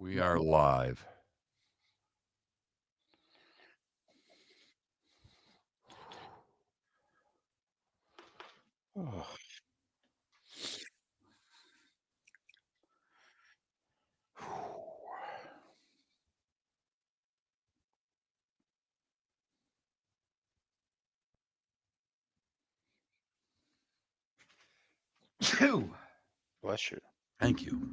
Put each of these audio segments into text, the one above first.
We are live. Oh. Bless you. Thank you.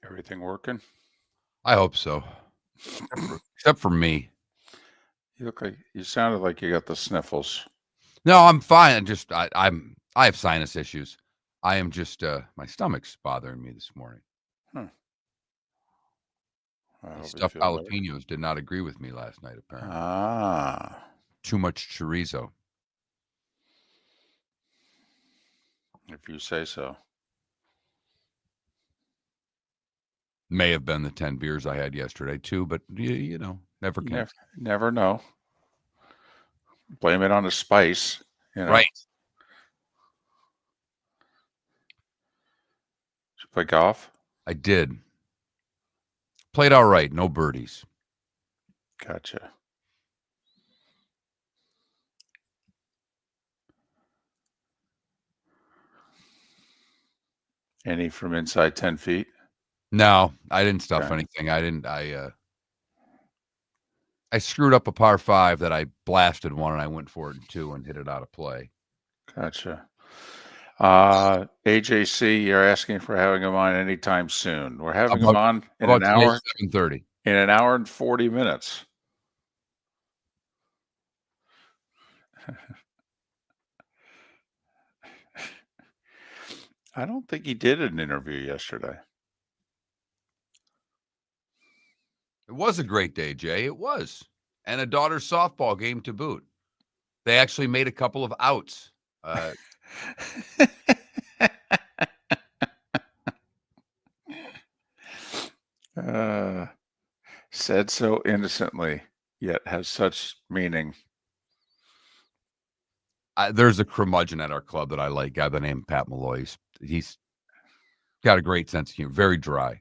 Everything working? I hope so. Except for me. You sounded like you got the sniffles. No, I'm fine. I have sinus issues. I am just my stomach's bothering me this morning. I The hope you stuffed feel better. jalapenos did not agree with me last night, apparently. Too much chorizo. If you say so. May have been the 10 beers I had yesterday too, but you know, never can. Never know. Blame it on the spice, Right. Did you play golf? I did. Played all right, no birdies. Gotcha. Any from inside 10 feet? No, I didn't stuff Okay. anything. I screwed up a par 5 that I blasted one and I went for it in 2 and hit it out of play. Gotcha. AJC, you're asking for having him on anytime soon. We're having him on in an hour. 7:30. In an hour and 40 minutes. I don't think he did an interview yesterday. It was a great day, Jay. It was. And a daughter's softball game to boot. They actually made a couple of outs. Said so innocently, yet has such meaning. There's a curmudgeon at our club that I like, a guy by the name of Pat Malloy. He's got a great sense of humor, very dry.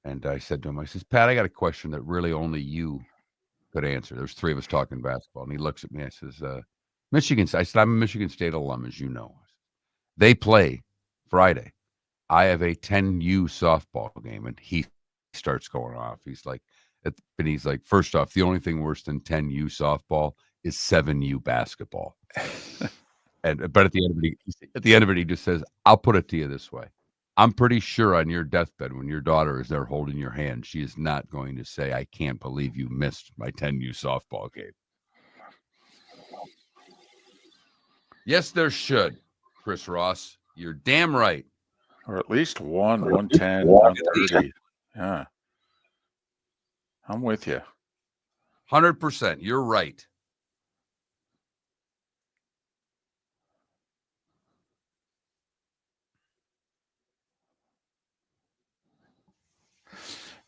And I said to him, I says, Pat, I got a question that really only you could answer. There's 3 of us talking basketball. And he looks at me. I says, Michigan. I said, I'm a Michigan State alum, as you know. They play Friday. I have a 10U softball game. And he starts going off. He's like, first off, the only thing worse than 10U softball is 7U basketball. But at the end of it, he just says, I'll put it to you this way. I'm pretty sure on your deathbed, when your daughter is there holding your hand, she is not going to say, I can't believe you missed my 10U softball game. Yes, there should, Chris Ross. You're damn right. Or at least 110, 130. Yeah. I'm with you. 100%. You're right.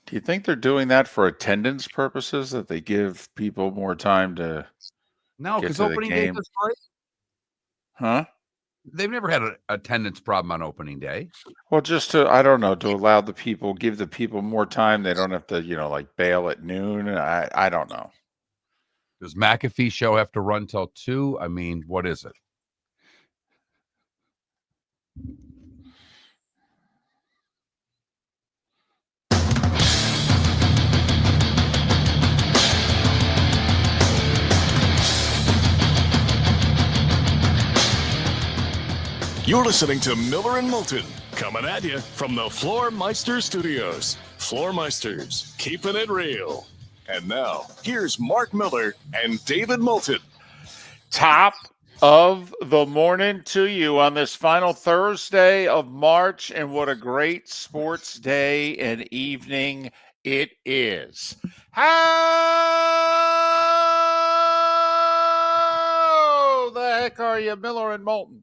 Do you think they're doing that for attendance purposes, that they give people more time to No, get because to the opening day game? is Friday. Huh? They've never had an attendance problem on opening day. Well, just to, I don't know, to allow the people, give the people more time. They don't have to, like bail at noon. I don't know. Does McAfee show have to run till 2? I mean, what is it? You're listening to Miller and Moulton, coming at you from the Floor Meister Studios. Floor Meisters, keeping it real. And now, here's Mark Miller and David Moulton. Top of the morning to you on this final Thursday of March, and what a great sports day and evening it is. How the heck are you, Miller and Moulton?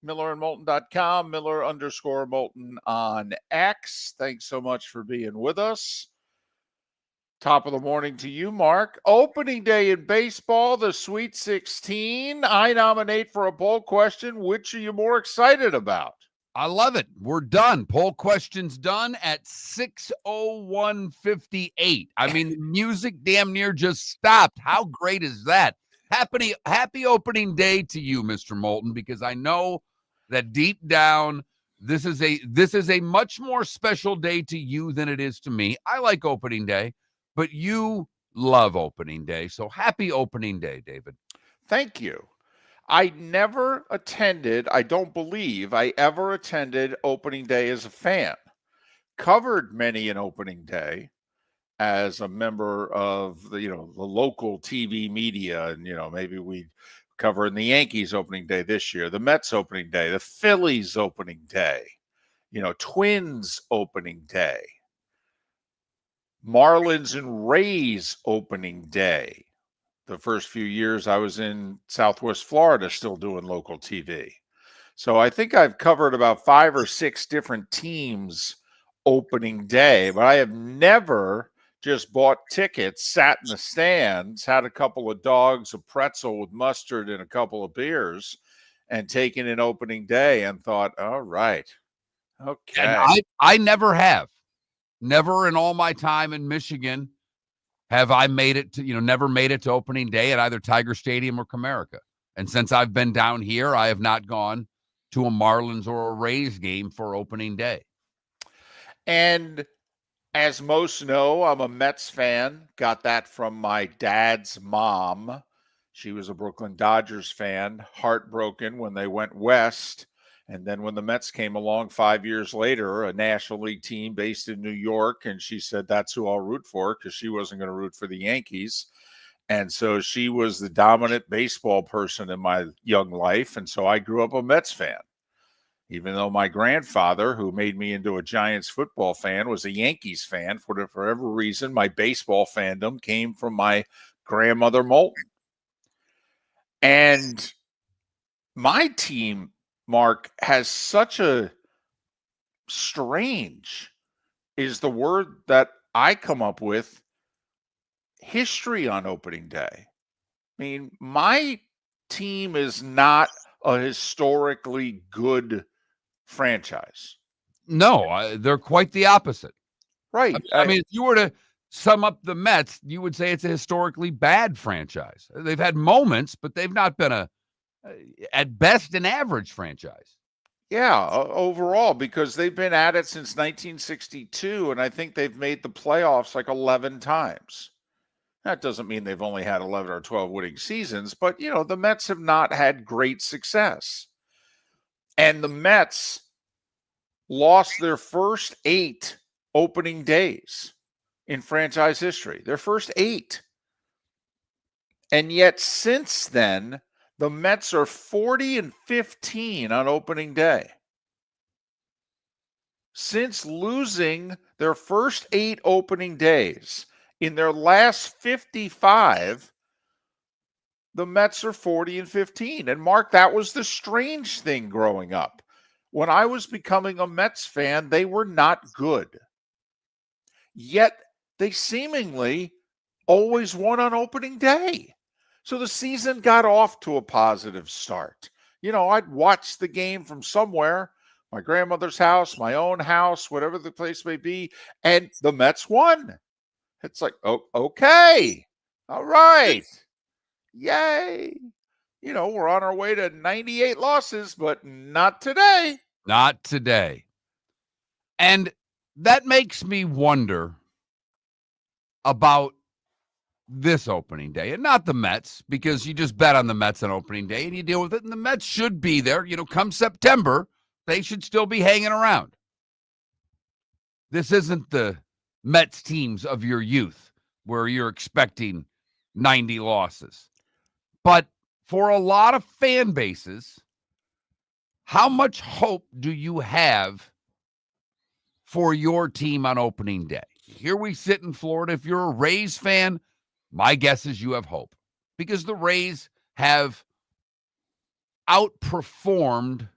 MillerandMoulton.com, Miller_Moulton on X. Thanks so much for being with us. Top of the morning to you, Mark. Opening day in baseball, the Sweet 16. I nominate for a poll question. Which are you more excited about? I love it. We're done. Poll question's done at 6:01:58. I mean, the music damn near just stopped. How great is that? Happy opening day to you, Mr. Moulton, because I know that deep down, this is a much more special day to you than it is to me. I like opening day, but you love opening day. So happy opening day, David. Thank you. I don't believe I ever attended opening day as a fan. Covered many an opening day as a member of the local TV media, and maybe we covering the Yankees opening day this year, the Mets opening day, the Phillies opening day, Twins opening day, Marlins and Rays opening day. The first few years I was in Southwest Florida still doing local TV. So I think I've covered about 5 or 6 different teams opening day, but I have never just bought tickets, sat in the stands, had a couple of dogs, a pretzel with mustard, and a couple of beers, and taken in opening day and thought, all right, okay. And I never have. Never in all my time in Michigan have I made it to, never made it to opening day at either Tiger Stadium or Comerica. And since I've been down here, I have not gone to a Marlins or a Rays game for opening day. And as most know, I'm a Mets fan. Got that from my dad's mom. She was a Brooklyn Dodgers fan, heartbroken when they went west. And then when the Mets came along 5 years later, a National League team based in New York, and she said that's who I'll root for because she wasn't going to root for the Yankees. And so she was the dominant baseball person in my young life. And so I grew up a Mets fan. Even though my grandfather, who made me into a Giants football fan, was a Yankees fan, for whatever reason, my baseball fandom came from my grandmother Moulton. And my team, Mark, has such a strange, is the word that I come up with, history on opening day. I mean, my team is not a historically good franchise. No, they're quite the opposite. Right. I mean, if you were to sum up the Mets, you would say it's a historically bad franchise. They've had moments, but they've not been at best, an average franchise. Yeah, overall, because they've been at it since 1962, and I think they've made the playoffs like 11 times. That doesn't mean they've only had 11 or 12 winning seasons, but, the Mets have not had great success. And the Mets lost their first 8 opening days in franchise history, their first 8. And yet since then, the Mets are 40-15 on opening day. Since losing their first 8 opening days, in their last 55, the Mets are 40-15. And Mark, that was the strange thing growing up. When I was becoming a Mets fan, they were not good. Yet they seemingly always won on opening day. So the season got off to a positive start. I'd watch the game from somewhere, my grandmother's house, my own house, whatever the place may be, and the Mets won. It's like, oh, okay. All right. Yay. We're on our way to 98 losses, but not today. Not today. And that makes me wonder about this opening day, and not the Mets, because you just bet on the Mets on opening day and you deal with it, and the Mets should be there. Come September, they should still be hanging around. This isn't the Mets teams of your youth where you're expecting 90 losses. But for a lot of fan bases, how much hope do you have for your team on opening day? Here we sit in Florida. If you're a Rays fan, my guess is you have hope, because the Rays have outperformed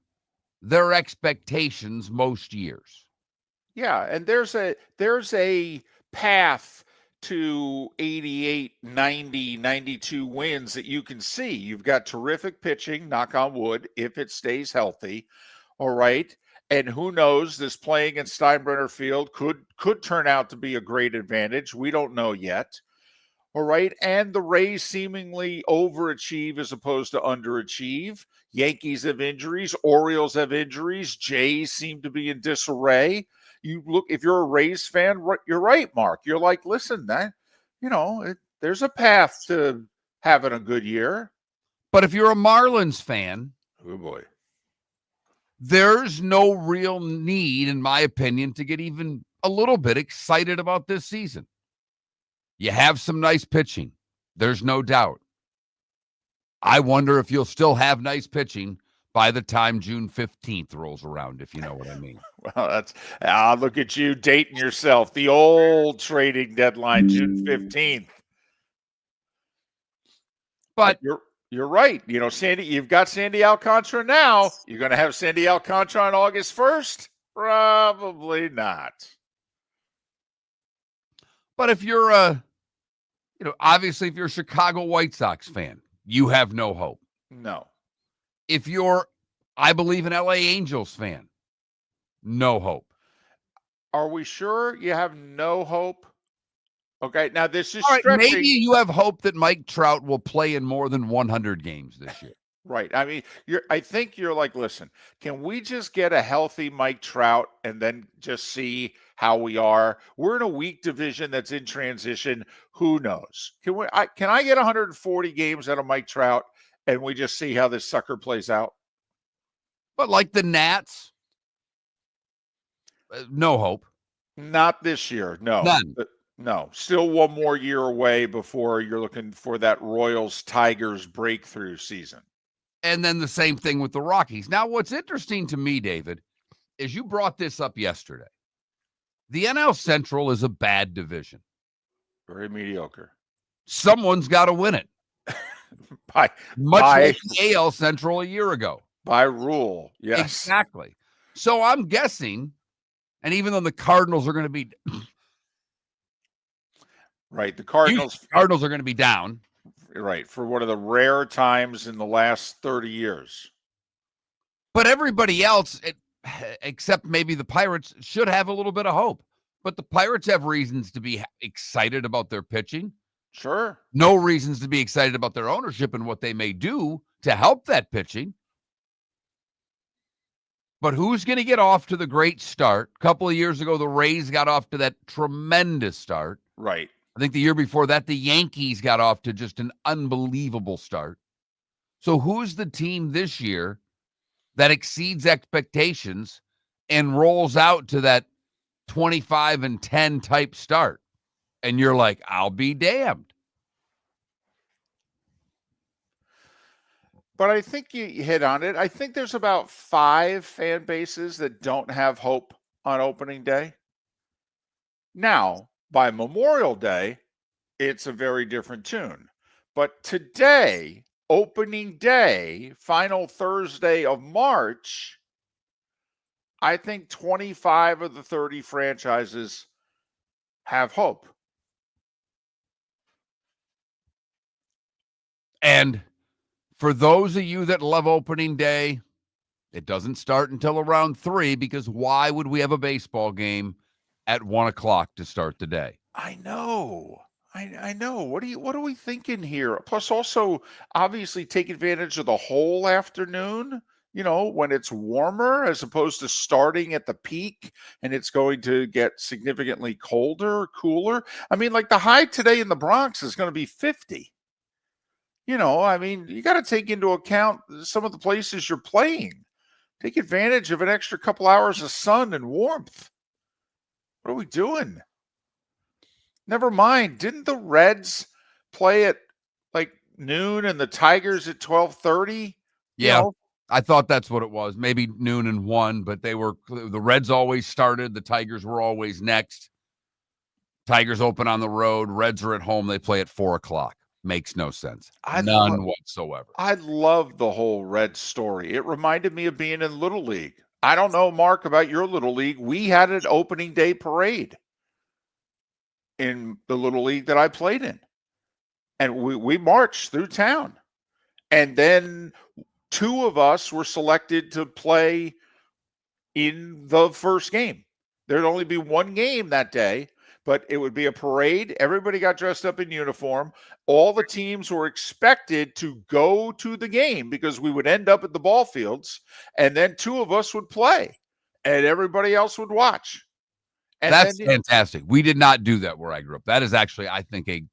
their expectations most years. Yeah, and there's a path to 88, 90, 92 wins that you can see. You've got terrific pitching, knock on wood, if it stays healthy. All right. And who knows, this playing in Steinbrenner Field could turn out to be a great advantage. We don't know yet. All right. And the Rays seemingly overachieve as opposed to underachieve. Yankees have injuries. Orioles have injuries. Jays seem to be in disarray. You look, if you're a Rays fan, you're right, Mark. You're like, listen, there's a path to having a good year. But if you're a Marlins fan, oh boy, there's no real need, in my opinion, to get even a little bit excited about this season. You have some nice pitching. There's no doubt. I wonder if you'll still have nice pitching by the time June 15th rolls around, if you know what I mean. Well, look at you dating yourself. The old trading deadline, June 15th. But you're right. Sandy, you've got Sandy Alcantara now. You're going to have Sandy Alcantara on August 1st? Probably not. But if you're obviously if you're a Chicago White Sox fan, you have no hope. No. If you're, I believe, an LA Angels fan, no hope. Are we sure you have no hope? Okay, now this is right, stretching. Maybe you have hope that Mike Trout will play in more than 100 games this year. Right. I mean, I think you're like, listen, can we just get a healthy Mike Trout and then just see how we are? We're in a weak division that's in transition. Who knows? Can I get 140 games out of Mike Trout and we just see how this sucker plays out? But like the Nats, no hope. Not this year. No. None. No. Still one more year away before you're looking for that Royals-Tigers breakthrough season. And then the same thing with the Rockies. Now, what's interesting to me, David, is you brought this up yesterday. The NL Central is a bad division. Very mediocre. Someone's got to win it. Much like the AL Central a year ago. By rule, yes. Exactly. So I'm guessing, and even though the Cardinals are going to be... Right, the Cardinals are going to be down. Right, for one of the rare times in the last 30 years. But everybody else, except maybe the Pirates, should have a little bit of hope. But the Pirates have reasons to be excited about their pitching. Sure. No reasons to be excited about their ownership and what they may do to help that pitching. But who's going to get off to the great start? A couple of years ago, the Rays got off to that tremendous start. Right. I think the year before that, the Yankees got off to just an unbelievable start. So who's the team this year that exceeds expectations and rolls out to that 25-10 type start? And you're like, I'll be damned. But I think you hit on it. I think there's about 5 fan bases that don't have hope on opening day. Now, by Memorial Day, it's a very different tune. But today, opening day, final Thursday of March, I think 25 of the 30 franchises have hope. And For those of you that love opening day, it doesn't start until around 3 because why would we have a baseball game at 1 o'clock to start the day? I know. I know. What are we thinking here? Plus, also, obviously, take advantage of the whole afternoon, when it's warmer as opposed to starting at the peak and it's going to get significantly colder, cooler. I mean, like the high today in the Bronx is going to be 50. You got to take into account some of the places you're playing. Take advantage of an extra couple hours of sun and warmth. What are we doing? Never mind. Didn't the Reds play at like noon and the Tigers at 12:30? Yeah, I thought that's what it was. Maybe noon and 1, but the Reds always started. The Tigers were always next. Tigers open on the road. Reds are at home. They play at 4 o'clock. Makes no sense. None whatsoever. I love the whole Reds story. It reminded me of being in Little League. I don't know, Mark, about your Little League. We had an opening day parade in the Little League that I played in. And we marched through town. And then 2 of us were selected to play in the first game. There'd only be 1 game that day, but it would be a parade. Everybody got dressed up in uniform. All the teams were expected to go to the game because we would end up at the ball fields, and then 2 of us would play, and everybody else would watch. And that's fantastic. We did not do that where I grew up. That is actually, I think, a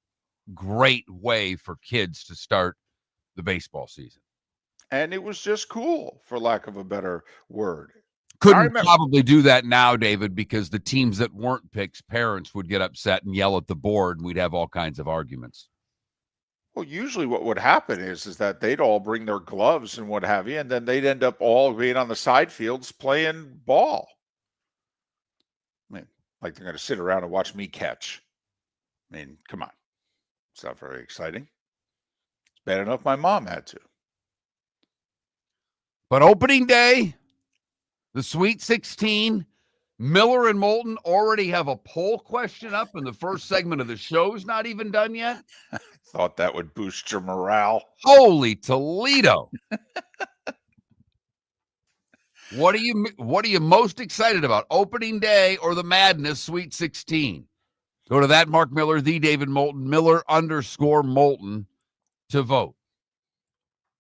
great way for kids to start the baseball season. And it was just cool, for lack of a better word. Couldn't probably do that now, David, because the teams that weren't picks, parents would get upset and yell at the board, and we'd have all kinds of arguments. Well, usually what would happen is that they'd all bring their gloves and what have you, and then they'd end up all being on the side fields playing ball. I mean, like they're going to sit around and watch me catch. I mean, come on. It's not very exciting. It's bad enough my mom had to. But opening day, the Sweet 16, Miller and Moulton already have a poll question up, and the first segment of the show's not even done yet. I thought that would boost your morale. Holy Toledo. What are you most excited about, opening day or the Madness Sweet 16? Go to that Mark Miller, the David Moulton, Miller_Moulton to vote.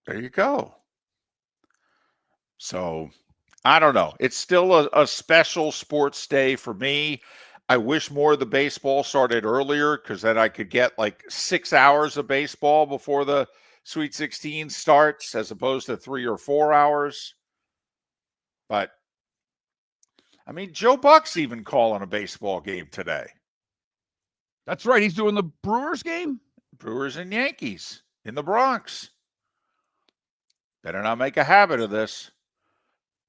There you go. So, I don't know. It's still a special sports day for me. I wish more of the baseball started earlier because then I could get like 6 hours of baseball before the Sweet 16 starts as opposed to 3 or 4 hours. But, I mean, Joe Buck's even calling a baseball game today. That's right. He's doing the Brewers game? Brewers and Yankees in the Bronx. Better not make a habit of this.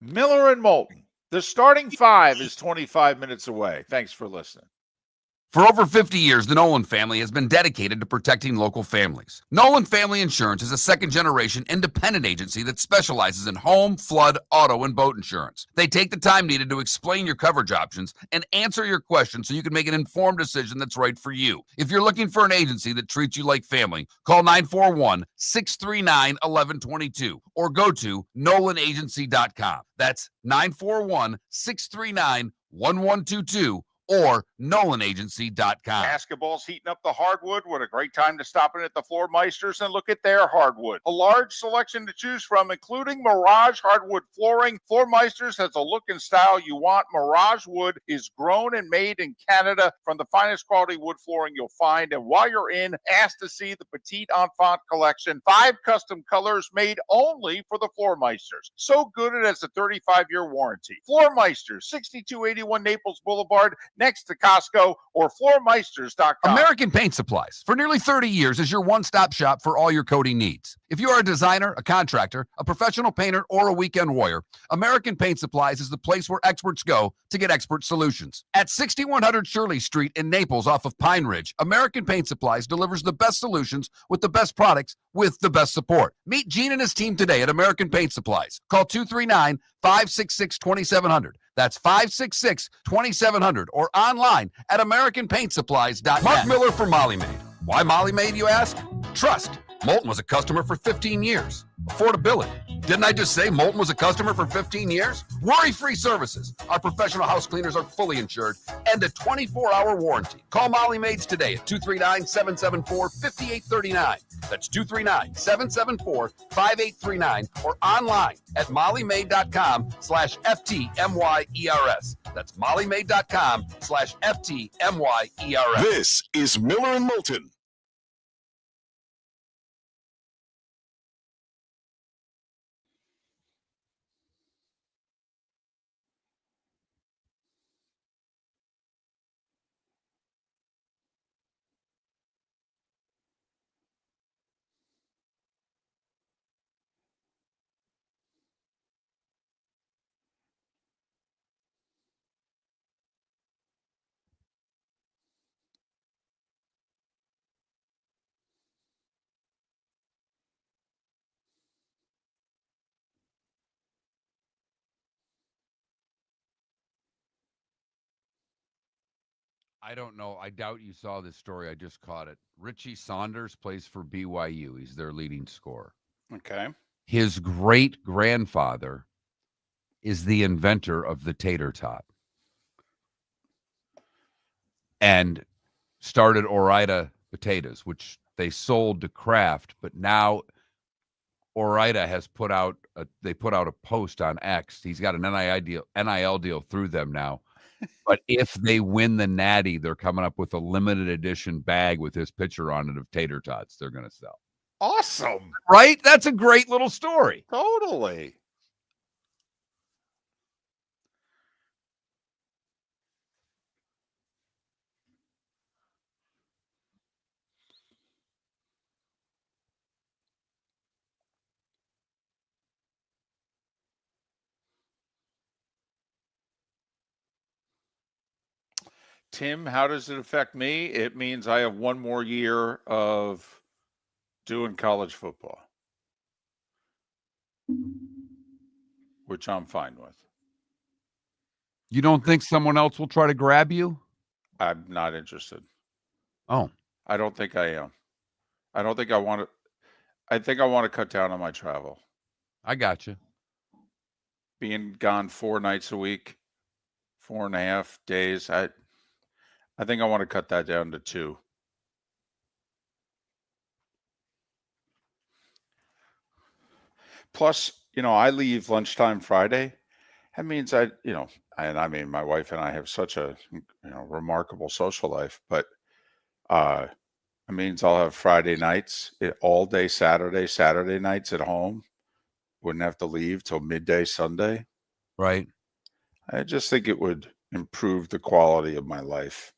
Miller and Moulton. The starting 5 is 25 minutes away. Thanks for listening. For over 50 years, the Nolan family has been dedicated to protecting local families. Nolan Family Insurance is a second-generation independent agency that specializes in home, flood, auto, and boat insurance. They take the time needed to explain your coverage options and answer your questions so you can make an informed decision that's right for you. If you're looking for an agency that treats you like family, call 941-639-1122 or go to nolanagency.com. That's 941-639-1122. or nolanagency.com. Basketball's heating up the hardwood. What a great time to stop in at the Floor Meisters and look at their hardwood. A large selection to choose from, including Mirage hardwood flooring. Floor Meisters has a look and style you want. Mirage wood is grown and made in Canada from the finest quality wood flooring you'll find. And while you're in, ask to see the Petite Enfant collection. 5 custom colors made only for the Floor Meisters. So good it has a 35-year warranty. Floor Meisters, 6281 Naples Boulevard, next to Costco, or floormeisters.com. American Paint Supplies, for nearly 30 years, is your one-stop shop for all your coating needs. If you are a designer, a contractor, a professional painter, or a weekend warrior, American Paint Supplies is the place where experts go to get expert solutions. At 6100 Shirley Street in Naples off of Pine Ridge, American Paint Supplies delivers the best solutions with the best products with the best support. Meet Gene and his team today at American Paint Supplies. Call 239-566-2700. That's 566-2700 or online at AmericanPaintSupplies.net. Mark Miller for Molly Maid. Why Molly Maid, you ask? Trust. Moulton was a customer for 15 years. Affordability. Didn't I just say Moulton was a customer for 15 years? Worry-free services. Our professional house cleaners are fully insured and a 24-hour warranty. Call Molly Maids today at 239-774-5839. That's 239-774-5839 or online at mollymaid.com/FTMYERS. That's mollymaid.com/FTMYERS. This is Miller and Moulton. I don't know. I doubt you saw this story. I just caught it. Richie Saunders plays for BYU. He's their leading scorer. Okay. His great grandfather is the inventor of the tater tot and started Ore-Ida potatoes, which they sold to Kraft. But now Ore-Ida has put out a post on X. He's got an NIL deal through them now. But if they win the Natty, they're coming up with a limited edition bag with his picture on it of tater tots they're going to sell. Awesome. Right? That's a great little story. Totally. Tim, how does it affect me? It means I have one more year of doing college football, which I'm fine with. You don't think someone else will try to grab you? I'm not interested. Oh, I don't think I am. I don't think I want to. I think I want to cut down on my travel. I got you. Being gone 4 nights a week, 4.5 days. I think I want to cut that down to 2. Plus, I leave lunchtime Friday. That means and I mean, my wife and I have such a, remarkable social life, but it means I'll have Friday nights, all day Saturday nights at home. Wouldn't have to leave till midday Sunday. Right. I just think it would improve the quality of my life.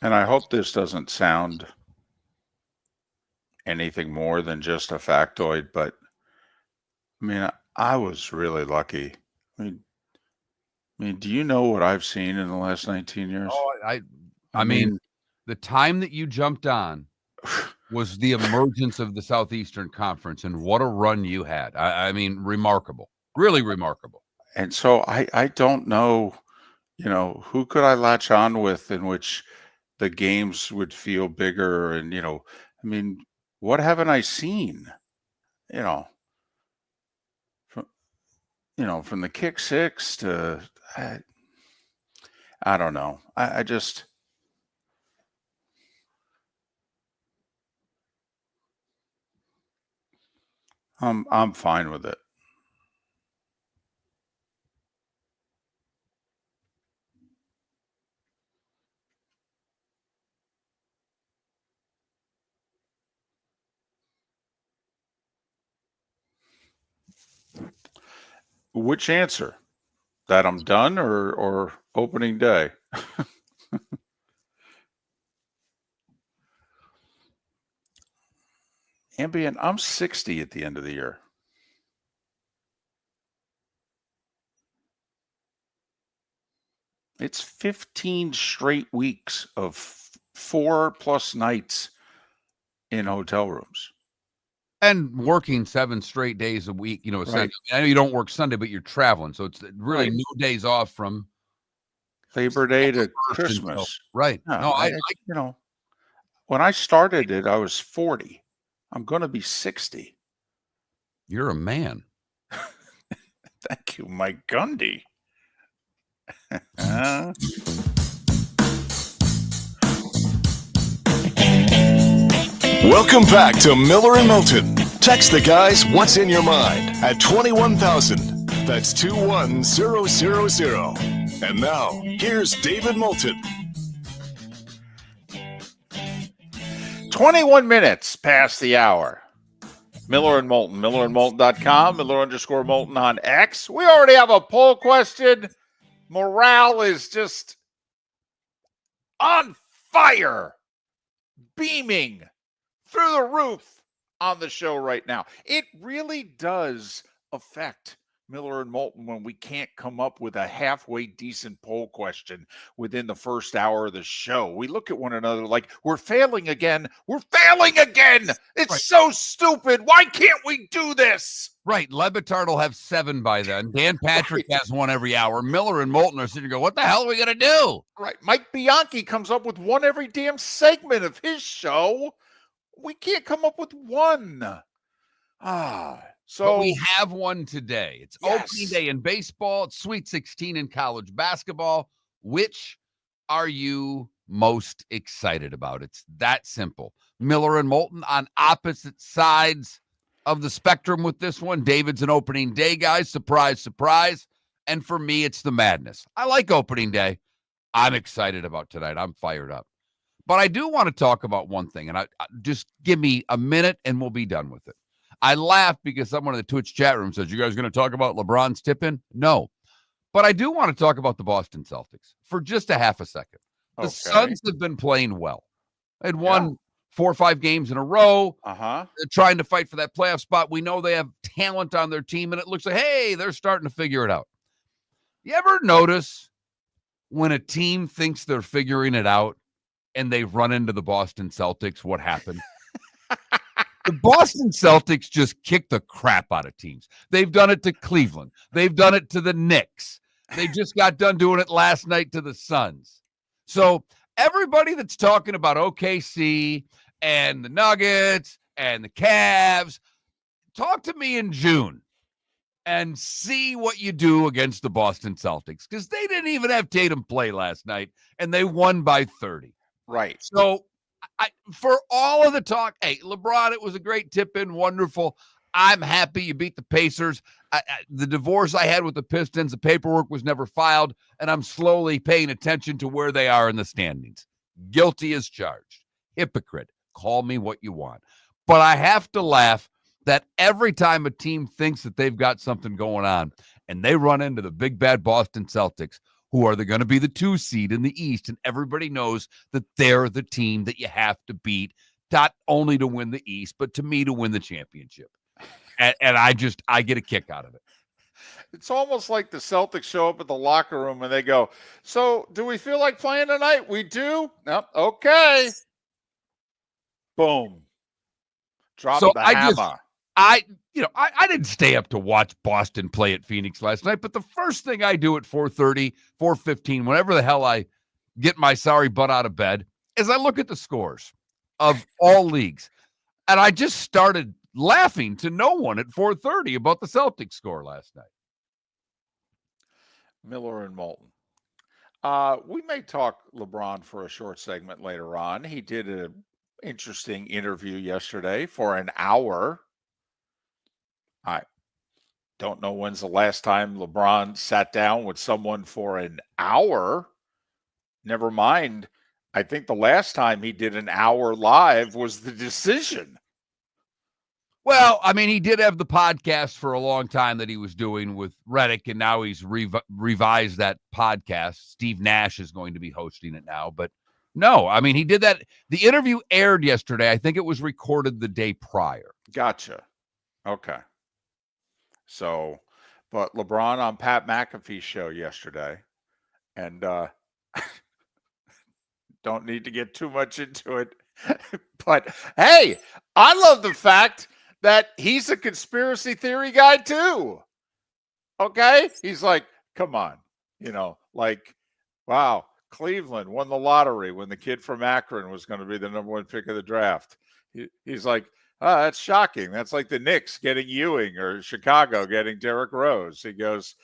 And I hope this doesn't sound anything more than just a factoid, but I mean, I was really lucky. I mean, do you know what I've seen in the last 19 years? Oh, I mean, the time that you jumped on was the emergence of the Southeastern Conference, and what a run you had. I mean, remarkable. Really remarkable. And so I don't know, who could I latch on with in which the games would feel bigger and, I mean, what haven't I seen? From the kick six to I don't know. I just I'm fine with it. Which answer? That I'm done or opening day? Ambient, I'm 60 at the end of the year. It's 15 straight weeks of 4+ nights in hotel rooms. And working 7 straight days a week, Right. Sunday. I know you don't work Sunday, but you're traveling. So it's really Right. no days off from Labor Day to first until- Christmas. right. Yeah, No, I when I started it, I was 40. I'm going to be 60. you're a man. Thank you, Mike Gundy. Welcome back to Miller and Moulton. Text the guys what's in your mind at 21,000. That's 21000. And now, here's David Moulton. 21 minutes past the hour. Miller and Moulton, millerandmoulton.com, Miller_Moulton on X. We already have a poll question. Morale is just on fire, beaming through the roof on the show right now. It really does affect Miller and Moulton when we can't come up with a halfway decent poll question within the first hour of the show. We look at one another like we're failing again. We're failing again. It's Right. so stupid. Why can't we do this? Right. Lebitard will have 7 by then. Dan Patrick has 1 every hour. Miller and Moulton are sitting there going, what the hell are we going to do? Right. Mike Bianchi comes up with one every damn segment of his show. We can't come up with one. So But we have one today. It's Yes. opening day in baseball. It's Sweet 16 in college basketball. Which are you most excited about? It's that simple. Miller and Moulton on opposite sides of the spectrum with this one. David's an opening day guy. Surprise, surprise. And for me, it's the madness. I like opening day. I'm excited about tonight. I'm fired up. But I do want to talk about one thing, and I just give me a minute and we'll be done with it. I laughed because someone in the Twitch chat room says, you guys going to talk about LeBron's tip-in? No. But I do want to talk about the Boston Celtics for just a half a second. The Suns have been playing well. They'd won 4 or 5 games in a row. They're trying to fight for that playoff spot. We know they have talent on their team, and it looks like, hey, they're starting to figure it out. You ever notice when a team thinks they're figuring it out and they run into the Boston Celtics, what happened? The Boston Celtics just kick the crap out of teams. They've done it to Cleveland. They've done it to the Knicks. They just got done doing it last night to the Suns. So everybody that's talking about OKC and the Nuggets and the Cavs, talk to me in June and see what you do against the Boston Celtics, because they didn't even have Tatum play last night, and they won by 30. Right. So for all of the talk, hey, LeBron, it was a great tip-in, wonderful. I'm happy you beat the Pacers. The divorce I had with the Pistons, the paperwork was never filed, and I'm slowly paying attention to where they are in the standings. Guilty as charged. Hypocrite. Call me what you want. But I have to laugh that every time a team thinks that they've got something going on and they run into the big bad Boston Celtics, who are going to be the 2 seed in the East, and everybody knows that they're the team that you have to beat, not only to win the East, but to me to win the championship. And I get a kick out of it. It's almost like the Celtics show up at the locker room and they go, so do we feel like playing tonight? We do? No. Okay. Boom. Drop the hammer. I didn't stay up to watch Boston play at Phoenix last night, but the first thing I do at 4:30, 4:15, whenever the hell I get my sorry butt out of bed, is I look at the scores of all leagues. And I just started laughing to no one at 4:30 about the Celtics score last night. Miller and Moulton. We may talk LeBron for a short segment later on. He did an interesting interview yesterday for an hour. I don't know when's the last time LeBron sat down with someone for an hour. Never mind. I think the last time he did an hour live was the decision. Well, I mean, he did have the podcast for a long time that he was doing with Reddick, and now he's revised that podcast. Steve Nash is going to be hosting it now. But no, I mean, he did that. The interview aired yesterday. I think it was recorded the day prior. Gotcha. Okay. So, but LeBron on Pat McAfee's show yesterday, and don't need to get too much into it. But hey, I love the fact that he's a conspiracy theory guy too. Okay? He's like, come on, like, wow, Cleveland won the lottery when the kid from Akron was going to be the number 1 pick of the draft. He's like, oh, that's shocking. That's like the Knicks getting Ewing or Chicago getting Derrick Rose. He goes,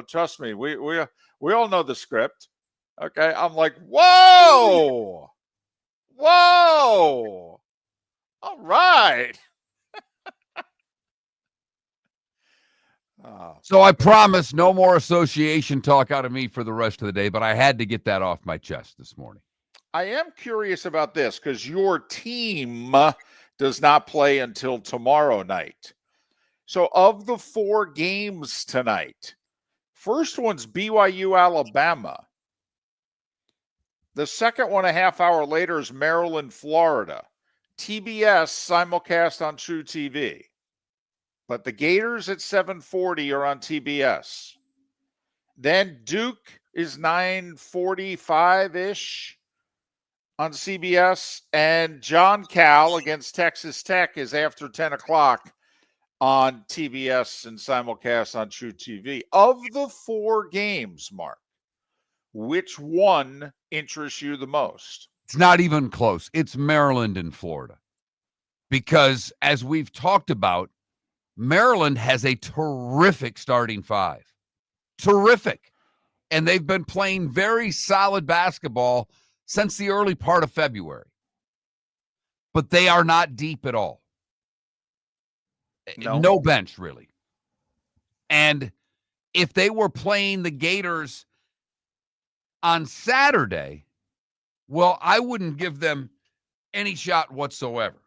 trust me, we all know the script. Okay. I'm like, whoa. All right. So I promise no more association talk out of me for the rest of the day, but I had to get that off my chest this morning. I am curious about this because your team does not play until tomorrow night. So of the 4 games tonight, first one's BYU, Alabama. The second one a half hour later is Maryland, Florida. TBS simulcast on True TV. But the Gators at 7:40 are on TBS. Then Duke is 9:45-ish on CBS. And John Cal against Texas Tech is after 10 o'clock on TBS and simulcast on True TV. Of the 4 games, Mark, which one interests you the most? It's not even close. It's Maryland and Florida. Because as we've talked about, Maryland has a terrific starting 5. Terrific. And they've been playing very solid basketball since the early part of February. But they are not deep at all. No bench, really. And if they were playing the Gators on Saturday, well, I wouldn't give them any shot whatsoever.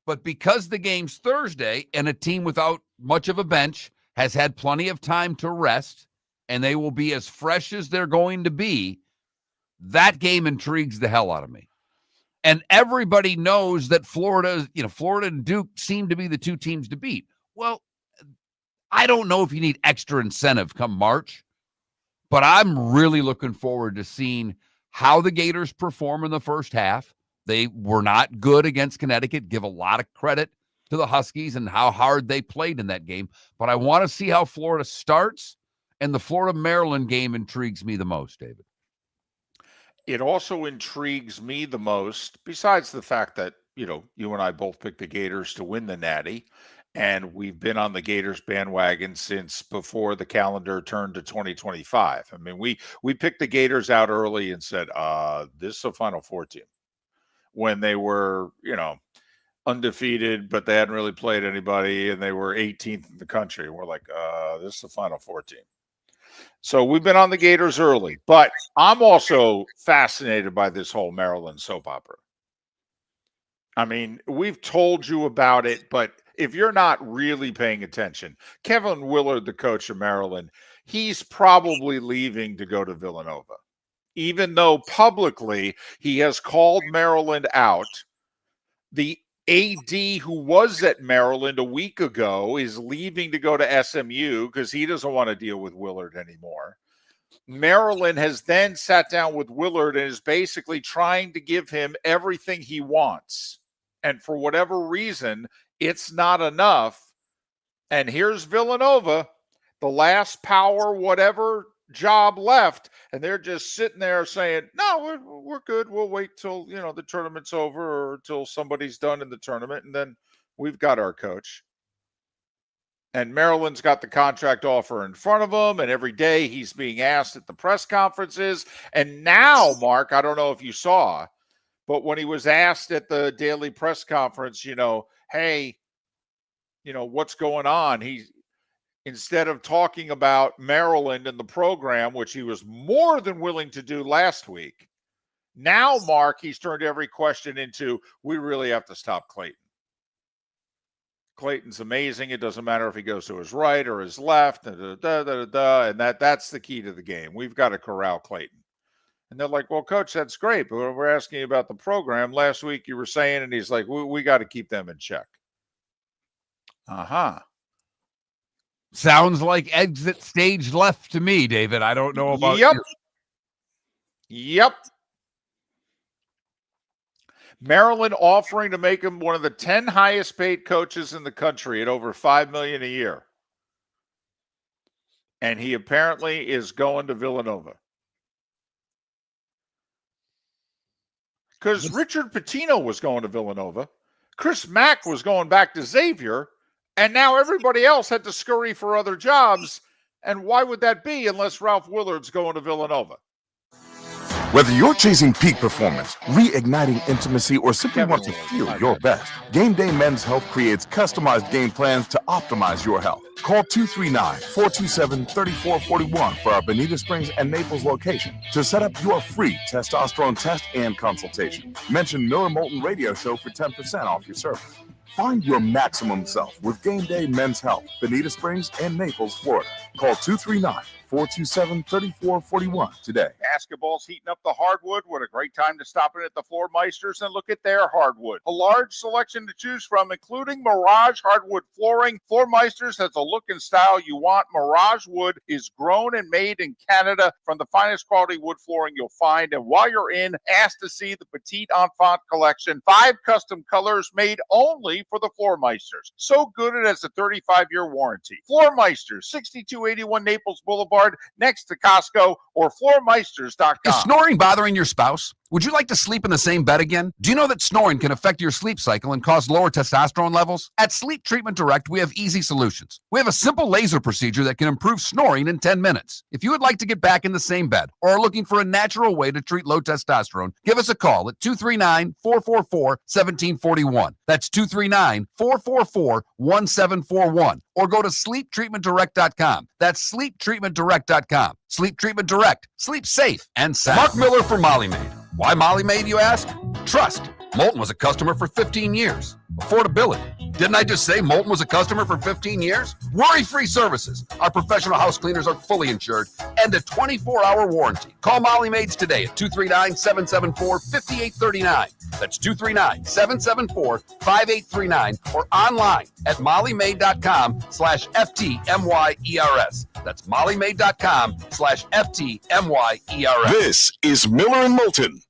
But because the game's Thursday and a team without much of a bench has had plenty of time to rest, and they will be as fresh as they're going to be, that game intrigues the hell out of me. And everybody knows that Florida and Duke seem to be the 2 teams to beat. Well, I don't know if you need extra incentive come March, but I'm really looking forward to seeing how the Gators perform in the first half. They were not good against Connecticut. Give a lot of credit to the Huskies and how hard they played in that game. But I want to see how Florida starts, and the Florida-Maryland game intrigues me the most, David. It also intrigues me the most, besides the fact that, you and I both picked the Gators to win the Natty, and we've been on the Gators bandwagon since before the calendar turned to 2025. I mean, we picked the Gators out early and said, this is a Final Four team. When they were, undefeated, but they hadn't really played anybody, and they were 18th in the country. And we're like, this is the Final Four team. So we've been on the Gators early, but I'm also fascinated by this whole Maryland soap opera. I mean, we've told you about it, but if you're not really paying attention, Kevin Willard, the coach of Maryland, he's probably leaving to go to Villanova. Even though publicly he has called Maryland out. The AD who was at Maryland a week ago is leaving to go to SMU because he doesn't want to deal with Willard anymore. Maryland has then sat down with Willard and is basically trying to give him everything he wants. And for whatever reason, it's not enough. And here's Villanova, the last power, whatever job left, and they're just sitting there saying, no, we're good. We'll wait till the tournament's over or till somebody's done in the tournament, and then we've got our coach. And Maryland's got the contract offer in front of him, and every day he's being asked at the press conferences. And now, Mark, I don't know if you saw, but when he was asked at the daily press conference, hey, what's going on, instead of talking about Maryland and the program, which he was more than willing to do last week, now, Mark, he's turned every question into, we really have to stop Clayton. Clayton's amazing. It doesn't matter if he goes to his right or his left, and that's the key to the game. We've got to corral Clayton. And they're like, well, Coach, that's great, but we're asking you about the program. Last week you were saying, and he's like, we got to keep them in check. Uh-huh. Sounds like exit stage left to me, David. I don't know about you. Yep. Maryland offering to make him one of the 10 highest paid coaches in the country at over $5 million a year. And he apparently is going to Villanova. Because Richard Pitino was going to Villanova. Chris Mack was going back to Xavier. And now everybody else had to scurry for other jobs. And why would that be unless Ralph Willard's going to Villanova? Whether you're chasing peak performance, reigniting intimacy, or simply want to feel your best, Game Day Men's Health creates customized game plans to optimize your health. Call 239-427-3441 for our Bonita Springs and Naples location to set up your free testosterone test and consultation. Mention Miller Moulton Radio Show for 10% off your service. Find your maximum self with Game Day Men's Health, Bonita Springs and Naples, Florida. Call 239-427-3441 today. Basketball's heating up the hardwood. What a great time to stop in at the Floor Meisters and look at their hardwood. A large selection to choose from, including Mirage hardwood flooring. Floor Meisters has the look and style you want. Mirage wood is grown and made in Canada from the finest quality wood flooring you'll find. And while you're in, ask to see the Petite Enfant collection. 5 custom colors made only for the Floor Meisters. So good it has a 35-year warranty. Floor Meisters, 6281 Naples Boulevard, next to Costco, or floormeisters.com. Is snoring bothering your spouse? Would you like to sleep in the same bed again? Do you know that snoring can affect your sleep cycle and cause lower testosterone levels? At Sleep Treatment Direct, we have easy solutions. We have a simple laser procedure that can improve snoring in 10 minutes. If you would like to get back in the same bed or are looking for a natural way to treat low testosterone, give us a call at 239-444-1741. That's 239-444-1741. Or go to sleeptreatmentdirect.com. That's sleeptreatmentdirect.com. Sleep Treatment Direct. Sleep safe and sound. Mark Miller for Molly Maid. Why Molly Maid, you ask? Trust. Moulton was a customer for 15 years. Affordability. Didn't I just say Moulton was a customer for 15 years? Worry-free services. Our professional house cleaners are fully insured and a 24-hour warranty. Call Molly Maids today at 239-774-5839. That's 239-774-5839 or online at mollymaid.com/FTMYERS. That's mollymaid.com/FTMYERS. This is Miller and Moulton.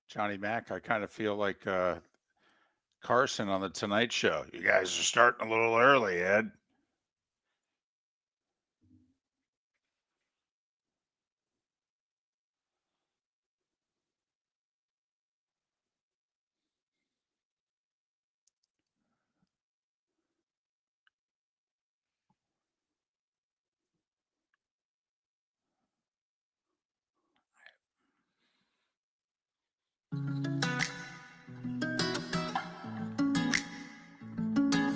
Johnny Mac, I kind of feel like Carson on the Tonight Show. You guys are starting a little early, Ed.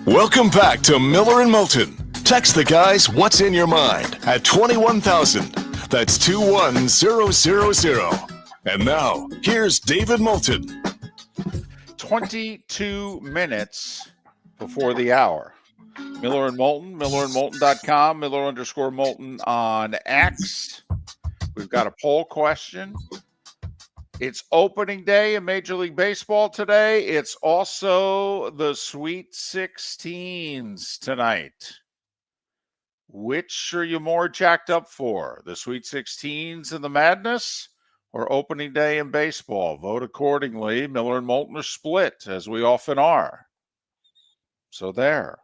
Welcome back to Miller and Moulton. Text the guys what's in your mind at 21,000. That's 21000. And now, here's David Moulton. 22 minutes before the hour. Miller and Moulton, millerandmoulton.com, Miller_Moulton on X. We've got a poll question. It's opening day in Major League Baseball today. It's also the Sweet 16s tonight. Which are you more jacked up for? The Sweet 16s and the madness, or opening day in baseball? Vote accordingly. Miller and Moulton are split, as we often are. So there.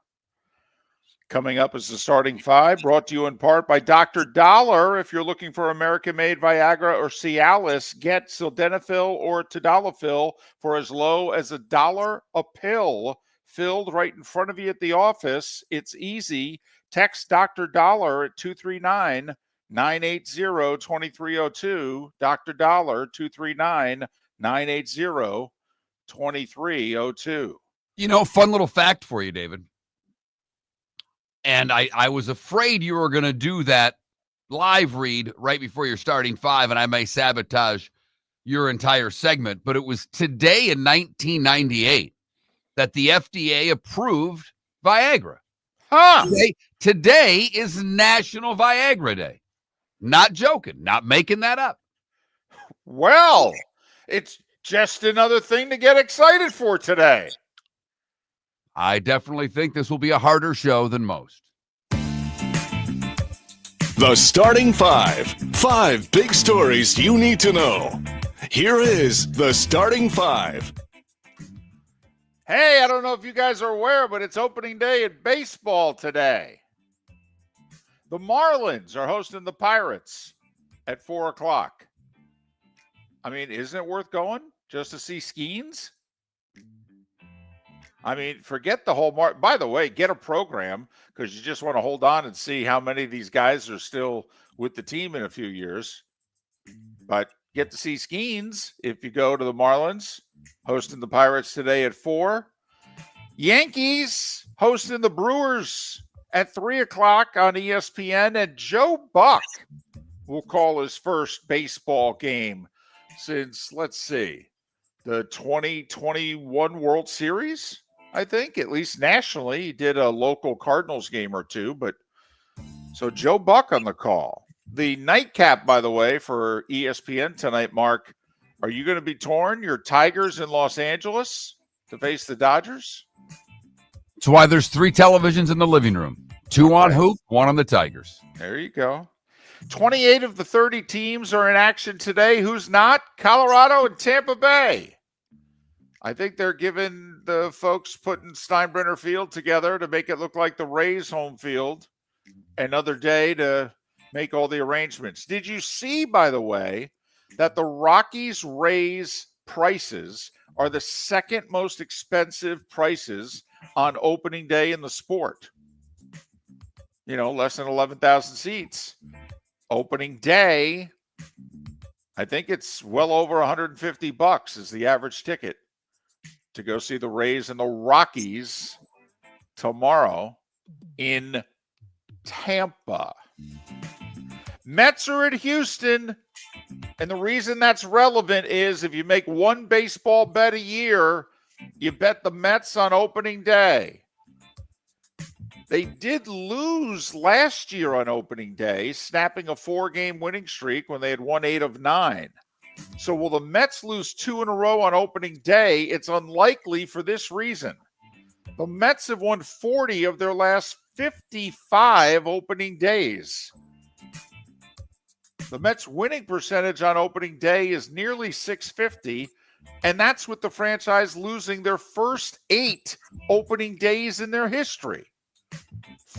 Coming up is the starting five, brought to you in part by Dr. Dollar. If you're looking for American-made Viagra or Cialis, get sildenafil or tadalafil for as low as $1 a pill, filled right in front of you at the office. It's easy. Text Dr. Dollar at 239-980-2302. Dr. Dollar, 239-980-2302. You know, fun little fact for you, David. And I was afraid you were going to do that live read right before your starting five, and I may sabotage your entire segment. But it was today in 1998 that the FDA approved Viagra. Huh. Today is National Viagra Day. Not joking, not making that up. Well, it's just another thing to get excited for today. I definitely think this will be a harder show than most. The starting five. 5 big stories you need to know. Here is the starting five. Hey, I don't know if you guys are aware, but it's opening day in baseball today. The Marlins are hosting the Pirates at 4 o'clock. I mean, isn't it worth going just to see Skeens? I mean, forget the whole by the way, get a program, because you just want to hold on and see how many of these guys are still with the team in a few years. But get to see Skeens if you go to the Marlins, hosting the Pirates today at 4. Yankees hosting the Brewers at 3 o'clock on ESPN, and Joe Buck will call his first baseball game since, let's see, the 2021 World Series. I think, at least nationally. He did a local Cardinals game or two, but so Joe Buck on the call. The nightcap, by the way, for ESPN tonight, Mark, are you going to be torn? Your Tigers in Los Angeles to face the Dodgers? That's why there's 3 televisions in the living room. 2 on Hoop, 1 on the Tigers. There you go. 28 of the 30 teams are in action today. Who's not? Colorado and Tampa Bay. I think they're giving the folks putting Steinbrenner Field together to make it look like the Rays home field another day to make all the arrangements. Did you see, by the way, that the Rockies-Rays prices are the second most expensive prices on opening day in the sport? You know, less than 11,000 seats. Opening day, I think it's well over $150 is the average ticket to go see the Rays and the Rockies tomorrow in Tampa. Mets are at Houston, and the reason that's relevant is if you make one baseball bet a year, you bet the Mets on opening day. They did lose last year on opening day, snapping a 4-game winning streak when they had won 8 of 9. So will the Mets lose 2 in a row on opening day? It's unlikely for this reason. The Mets have won 40 of their last 55 opening days. The Mets winning percentage on opening day is nearly .650. And that's with the franchise losing their first 8 opening days in their history.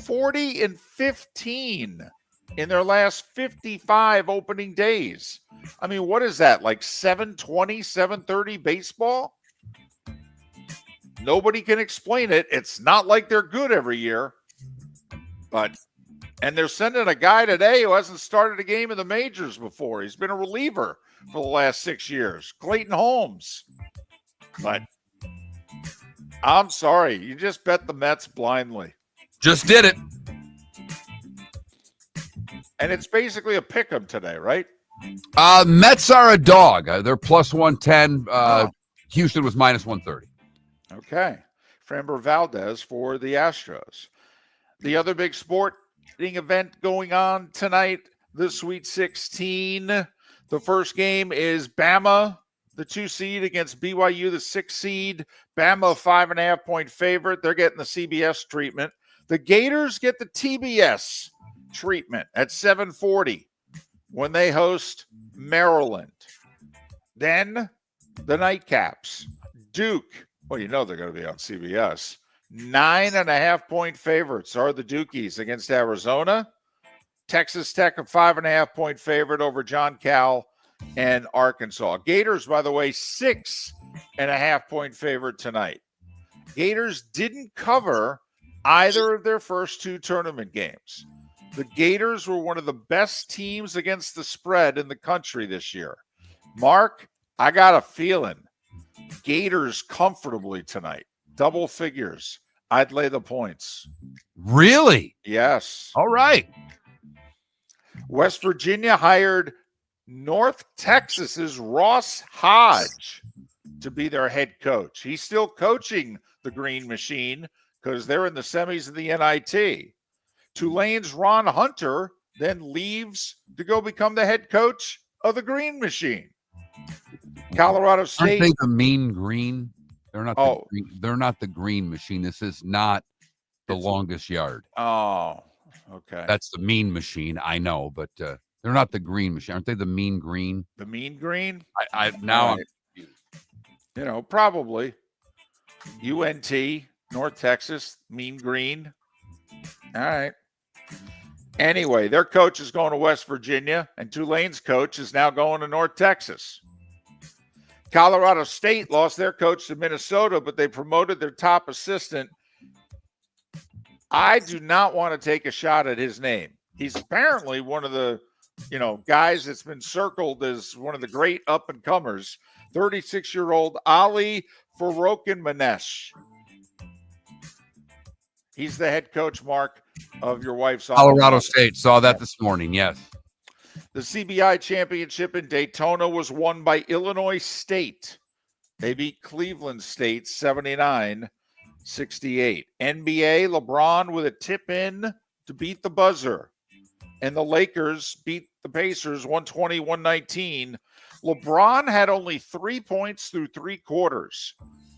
40-15 in their last 55 opening days. I mean, what is that? Like 7:20, 7:30 baseball? Nobody can explain it. It's not like they're good every year. And they're sending a guy today who hasn't started a game in the majors before. He's been a reliever for the last 6 years, Clayton Holmes. But I'm sorry, you just bet the Mets blindly. Just did it. And it's basically a pick 'em today, right? Mets are a dog. They're plus 110. Houston was minus 130. Okay. Framber Valdez for the Astros. The other big sporting event going on tonight, the Sweet 16. The first game is Bama, the 2 seed, against BYU, the 6 seed. Bama, 5.5-point favorite. They're getting the CBS treatment. The Gators get the TBS treatment at 7:40 when they host Maryland. Then the nightcaps. Duke, well, you know they're going to be on CBS. 9.5-point favorites are the Dukies against Arizona. Texas Tech, a 5.5-point favorite over John Cal and Arkansas. Gators, by the way, 6.5-point favorite tonight. Gators didn't cover either of their first 2 tournament games. The Gators were one of the best teams against the spread in the country this year. Mark, I got a feeling Gators comfortably tonight. Double figures. I'd lay the points. Really? Yes. All right. West Virginia hired North Texas's Ross Hodge to be their head coach. He's still coaching the Green Machine because they're in the semis of the NIT. Tulane's Ron Hunter then leaves to go become the head coach of the Green Machine. Colorado State. Aren't they the mean green? They're not. They're not the Green Machine. This is not the longest yard. Oh, okay. That's the Mean Machine. I know, but they're not the Green Machine. Aren't they the Mean Green? The Mean Green? I'm confused. You know, probably. UNT, North Texas, Mean Green. All right. Anyway, their coach is going to West Virginia, and Tulane's coach is now going to North Texas. Colorado State lost their coach to Minnesota, but they promoted their top assistant. I do not want to take a shot at his name. He's apparently one of the, guys that's been circled as one of the great up-and-comers, 36-year-old Ali Farokin-Manesh. He's the head coach, Mark, of your wife's Colorado State. Saw that this morning, yes. The CBI championship in Daytona was won by Illinois State. They beat Cleveland State 79-68. NBA, LeBron with a tip-in to beat the buzzer. And the Lakers beat the Pacers 120-119. LeBron had only 3 points through 3 quarters.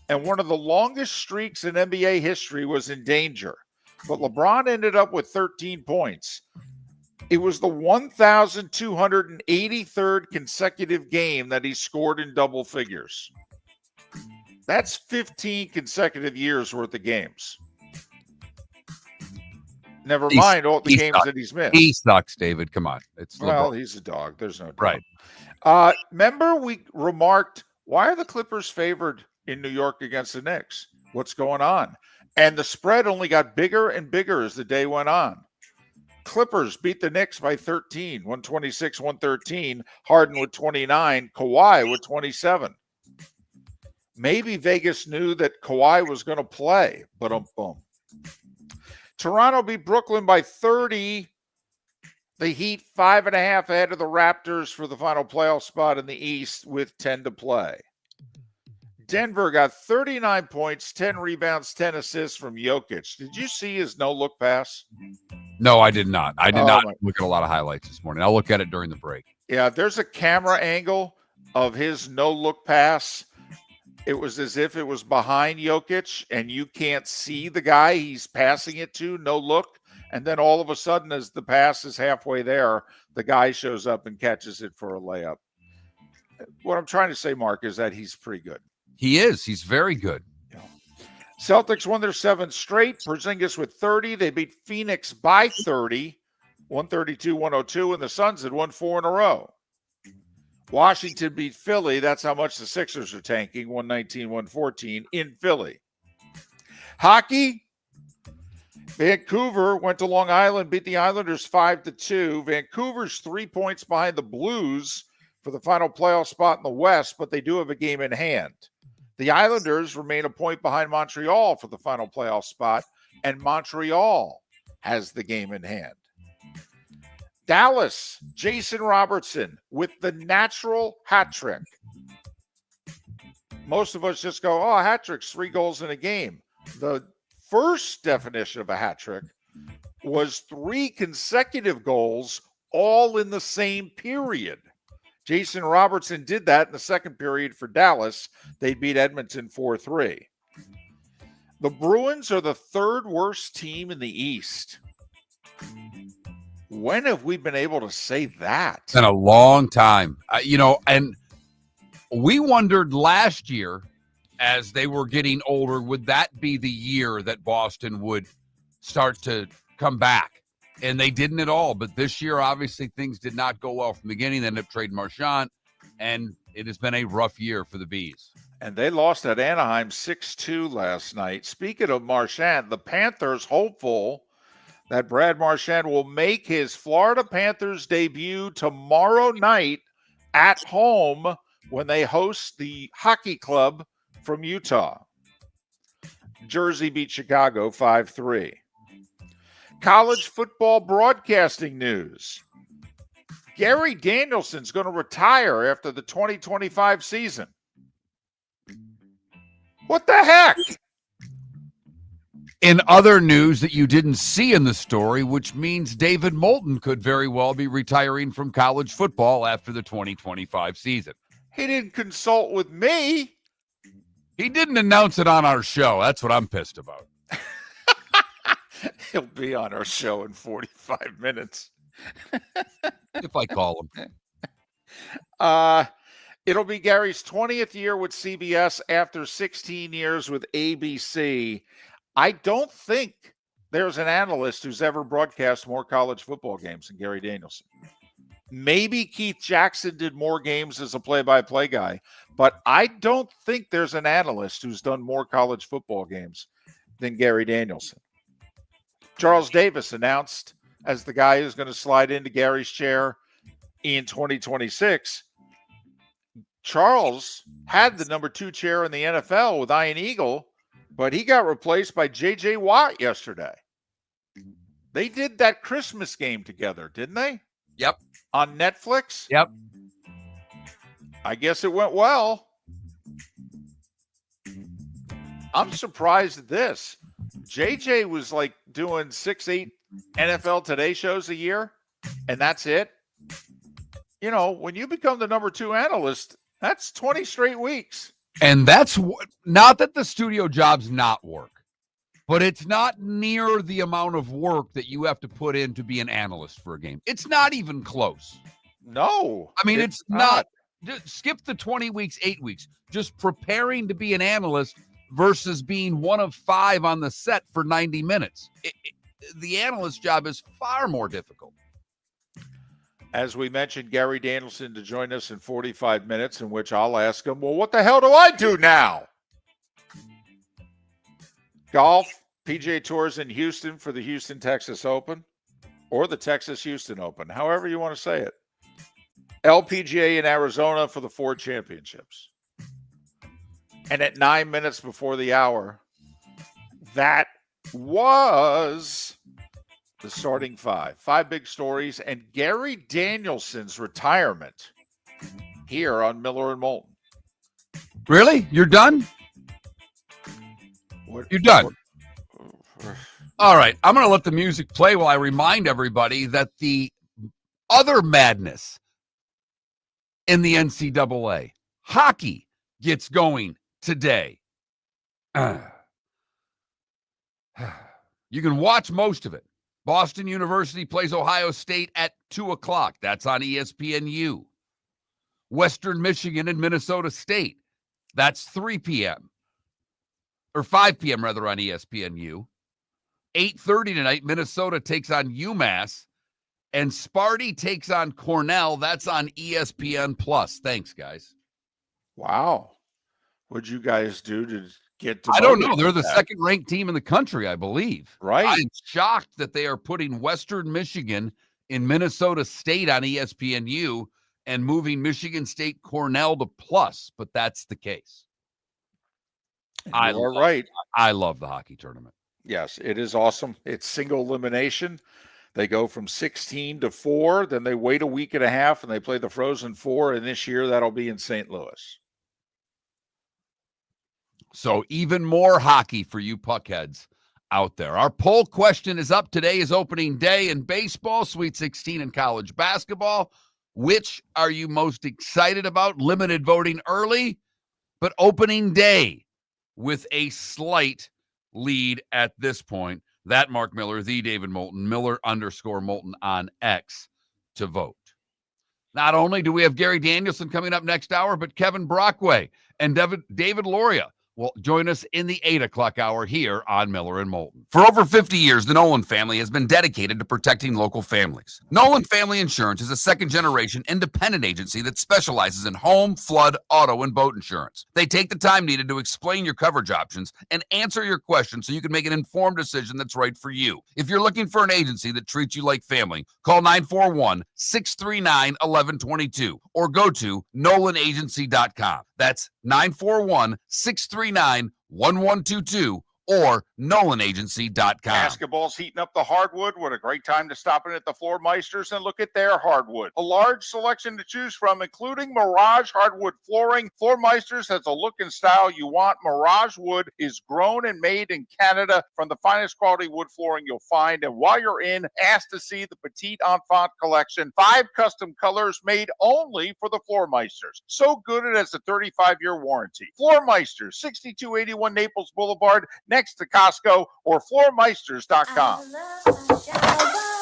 And one of the longest streaks in NBA history was in danger. But LeBron ended up with 13 points. It was the 1,283rd consecutive game that he scored in double figures. That's 15 consecutive years worth of games. Never mind all the games that he's missed. He sucks, David. Come on. Well, he's a dog. There's no doubt. Right. Remember we remarked, why are the Clippers favored in New York against the Knicks? What's going on? And the spread only got bigger and bigger as the day went on. Clippers beat the Knicks by 13, 126-113. Harden with 29, Kawhi with 27. Maybe Vegas knew that Kawhi was going to play, but boom. Toronto beat Brooklyn by 30. The Heat 5.5 ahead of the Raptors for the final playoff spot in the East with 10 to play. Denver got 39 points, 10 rebounds, 10 assists from Jokic. Did you see his no-look pass? No, I did not. I did not look at a lot of highlights this morning. I'll look at it during the break. Yeah, there's a camera angle of his no-look pass. It was as if it was behind Jokic, and you can't see the guy he's passing it to, no look. And then all of a sudden, as the pass is halfway there, the guy shows up and catches it for a layup. what I'm trying to say, Mark, is that he's pretty good. He is. He's very good. Celtics won their 7th straight. Porzingis with 30. They beat Phoenix by 30, 132-102, and the Suns had won 4 in a row. Washington beat Philly. That's how much the Sixers are tanking, 119-114 in Philly. Hockey, Vancouver went to Long Island, beat the Islanders 5-2. Vancouver's 3 points behind the Blues for the final playoff spot in the West, but they do have a game in hand. The Islanders remain a point behind Montreal for the final playoff spot, and Montreal has the game in hand. Dallas, Jason Robertson with the natural hat trick. Most of us just go, oh, hat trick's 3 goals in a game. The first definition of a hat trick was 3 consecutive goals all in the same period. Jason Robertson did that in the second period for Dallas. They beat Edmonton 4-3. The Bruins are the 3rd worst team in the East. When have we been able to say that? It's been a long time. And we wondered last year, as they were getting older, would that be the year that Boston would start to come back? And they didn't at all. But this year, obviously, things did not go well from the beginning. They ended up trading Marchand, and it has been a rough year for the Bees. And they lost at Anaheim 6-2 last night. Speaking of Marchand, the Panthers hopeful that Brad Marchand will make his Florida Panthers debut tomorrow night at home when they host the hockey club from Utah. Jersey beat Chicago 5-3. College football broadcasting news. Gary Danielson's going to retire after the 2025 season. What the heck? In other news that you didn't see in the story, which means David Moulton could very well be retiring from college football after the 2025 season. He didn't consult with me. He didn't announce it on our show. That's what I'm pissed about. He'll be on our show in 45 minutes. If I call him. It'll be Gary's 20th year with CBS after 16 years with ABC. I don't think there's an analyst who's ever broadcast more college football games than Gary Danielson. Maybe Keith Jackson did more games as a play-by-play guy, but I don't think there's an analyst who's done more college football games than Gary Danielson. Charles Davis announced as the guy who's going to slide into Gary's chair in 2026. Charles had the number 2 chair in the NFL with Ian Eagle, but he got replaced by J.J. Watt yesterday. They did that Christmas game together, didn't they? Yep. On Netflix? Yep. I guess it went well. I'm surprised at this. JJ was like doing 6-8 NFL Today shows a year, and that's it. You know, when you become the number 2 analyst, that's 20 straight weeks. And that's not that the studio job's not work, but it's not near the amount of work that you have to put in to be an analyst for a game. It's not even close. No. I mean, it's not. Just skip the 20 weeks, 8 weeks. Just preparing to be an analyst versus being one of 5 on the set for 90 minutes. The analyst job is far more difficult. As we mentioned, Gary Danielson to join us in 45 minutes, in which I'll ask him, well, what the hell do I do now? Golf, PGA Tours in Houston for the Houston, Texas Open, or the Texas Houston Open, however you want to say it. LPGA in Arizona for the 4 championships. And at 9 minutes before the hour, that was the starting 5. 5 big stories, and Gary Danielson's retirement here on Miller and Moulton. Really? You're done? You're done. All right. I'm going to let the music play while I remind everybody that the other madness in the NCAA, hockey, gets going today. You can watch most of it. Boston University plays Ohio State at 2 o'clock. That's on ESPNU. Western Michigan and Minnesota State. That's 3 p.m. or 5 p.m. rather on ESPNU. 8:30 tonight, Minnesota takes on UMass, and Sparty takes on Cornell. That's on ESPN Plus. Thanks, guys. Wow. What'd you guys do to get to? I don't know. They're the second-ranked team in the country, I believe. Right. I'm shocked that they are putting Western Michigan in Minnesota State on ESPNU and moving Michigan State Cornell to Plus, but that's the case. You are right. I love the hockey tournament. Yes, it is awesome. It's single elimination. They go from 16 to 4, then they wait a week and a half, and they play the Frozen Four, and this year that'll be in St. Louis. So even more hockey for you puckheads out there. Our poll question is up. Today is opening day in baseball, Sweet 16 in college basketball. Which are you most excited about? Limited voting early, but opening day with a slight lead at this point. That Mark Miller, the David Moulton, Miller_Moulton on X to vote. Not only do we have Gary Danielson coming up next hour, but Kevin Brockway and David Laurila will join us in the 8 o'clock hour here on Miller and Moulton. For over 50 years, the Nolan family has been dedicated to protecting local families. Nolan Family Insurance is a second-generation independent agency that specializes in home, flood, auto, and boat insurance. They take the time needed to explain your coverage options and answer your questions so you can make an informed decision that's right for you. If you're looking for an agency that treats you like family, call 941-639-1122 or go to nolanagency.com. That's 941-639-1122 or nolanagency.com. Basketball's heating up the hardwood. What a great time to stop in at the Floor Meisters and look at their hardwood. A large selection to choose from, including Mirage hardwood flooring. Floor Meisters has a look and style you want. Mirage wood is grown and made in Canada from the finest quality wood flooring you'll find. And while you're in, ask to see the Petite Enfant collection. 5 custom colors made only for the Floor Meisters. So good it has a 35-year warranty. Floor Meisters, 6281 Naples Boulevard, next to Costco, or floormeisters.com.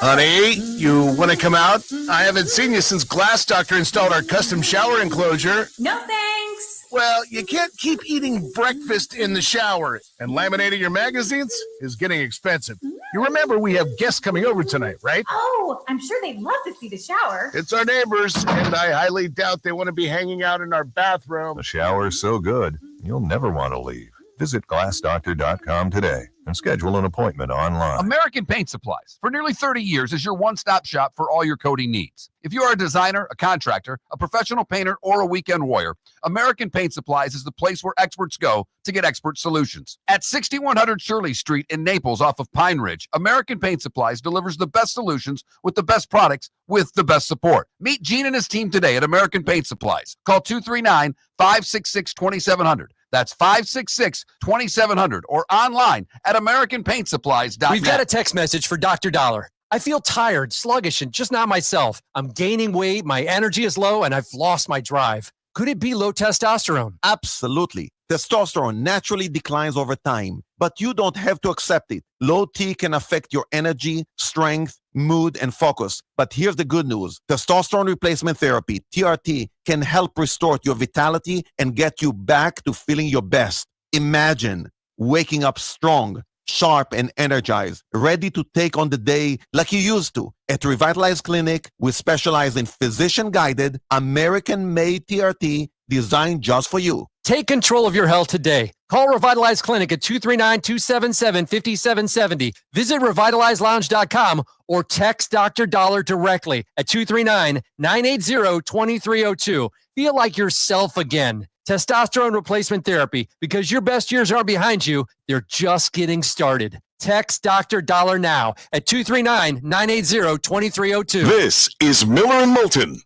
Honey, you want to come out? I haven't seen you since Glass Doctor installed our custom shower enclosure. No thanks. Well, you can't keep eating breakfast in the shower, and laminating your magazines is getting expensive. You remember we have guests coming over tonight, right? Oh, I'm sure they'd love to see the shower. It's our neighbors, and I highly doubt they want to be hanging out in our bathroom. The shower's so good, you'll never want to leave. Visit glassdoctor.com today and schedule an appointment online. American Paint Supplies, for nearly 30 years, is your one-stop shop for all your coating needs. If you are a designer, a contractor, a professional painter, or a weekend warrior, American Paint Supplies is the place where experts go to get expert solutions. At 6100 Shirley Street in Naples off of Pine Ridge, American Paint Supplies delivers the best solutions with the best products with the best support. Meet Gene and his team today at American Paint Supplies. Call 239-566-2700. That's 566-2700 or online at AmericanPaintSupplies.net. We've got a text message for Dr. Dollar. I feel tired, sluggish, and just not myself. I'm gaining weight, my energy is low, and I've lost my drive. Could it be low testosterone? Absolutely. Testosterone naturally declines over time, but you don't have to accept it. Low T can affect your energy, strength, mood, and focus. But here's the good news. Testosterone replacement therapy, TRT, can help restore your vitality and get you back to feeling your best. Imagine waking up strong, sharp, and energized, ready to take on the day like you used to. At Revitalize Clinic, we specialize in physician-guided, American-made TRT designed just for you. Take control of your health today. Call Revitalize Clinic at 239-277-5770. Visit revitalizelounge.com or text Dr. Dollar directly at 239-980-2302. Feel like yourself again. Testosterone replacement therapy, because your best years aren't behind you, they're just getting started. Text Dr. Dollar now at 239-980-2302. This is Miller and Moulton.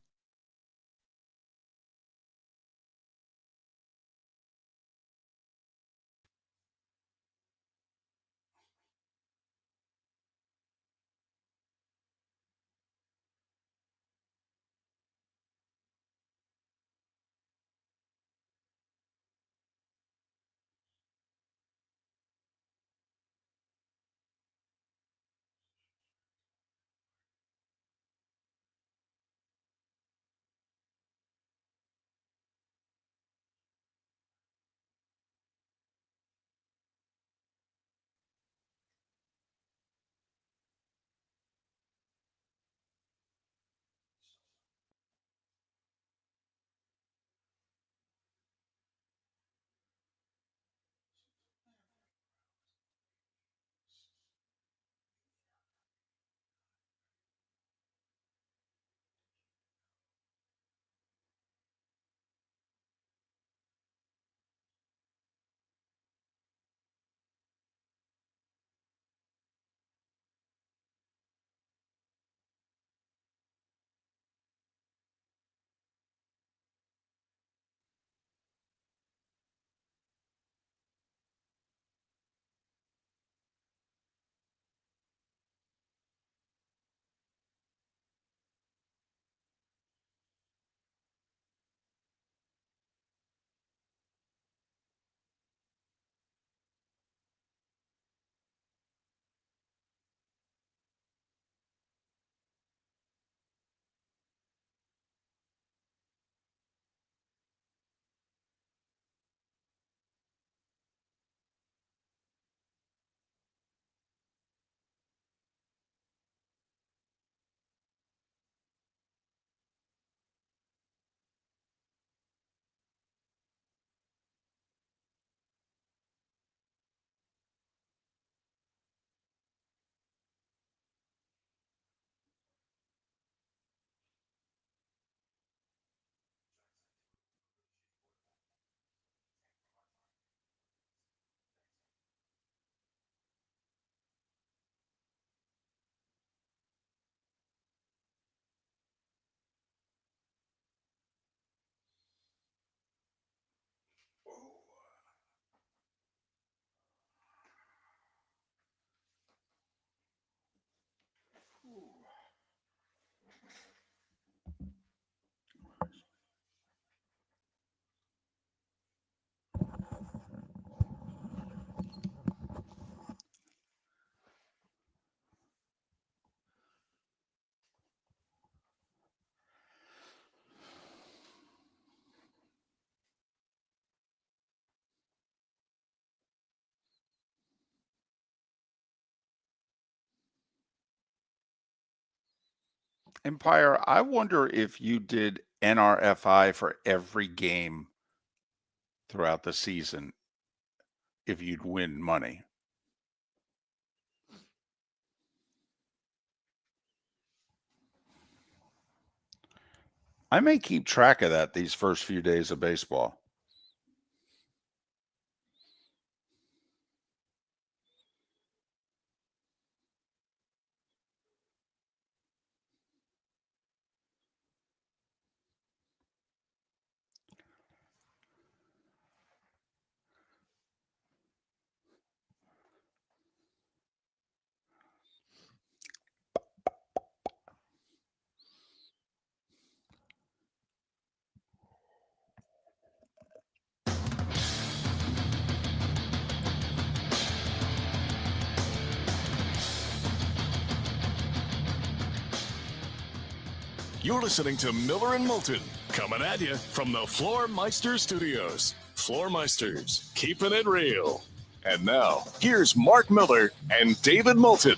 Empire, I wonder if you did NRFI for every game throughout the season, if you'd win money. I may keep track of that these first few days of baseball. You're listening to Miller and Moulton, coming at you from the Floor Meister Studios. Floor Meisters, keeping it real. And now, here's Mark Miller and David Moulton.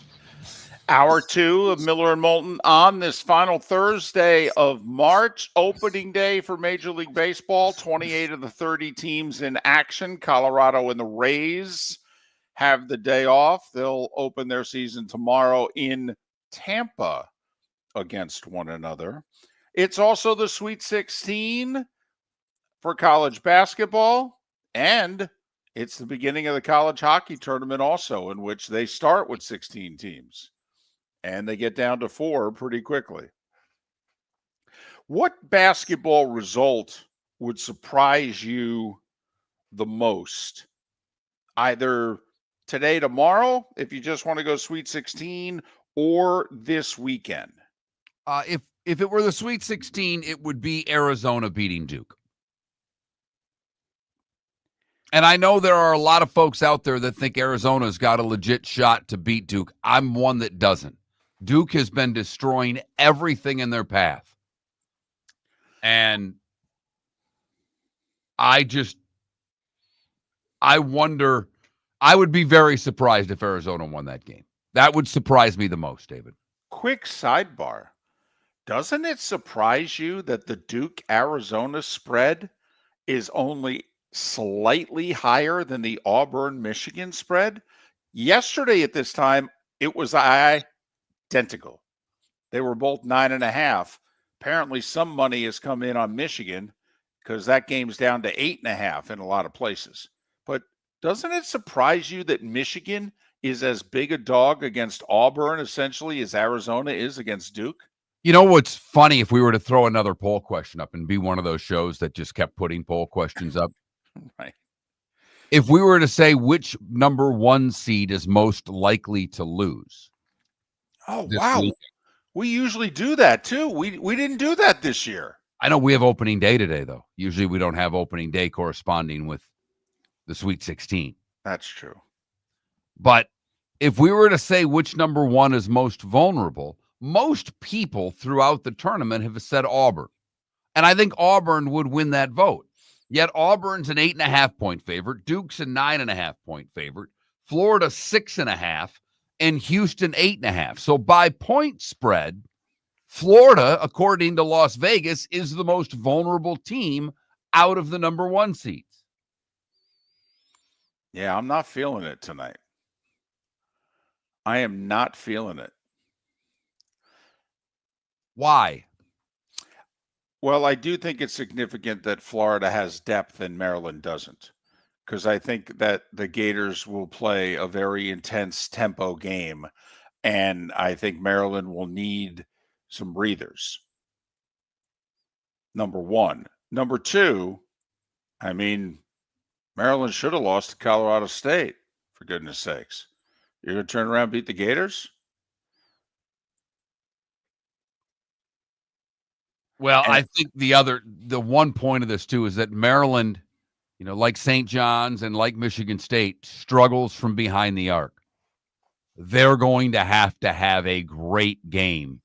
Hour 2 of Miller and Moulton on this final Thursday of March, opening day for Major League Baseball. 28 of the 30 teams in action. Colorado and the Rays have the day off. They'll open their season tomorrow in Tampa against one another. It's also the Sweet 16 for college basketball, and it's the beginning of the college hockey tournament also, in which they start with 16 teams and they get down to 4 pretty quickly. What basketball result would surprise you the most? Either today, tomorrow, if you just want to go Sweet 16, or this weekend? If it were the Sweet 16, it would be Arizona beating Duke. And I know there are a lot of folks out there that think Arizona's got a legit shot to beat Duke. I'm one that doesn't. Duke has been destroying everything in their path. And I wonder, I would be very surprised if Arizona won that game. That would surprise me the most, David. Quick sidebar. Doesn't it surprise you that the Duke-Arizona spread is only slightly higher than the Auburn-Michigan spread? Yesterday at this time, it was identical. They were both 9.5. Apparently, some money has come in on Michigan because that game's down to 8.5 in a lot of places. But doesn't it surprise you that Michigan is as big a dog against Auburn, essentially, as Arizona is against Duke? You know what's funny, if we were to throw another poll question up and be one of those shows that just kept putting poll questions up? Right. If we were to say which number 1 seed is most likely to lose. Oh, wow. Week. We usually do that, too. We didn't do that this year. I know we have opening day today, though. Usually we don't have opening day corresponding with the Sweet 16. That's true. But if we were to say which number 1 is most vulnerable, most people throughout the tournament have said Auburn. And I think Auburn would win that vote. Yet Auburn's an 8.5-point favorite. Duke's a 9.5-point favorite. Florida 6.5, and Houston 8.5. So by point spread, Florida, according to Las Vegas, is the most vulnerable team out of the number 1 seeds. Yeah, I'm not feeling it tonight. I am not feeling it. Why? Well, I do think it's significant that Florida has depth and Maryland doesn't, because I think that the Gators will play a very intense tempo game, and I think Maryland will need some breathers. Number 1. Number 2, I mean, Maryland should have lost to Colorado State, for goodness sakes. You're going to turn around and beat the Gators? Well, I think the one point of this, too, is that Maryland, like St. John's and like Michigan State, struggles from behind the arc. They're going to have a great game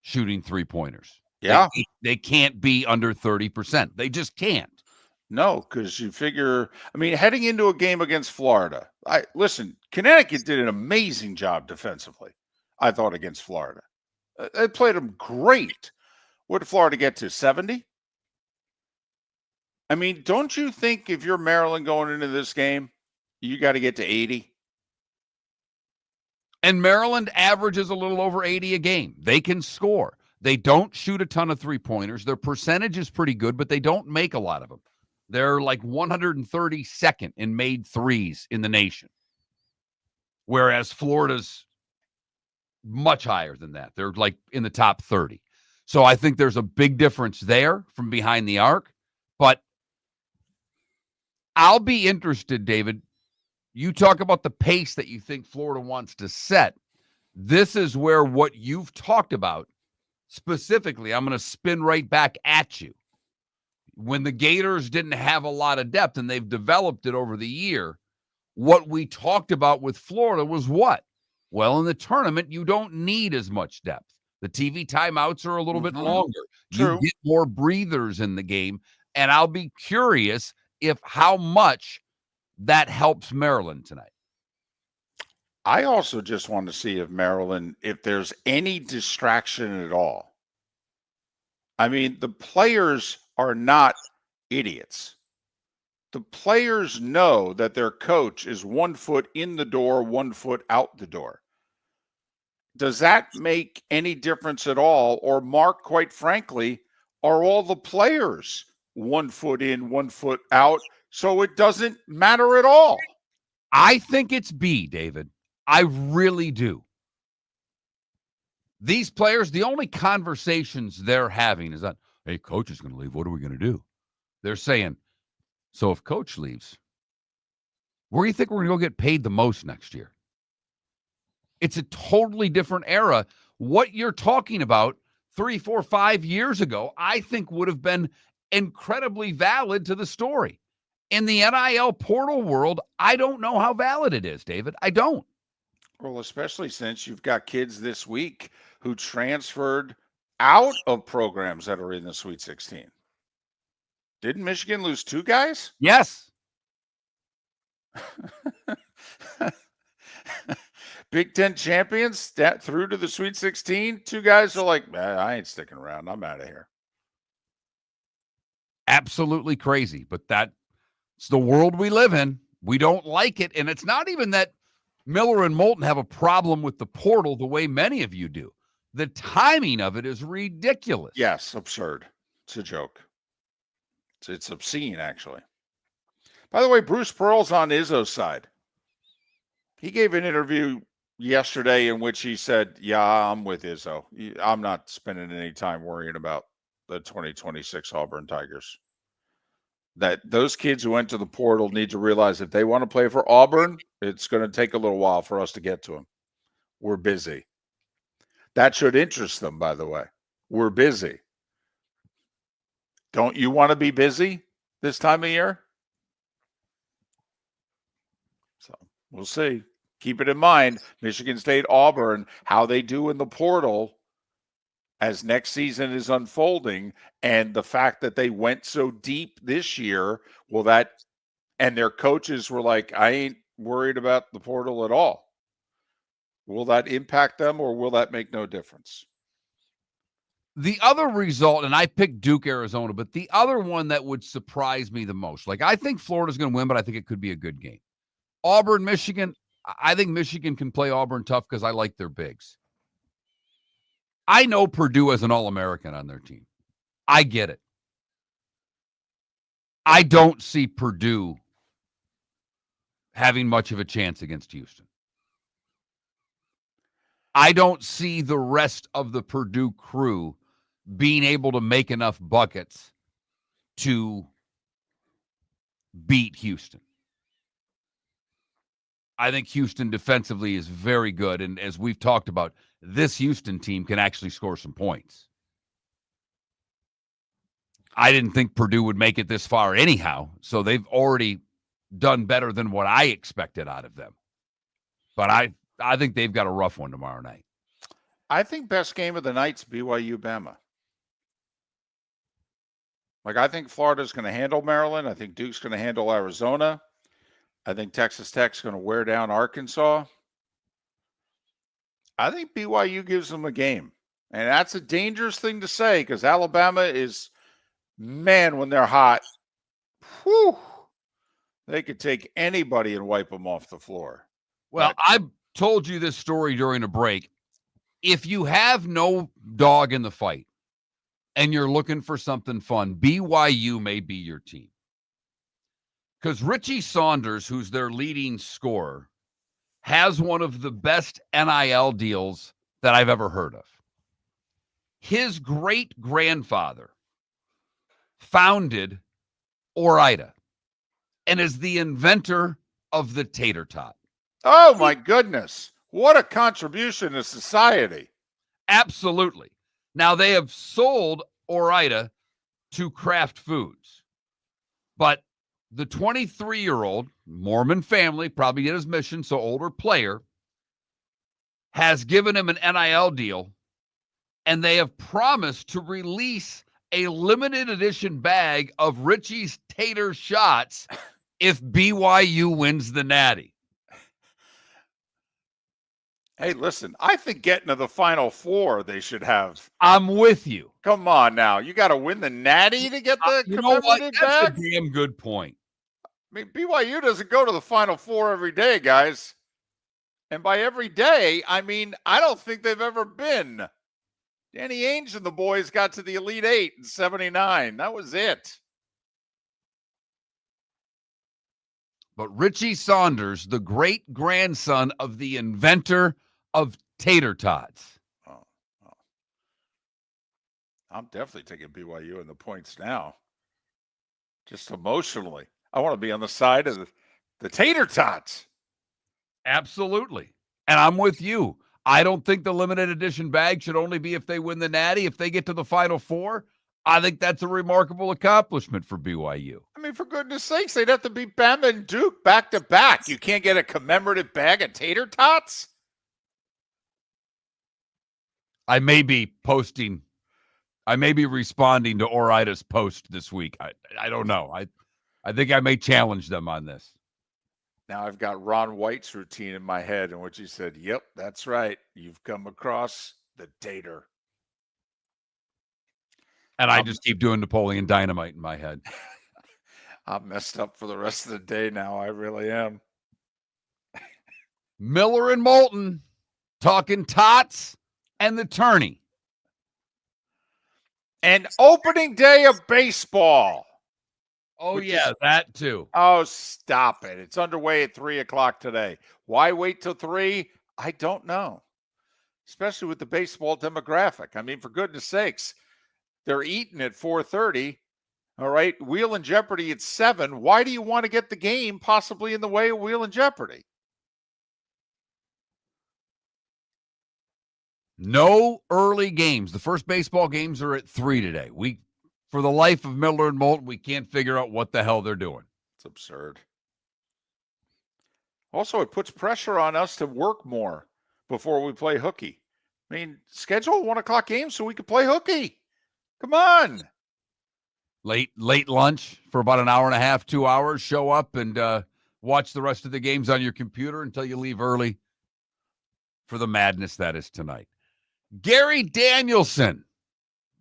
shooting 3-pointers. Yeah. They can't be under 30%. They just can't. No, because you figure, heading into a game against Florida, listen, Connecticut did an amazing job defensively, I thought, against Florida. They played them great. What did Florida get to, 70? I mean, don't you think if you're Maryland going into this game, you got to get to 80? And Maryland averages a little over 80 a game. They can score. They don't shoot a ton of three-pointers. Their percentage is pretty good, but they don't make a lot of them. They're like 132nd in made threes in the nation, whereas Florida's much higher than that. They're like in the top 30. So I think there's a big difference there from behind the arc. But I'll be interested, David. You talk about the pace that you think Florida wants to set. This is where what you've talked about specifically, I'm going to spin right back at you. When the Gators didn't have a lot of depth and they've developed it over the year, what we talked about with Florida was what? Well, in the tournament, you don't need as much depth. The TV timeouts are a little bit longer. True. You get more breathers in the game, and I'll be curious if how much that helps Maryland tonight. I also just want to see if Maryland, if there's any distraction at all. I mean, the players are not idiots. The players know that their coach is 1 foot in the door, 1 foot out the door. Does that make any difference at all? Or, Mark, quite frankly, are all the players 1 foot in, 1 foot out, so it doesn't matter at all? I think it's B, David. I really do. These players, the only conversations they're having is that, hey, coach is going to leave. What are we going to do? They're saying, so if coach leaves, where do you think we're going to go get paid the most next year? It's a totally different era. What you're talking about 3, 4, 5 years ago, I think would have been incredibly valid to the story. In the NIL portal world, I don't know how valid it is, David. I don't. Well, especially since you've got kids this week who transferred out of programs that are in the Sweet 16. Didn't Michigan lose 2 guys? Yes. Big Ten champions through to the Sweet 16. 2 guys are like, I ain't sticking around. I'm out of here. Absolutely crazy. But that's the world we live in. We don't like it. And it's not even that Miller and Moulton have a problem with the portal the way many of you do. The timing of it is ridiculous. Yes, absurd. It's a joke. It's obscene, actually. By the way, Bruce Pearl's on Izzo's side. He gave an interview yesterday in which he said, yeah, I'm with Izzo. I'm not spending any time worrying about the 2026 Auburn Tigers. That those kids who went to the portal need to realize if they want to play for Auburn, it's going to take a little while for us to get to them. We're busy. That should interest them, by the way. We're busy. Don't you want to be busy this time of year? So we'll see. Keep it in mind, Michigan State, Auburn, how they do in the portal as next season is unfolding, and the fact that they went so deep this year, and their coaches were like, I ain't worried about the portal at all. Will that impact them, or will that make no difference? The other result, and I picked Duke, Arizona, but the other one that would surprise me the most, like I think Florida's going to win, but I think it could be a good game. Auburn, Michigan, I think Michigan can play Auburn tough because I like their bigs. I know Purdue as an All-American on their team. I get it. I don't see Purdue having much of a chance against Houston. I don't see the rest of the Purdue crew being able to make enough buckets to beat Houston. I think Houston defensively is very good. And as we've talked about, this Houston team can actually score some points. I didn't think Purdue would make it this far anyhow. So they've already done better than what I expected out of them. But I think they've got a rough one tomorrow night. I think best game of the night's BYU-Bama. Like, I think Florida's going to handle Maryland. I think Duke's going to handle Arizona. I think Texas Tech's going to wear down Arkansas. I think BYU gives them a game. And that's a dangerous thing to say because Alabama is, man, when they're hot, whew, they could take anybody and wipe them off the floor. Well, I told you this story during a break. If you have no dog in the fight and you're looking for something fun, BYU may be your team. Because Richie Saunders, who's their leading scorer, has one of the best NIL deals that I've ever heard of. His great-grandfather founded Laurila and is the inventor of the tater tot. Oh, my goodness. What a contribution to society. Absolutely. Now, they have sold Laurila to Kraft Foods, but the 23-year-old Mormon family, probably did his mission, so older player, has given him an NIL deal, and they have promised to release a limited edition bag of Richie's tater shots if BYU wins the Natty. Hey, listen, I think getting to the Final Four, they should have. I'm with you. Come on now. You got to win the Natty to get the commemorative bag? That's a damn good point. I mean, BYU doesn't go to the Final Four every day, guys. And by every day, I mean, I don't think they've ever been. Danny Ainge and the boys got to the Elite Eight in 79. That was it. But Richie Saunders, the great-grandson of the inventor of tater tots. Oh. I'm definitely taking BYU in the points now. Just emotionally. I want to be on the side of the tater tots. Absolutely. And I'm with you. I don't think the limited edition bag should only be if they win the Natty. If they get to the Final Four, I think that's a remarkable accomplishment for BYU. I mean, for goodness sakes, they'd have to beat Bama and Duke back to back. You can't get a commemorative bag of tater tots? I may be responding to Laurila's post this week. I don't know. I think I may challenge them on this. Now I've got Ron White's routine in my head in which he said, yep, that's right. You've come across the tater. And I just keep doing Napoleon Dynamite in my head. I'm messed up for the rest of the day now. I really am. Miller and Moulton talking tots and the tourney. And opening day of baseball. Oh, yeah, that too. Oh, stop it. It's underway at 3 o'clock today. Why wait till 3? I don't know. Especially with the baseball demographic. I mean, for goodness sakes, they're eating at 4:30. All right. Wheel and Jeopardy at 7. Why do you want to get the game possibly in the way of Wheel and Jeopardy? No early games. The first baseball games are at 3 today. For the life of Miller and Moulton, we can't figure out what the hell they're doing. It's absurd. Also, it puts pressure on us to work more before we play hooky. I mean, schedule a 1 o'clock game so we can play hooky. Come on. Late lunch for about an hour and a half, 2 hours. Show up and watch the rest of the games on your computer until you leave early for the madness that is tonight. Gary Danielson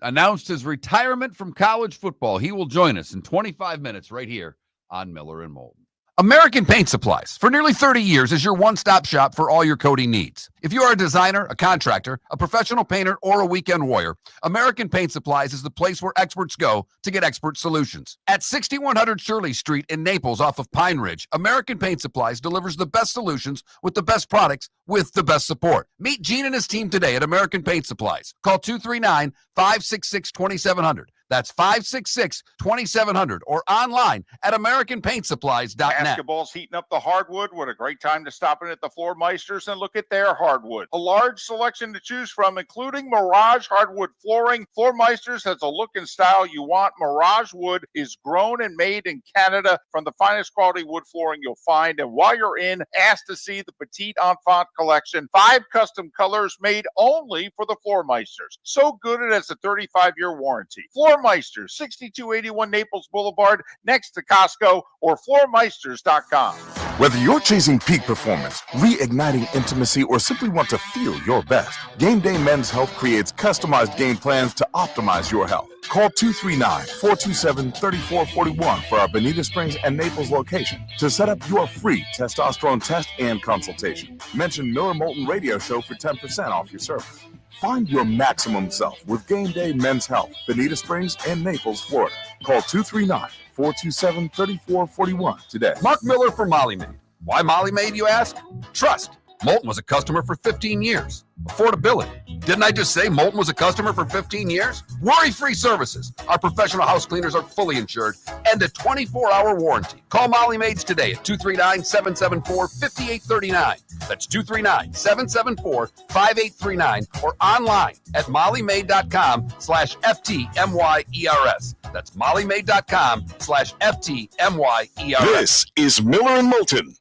announced his retirement from college football. He will join us in 25 minutes right here on Miller and Moulton. American Paint Supplies, for nearly 30 years, is your one-stop shop for all your coating needs. If you are a designer, a contractor, a professional painter, or a weekend warrior, American Paint Supplies is the place where experts go to get expert solutions. At 6100 Shirley Street in Naples off of Pine Ridge, American Paint Supplies delivers the best solutions with the best products with the best support. Meet Gene and his team today at American Paint Supplies. Call 239-566-2700. That's 566-2700 or online at AmericanPaintSupplies.net. Basketball's heating up the hardwood. What a great time to stop in at the Floor Meisters and look at their hardwood. A large selection to choose from, including Mirage hardwood flooring. Floor Meisters has a look and style you want. Mirage wood is grown and made in Canada from the finest quality wood flooring you'll find. And while you're in, ask to see the Petite Enfant collection. 5 custom colors made only for the Floor Meisters. So good it has a 35-year warranty. Floor Meisters, 6281 Naples Boulevard, next to Costco, or floormeisters.com. Whether you're chasing peak performance, reigniting intimacy, or simply want to feel your best, Game Day Men's Health creates customized game plans to optimize your health. Call 239-427-3441 for our Bonita Springs and Naples location to set up your free testosterone test and consultation. Mention Miller Moulton Radio Show for 10% off your service. Find your maximum self with Game Day Men's Health, Bonita Springs and Naples, Florida. Call 239-427-3441 today. Mark Miller for Molly Maid. Why Molly Maid, you ask? Trust. Moulton was a customer for 15 years. Affordability. Didn't I just say Moulton was a customer for 15 years? Worry-free services. Our professional house cleaners are fully insured and a 24-hour warranty. Call Molly Maids today at 239-774-5839. That's 239-774-5839 or online at mollymaid.com/FTMYERS. That's mollymaid.com/FTMYERS. This is Miller and Moulton.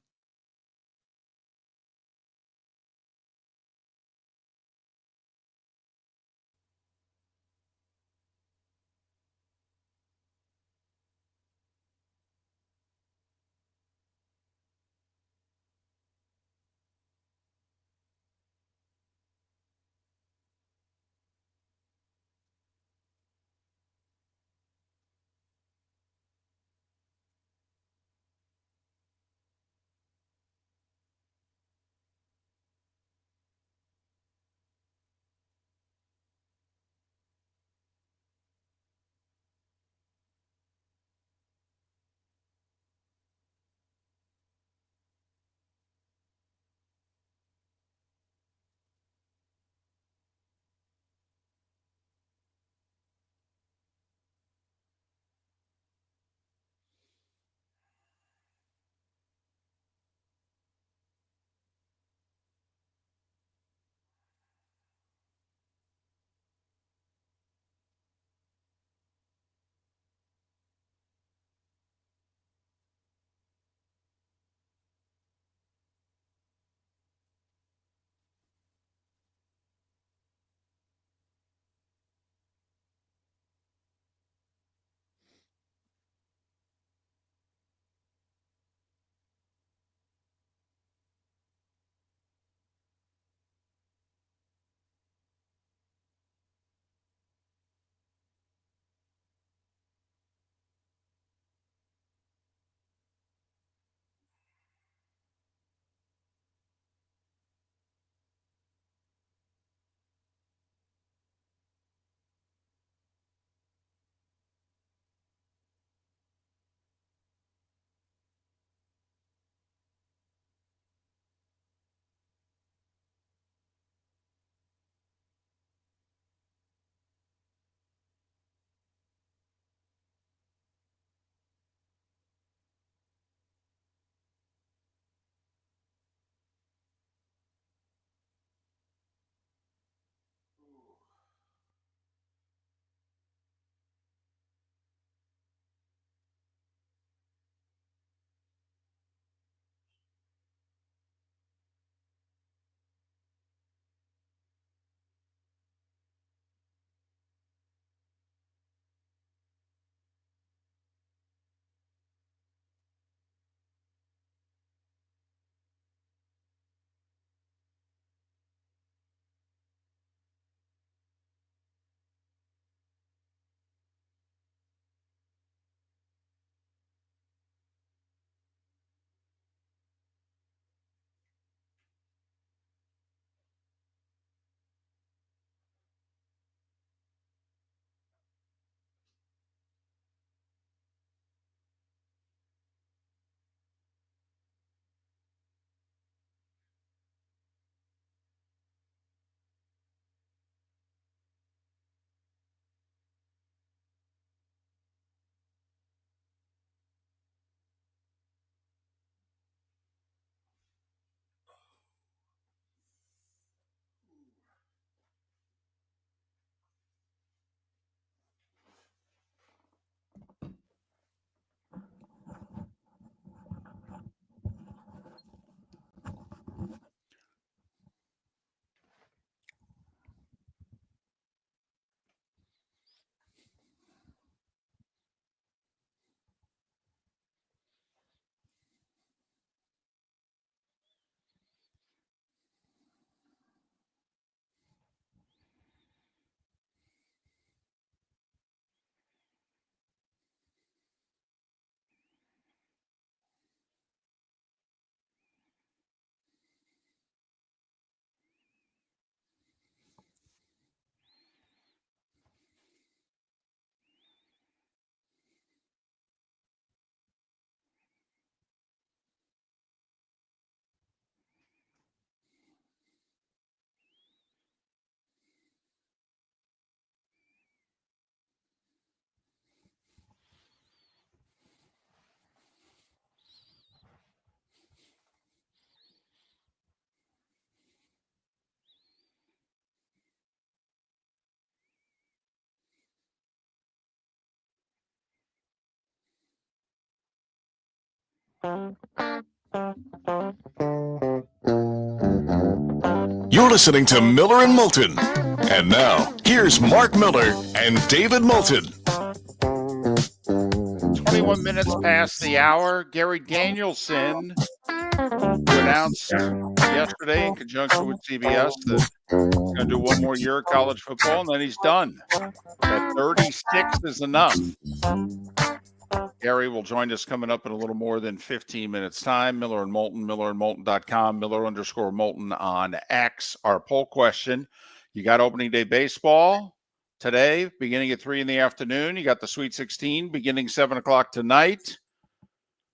You're listening to Miller and Moulton. And now, here's Mark Miller and David Moulton. 21 minutes past the hour. Gary Danielson announced yesterday in conjunction with CBS that he's going to do one more year of college football, and then he's done. That 36 is enough. Gary will join us coming up in a little more than 15 minutes' time. Miller and Moulton, millerandmoulton.com, Miller_Moulton on X. Our poll question, you got opening day baseball today, beginning at 3 in the afternoon. You got the Sweet 16 beginning 7 o'clock tonight.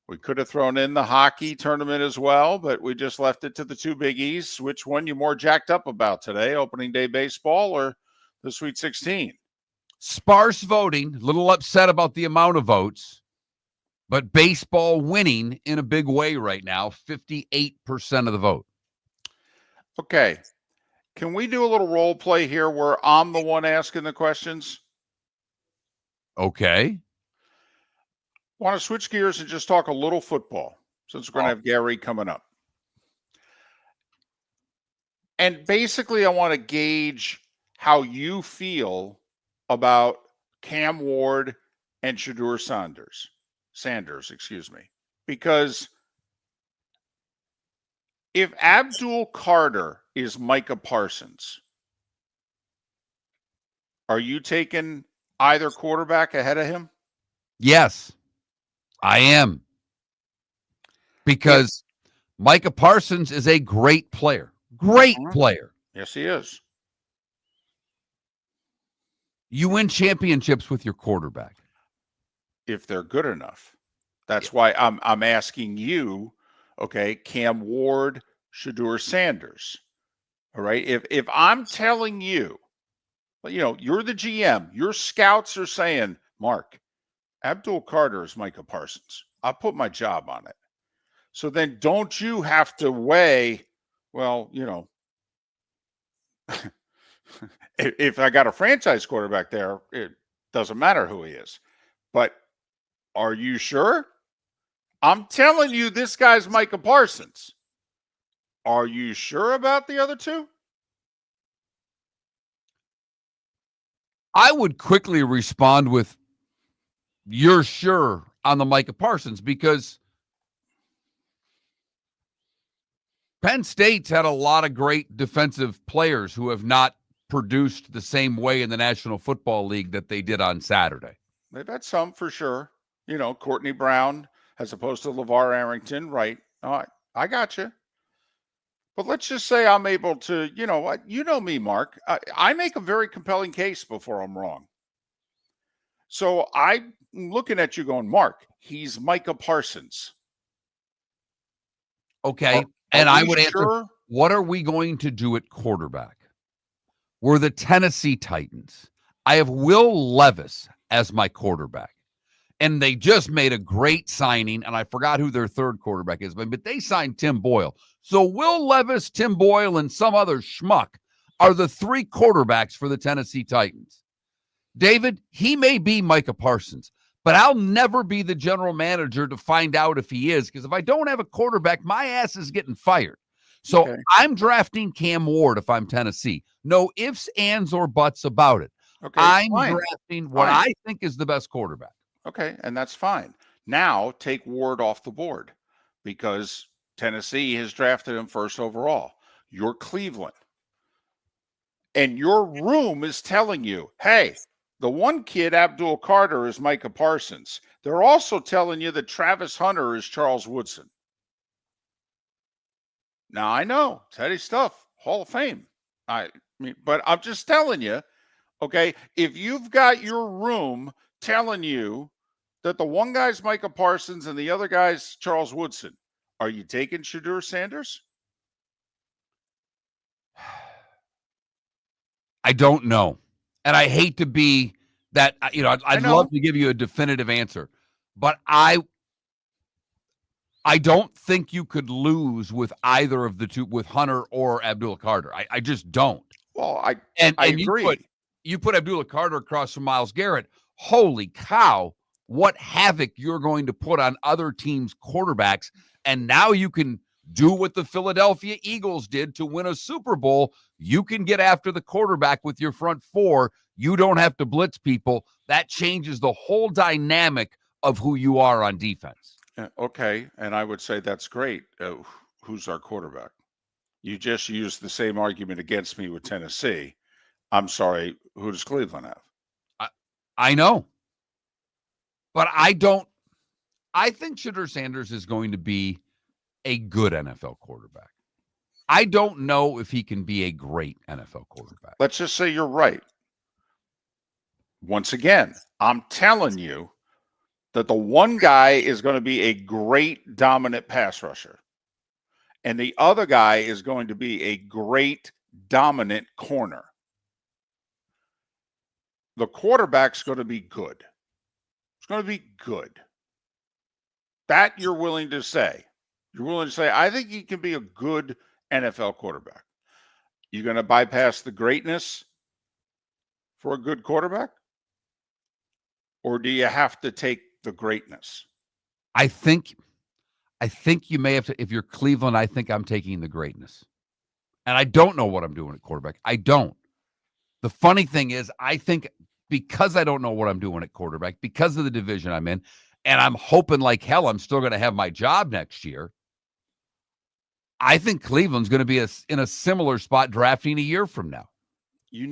We could have thrown in the hockey tournament as well, but we just left it to the two biggies. Which one you more jacked up about today, opening day baseball or the Sweet 16? Sparse voting, a little upset about the amount of votes, but baseball winning in a big way right now, 58% of the vote. Okay. Can we do a little role play here where I'm the one asking the questions? Okay. Want to switch gears and just talk a little football since we're going to have Gary coming up. And basically, I want to gauge how you feel about Cam Ward and Shedeur Sanders, because if Abdul Carter is Micah Parsons, are you taking either quarterback ahead of him? Yes, I am. Because Micah Parsons is a great player. Great player. Yes, he is. You win championships with your quarterback. If they're good enough. That's why I'm asking you, okay, Cam Ward, Shedeur Sanders. All right. If I'm telling you, you're the GM, your scouts are saying, Mark, Abdul Carter is Micah Parsons. I'll put my job on it. So then don't you have to weigh, if I got a franchise quarterback there, it doesn't matter who he is. But are you sure? I'm telling you, this guy's Micah Parsons. Are you sure about the other two? I would quickly respond with, you're sure on the Micah Parsons, because Penn State's had a lot of great defensive players who have not produced the same way in the National Football League that they did on Saturday. They've had some for sure. Courtney Brown as opposed to LeVar Arrington, right? All right, I got you. But let's just say I'm able to, you know me, Mark. I make a very compelling case before I'm wrong. So I'm looking at you going, Mark, he's Micah Parsons. Okay. And I would answer, what are we going to do at quarterback? We're the Tennessee Titans. I have Will Levis as my quarterback. And they just made a great signing, and I forgot who their third quarterback is, but they signed Tim Boyle. So Will Levis, Tim Boyle, and some other schmuck are the three quarterbacks for the Tennessee Titans. David, he may be Micah Parsons, but I'll never be the general manager to find out if he is, because if I don't have a quarterback, my ass is getting fired. So I'm drafting Cam Ward if I'm Tennessee. No ifs, ands, or buts about it. Okay, I'm drafting what I think is the best quarterback. Okay, and that's fine. Now take Ward off the board because Tennessee has drafted him first overall. You're Cleveland. And your room is telling you, hey, the one kid, Abdul Carter, is Micah Parsons. They're also telling you that Travis Hunter is Charles Woodson. Now, I know, it's heady stuff, Hall of Fame. But I'm just telling you, okay, if you've got your room telling you that the one guy's Micah Parsons and the other guy's Charles Woodson, are you taking Shedeur Sanders? I don't know. And I hate to be that, I'd love to give you a definitive answer, but I don't think you could lose with either of the two, with Hunter or Abdul Carter. I just don't. Well, I agree. agree. You put Abdul Carter across from Myles Garrett. Holy cow. what havoc you're going to put on other teams' quarterbacks. And now you can do what the Philadelphia Eagles did to win a Super Bowl. You can get after the quarterback with your front four. You don't have to blitz people. That changes the whole dynamic of who you are on defense. Okay, and I would say that's great. Who's our quarterback? You just used the same argument against me with Tennessee. I'm sorry, who does Cleveland have? I know. But I think Shedeur Sanders is going to be a good NFL quarterback. I don't know if he can be a great NFL quarterback. Let's just say you're right. Once again, I'm telling you that the one guy is going to be a great dominant pass rusher, and the other guy is going to be a great dominant corner. The quarterback's going to be good. It's going to be good. That you're willing to say. You're willing to say, I think he can be a good NFL quarterback. You're going to bypass the greatness for a good quarterback? Or do you have to take the greatness? I think you may have to. If you're Cleveland, I think I'm taking the greatness. And I don't know what I'm doing at quarterback. I don't. The funny thing is, I think because I don't know what I'm doing at quarterback, because of the division I'm in, and I'm hoping like hell I'm still going to have my job next year, I think Cleveland's going to be in a similar spot drafting a year from now.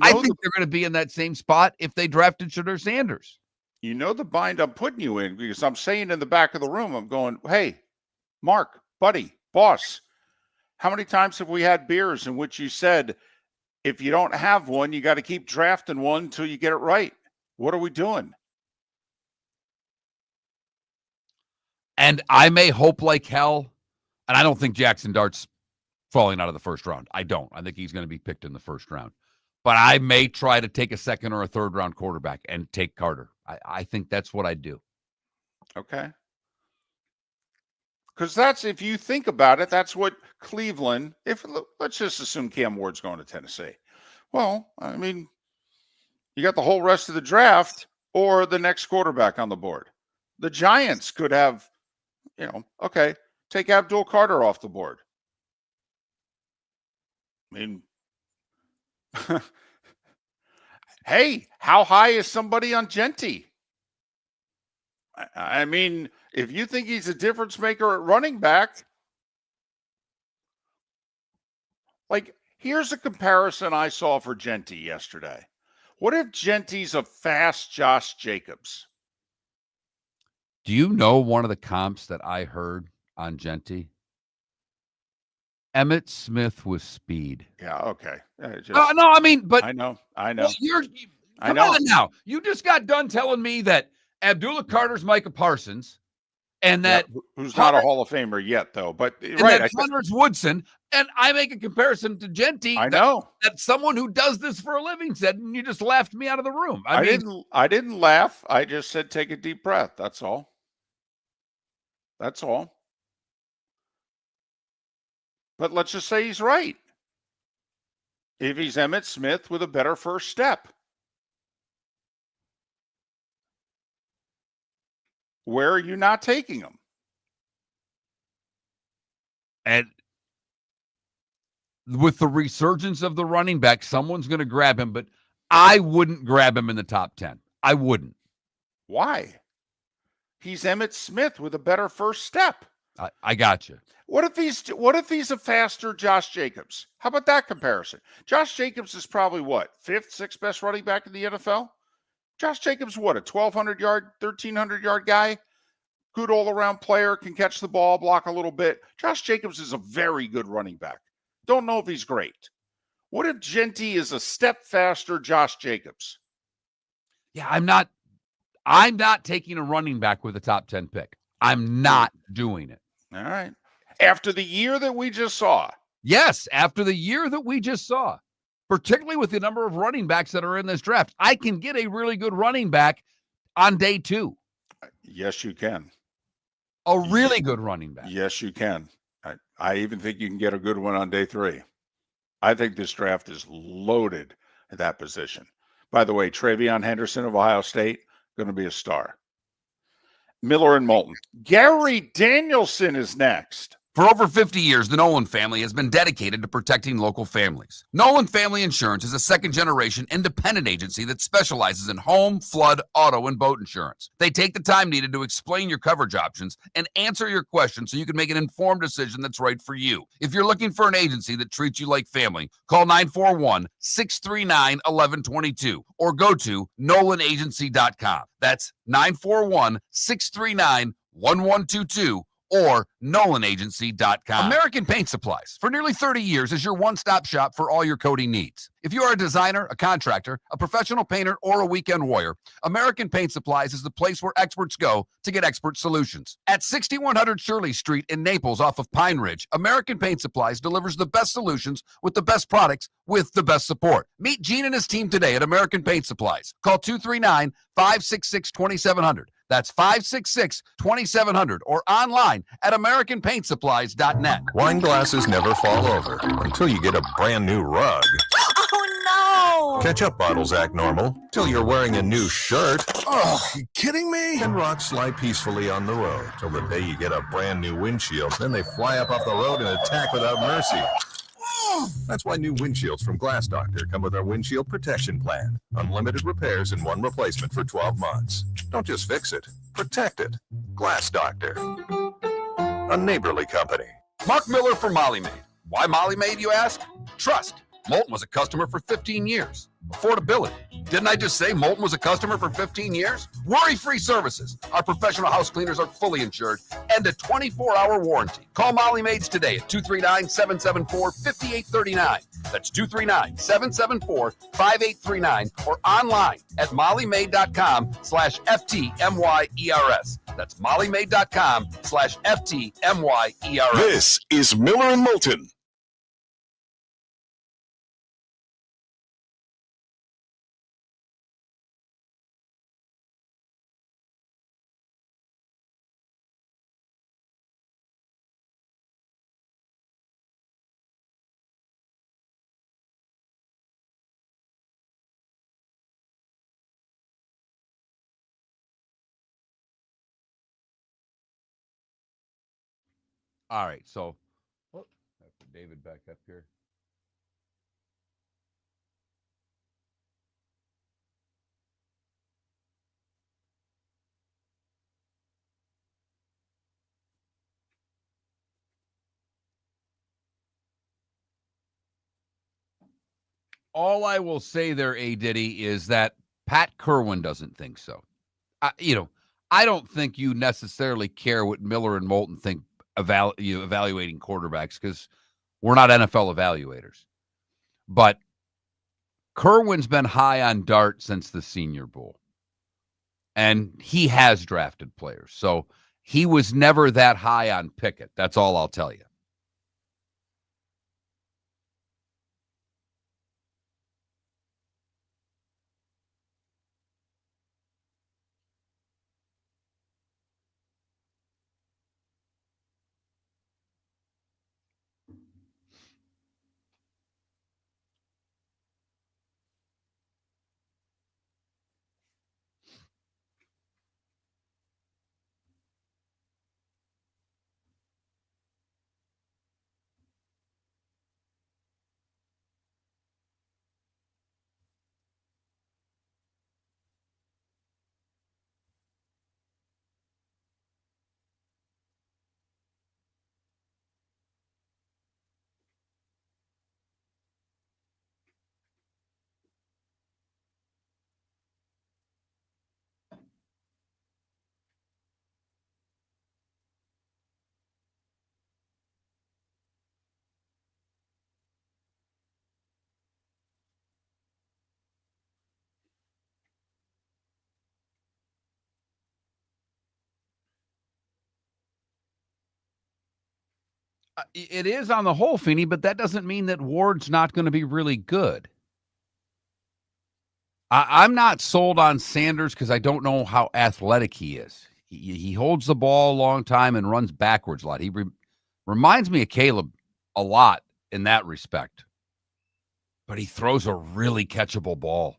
I think they're going to be in that same spot if they drafted Shedeur Sanders. You know the bind I'm putting you in, because I'm saying in the back of the room, I'm going, hey, Mark, buddy, boss, how many times have we had beers in which you said, if you don't have one, you got to keep drafting one until you get it right? What are we doing? And I may hope like hell, and I don't think Jackson Dart's falling out of the first round. I don't. I think he's going to be picked in the first round. But I may try to take a second or a third round quarterback and take Carter. I think that's what I'd do. Okay. Because that's, if you think about it, that's what Cleveland, let's just assume Cam Ward's going to Tennessee. Well, I mean, you got the whole rest of the draft or the next quarterback on the board. The Giants could have, okay, take Abdul Carter off the board. I mean, hey, how high is somebody on Genty? I mean, if you think he's a difference maker at running back, like, here's a comparison I saw for Genty yesterday. What if Genty's a fast Josh Jacobs? Do you know one of the comps that I heard on Genty? Emmitt Smith with speed. Yeah, okay. No, I mean, but I know. Well, I know. On now. You just got done telling me that Abdullah Carter's Micah Parsons, and that who's not a Hall of Famer yet, though. But right, Connor's Woodson, and I make a comparison to Genty. I know that someone who does this for a living said, and you just laughed me out of the room. I didn't laugh. I just said take a deep breath. That's all. That's all. But let's just say he's right. If he's Emmitt Smith with a better first step. Where are you not taking him? And with the resurgence of the running back, someone's going to grab him, but I wouldn't grab him in the top 10. I wouldn't. Why? He's Emmitt Smith with a better first step. I got you. What if he's a faster Josh Jacobs? How about that comparison? Josh Jacobs is probably what, 5th, 6th best running back in the NFL? Josh Jacobs, what, a 1,200-yard, 1,300-yard guy? Good all-around player, can catch the ball, block a little bit. Josh Jacobs is a very good running back. Don't know if he's great. What if Genty is a step faster Josh Jacobs? Yeah, I'm not taking a running back with a top 10 pick. I'm not doing it. All right. After the year that we just saw. Yes, after the year that we just saw, particularly with the number of running backs that are in this draft, I can get a really good running back on day 2. Yes, you can. A really good running back. Yes, you can. I even think you can get a good one on day 3. I think this draft is loaded at that position. By the way, Travion Henderson of Ohio State, going to be a star. Miller and Moulton. Gary Danielson is next. For over 50 years, the Nolan family has been dedicated to protecting local families. Nolan Family Insurance is a second-generation independent agency that specializes in home, flood, auto, and boat insurance. They take the time needed to explain your coverage options and answer your questions so you can make an informed decision that's right for you. If you're looking for an agency that treats you like family, call 941-639-1122 or go to nolanagency.com. That's 941-639-1122 or nolanagency.com. American Paint Supplies, for nearly 30 years, is your one-stop shop for all your coating needs. If you are a designer, a contractor, a professional painter, or a weekend warrior, American Paint Supplies is the place where experts go to get expert solutions. At 6100 Shirley Street in Naples off of Pine Ridge, American Paint Supplies delivers the best solutions with the best products with the best support. Meet Gene and his team today at American Paint Supplies. Call 239-566-2700. That's 566-2700 or online at AmericanPaintSupplies.net. Wine glasses never fall over until you get a brand new rug. Oh, no! Ketchup bottles act normal till you're wearing a new shirt. Oh, you kidding me? And rocks slide peacefully on the road till the day you get a brand new windshield. Then they fly up off the road and attack without mercy. That's why new windshields from Glass Doctor come with our windshield protection plan. Unlimited repairs and one replacement for 12 months. Don't just fix it, protect it. Glass Doctor. A neighborly company. Mark Miller for Molly Maid. Why Molly Maid, you ask? Trust. Moulton was a customer for 15 years. Affordability. Didn't I just say Moulton was a customer for 15 years? Worry-free services. Our professional house cleaners are fully insured and a 24-hour warranty. Call Molly Maids today at 239-774-5839. That's 239-774-5839 or online at mollymaid.com/FTMYERS. That's mollymaid.com/FTMYERS. This is Miller and Moulton. All right, so I have to put David back up here. All I will say there, A. Diddy, is that Pat Kerwin doesn't think so. I don't think you necessarily care what Miller and Moulton think evaluating quarterbacks because we're not NFL evaluators. But Kerwin's been high on Dart since the Senior Bowl. And he has drafted players. So he was never that high on Pickett. That's all I'll tell you. It is on the whole, Feeney, but that doesn't mean that Ward's not going to be really good. I'm not sold on Sanders because I don't know how athletic he is. He holds the ball a long time and runs backwards a lot. He reminds me of Caleb a lot in that respect. But he throws a really catchable ball.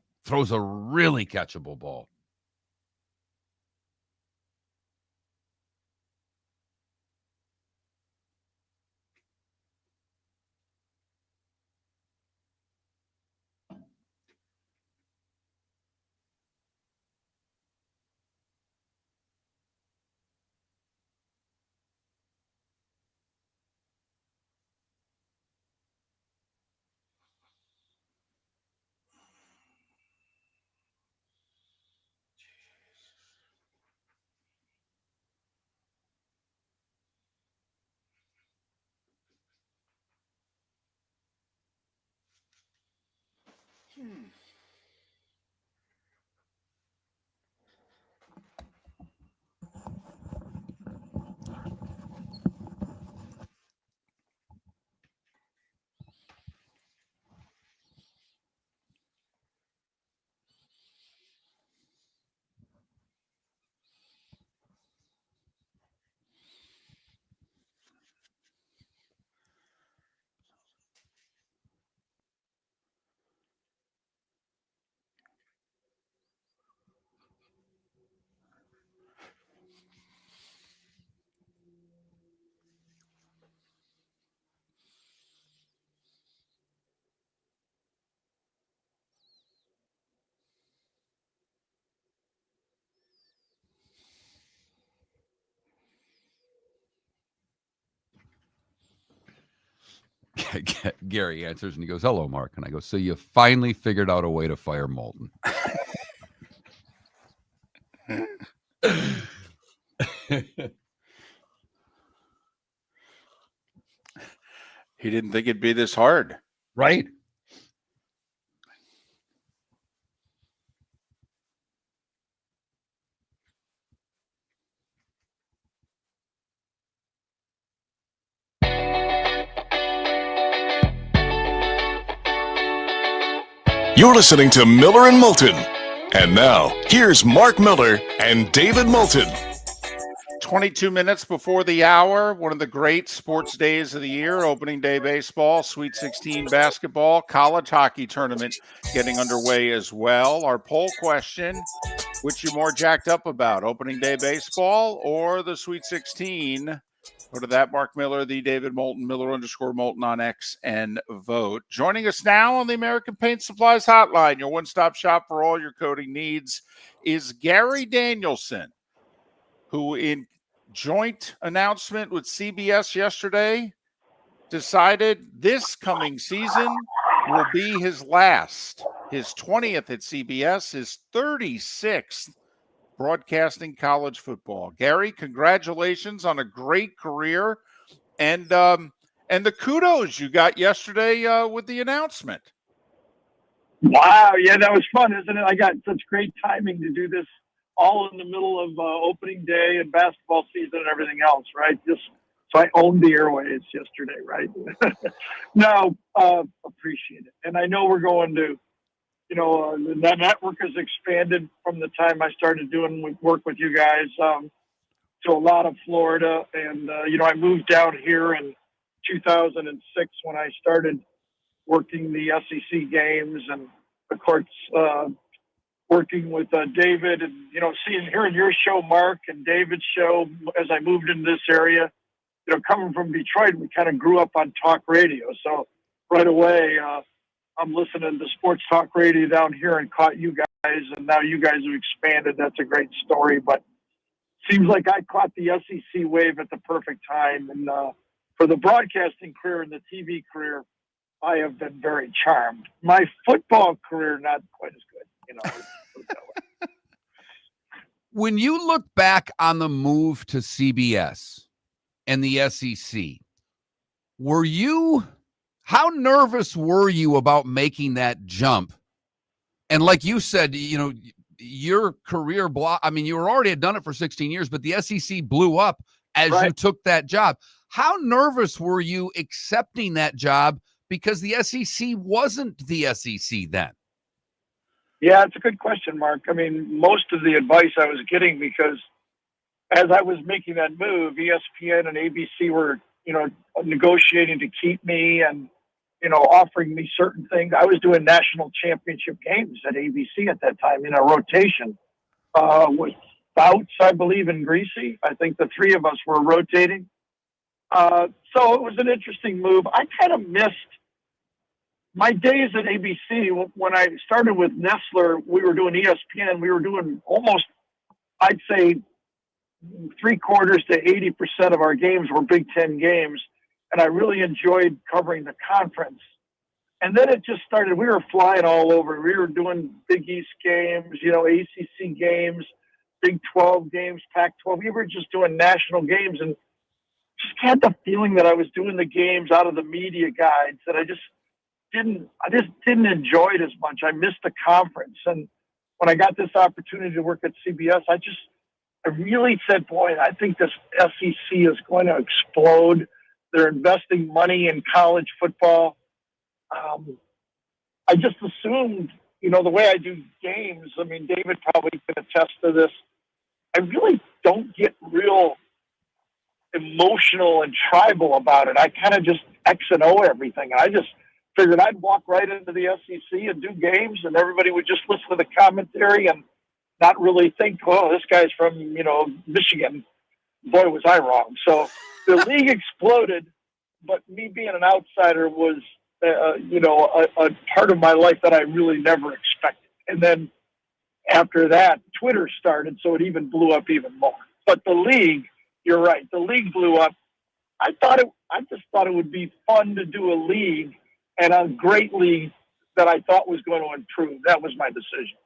Gary answers and he goes, "Hello, Mark." And I go, "So you finally figured out a way to fire Moulton." He didn't think it'd be this hard. Right? You're listening to Miller and Moulton. And now, here's Mark Miller and David Moulton. 22 minutes before the hour, one of the great sports days of the year, opening day baseball, Sweet 16 basketball, college hockey tournament getting underway as well. Our poll question, which you more jacked up about, opening day baseball or the Sweet 16? Go to that Mark Miller, the David Moulton, Miller_Moulton on X, and vote. Joining us now on the American Paint Supplies Hotline, your one-stop shop for all your coating needs, is Gary Danielson, who in joint announcement with CBS yesterday decided this coming season will be his last, his 20th at CBS, his 36th broadcasting college football. Gary, congratulations on a great career, and the kudos you got yesterday with the announcement. Wow, yeah, that was fun, isn't it? I got such great timing to do this all in the middle of opening day and basketball season and everything else, right? Just so I owned the airways yesterday, right? No, appreciate it, and I know we're going to. The network has expanded from the time I started doing work with you guys to a lot of Florida. And, I moved down here in 2006 when I started working the SEC games and, of course, working with David and, hearing your show, Mark, and David's show as I moved into this area. Coming from Detroit, we kind of grew up on talk radio. So right away, I'm listening to sports talk radio down here and caught you guys, and now you guys have expanded. That's a great story, but seems like I caught the SEC wave at the perfect time. And for the broadcasting career and the TV career, I have been very charmed. My football career, not quite as good, When you look back on the move to CBS and the SEC, how nervous were you about making that jump? And like you said, your career you were already had done it for 16 years, but the SEC blew up as you took that job. How nervous were you accepting that job because the SEC wasn't the SEC then? Yeah, it's a good question, Mark. Most of the advice I was getting, because as I was making that move, ESPN and ABC were, negotiating to keep me and, offering me certain things. I was doing national championship games at ABC at that time in a rotation with Bouts, I believe, and Greasy. I think the three of us were rotating. So it was an interesting move. I kind of missed my days at ABC. When I started with Nestler, we were doing ESPN. We were doing almost, I'd say, 3/4 to 80% of our games were Big Ten games. And I really enjoyed covering the conference. And then it just started. We were flying all over. We were doing Big East games, ACC games, Big 12 games, Pac-12. We were just doing national games, and just had the feeling that I was doing the games out of the media guides, that I just didn't enjoy it as much. I missed the conference. And when I got this opportunity to work at CBS, I really said, boy, I think this SEC is going to explode. They're investing money in college football. I just assumed, the way I do games, I mean, David probably can attest to this. I really don't get real emotional and tribal about it. I kind of just X and O everything. I just figured I'd walk right into the SEC and do games, and everybody would just listen to the commentary and not really think, oh, this guy's from, Michigan. Boy, was I wrong. So the league exploded, but me being an outsider was, a part of my life that I really never expected. And then after that, Twitter started, so it even blew up even more. But the league, you're right, the league blew up. I just thought it would be fun to do a league, and a great league that I thought was going to improve. That was my decision.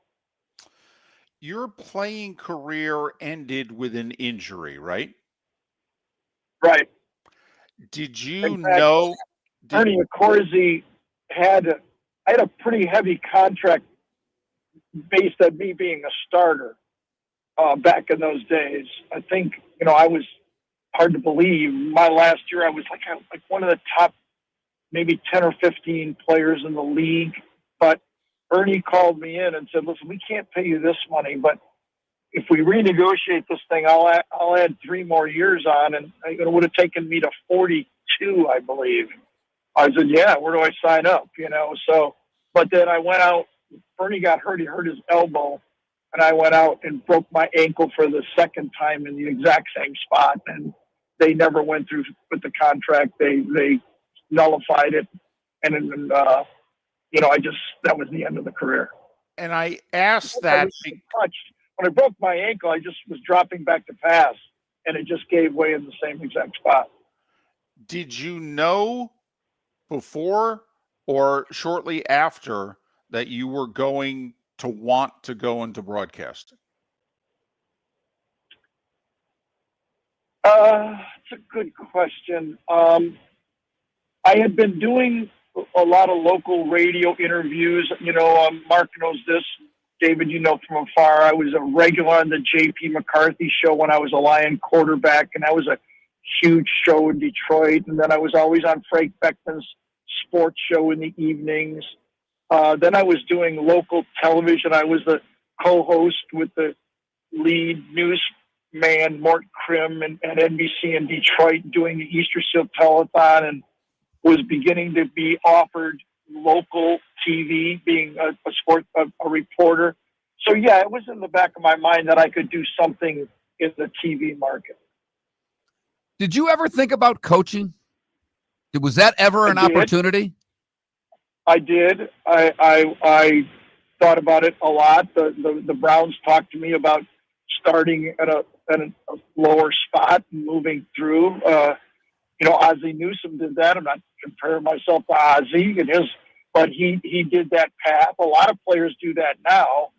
Your playing career ended with an injury, right? Right. Did you know? Ernie Accorsi I had a pretty heavy contract based on me being a starter back in those days. I think, I was hard to believe. My last year, I was like one of the top maybe 10 or 15 players in the league. But Ernie called me in and said, listen, we can't pay you this money, but if we renegotiate this thing, I'll add 3 more years on. And it would have taken me to 42, I believe. I said, yeah, where do I sign up? So, but then I went out, Ernie got hurt. He hurt his elbow, and I went out and broke my ankle for the second time in the exact same spot. And they never went through with the contract. They nullified it. And then, that was the end of the career. And I asked that when I broke my ankle, I just was dropping back to pass, and it just gave way in the same exact spot. Did you know before or shortly after that you were going to want to go into broadcasting? It's a good question. I had been doing a lot of local radio interviews. Mark knows this. David, from afar, I was a regular on the J.P. McCarthy show when I was a Lion quarterback, and that was a huge show in Detroit. And then I was always on Frank Beckman's sports show in the evenings. Then I was doing local television. I was the co-host with the lead newsman, Mort Krim, at NBC in Detroit, doing the Easter Seal Telethon, and was beginning to be offered local TV, being a reporter. So, yeah, it was in the back of my mind that I could do something in the TV market. Did you ever think about coaching? Was that ever an opportunity? I did. I thought about it a lot. The Browns talked to me about starting at a lower spot and moving through. Ozzie Newsome did that. I'm not comparing myself to Ozzie but he did that path. A lot of players do that now.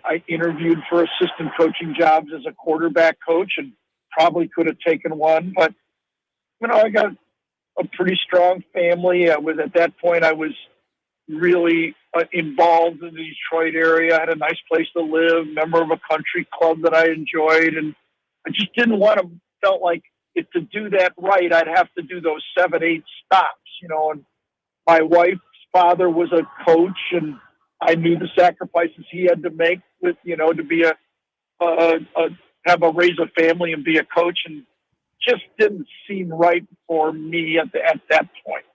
I interviewed for assistant coaching jobs as a quarterback coach and probably could have taken one, but I got a pretty strong family. At that point, I was really involved in the Detroit area. I had a nice place to live, member of a country club that I enjoyed, and I just felt like to do that right, I'd have to do those 7-8 stops, and my wife's father was a coach, and I knew the sacrifices he had to make with, to be raise a family and be a coach, and just didn't seem right for me at that point.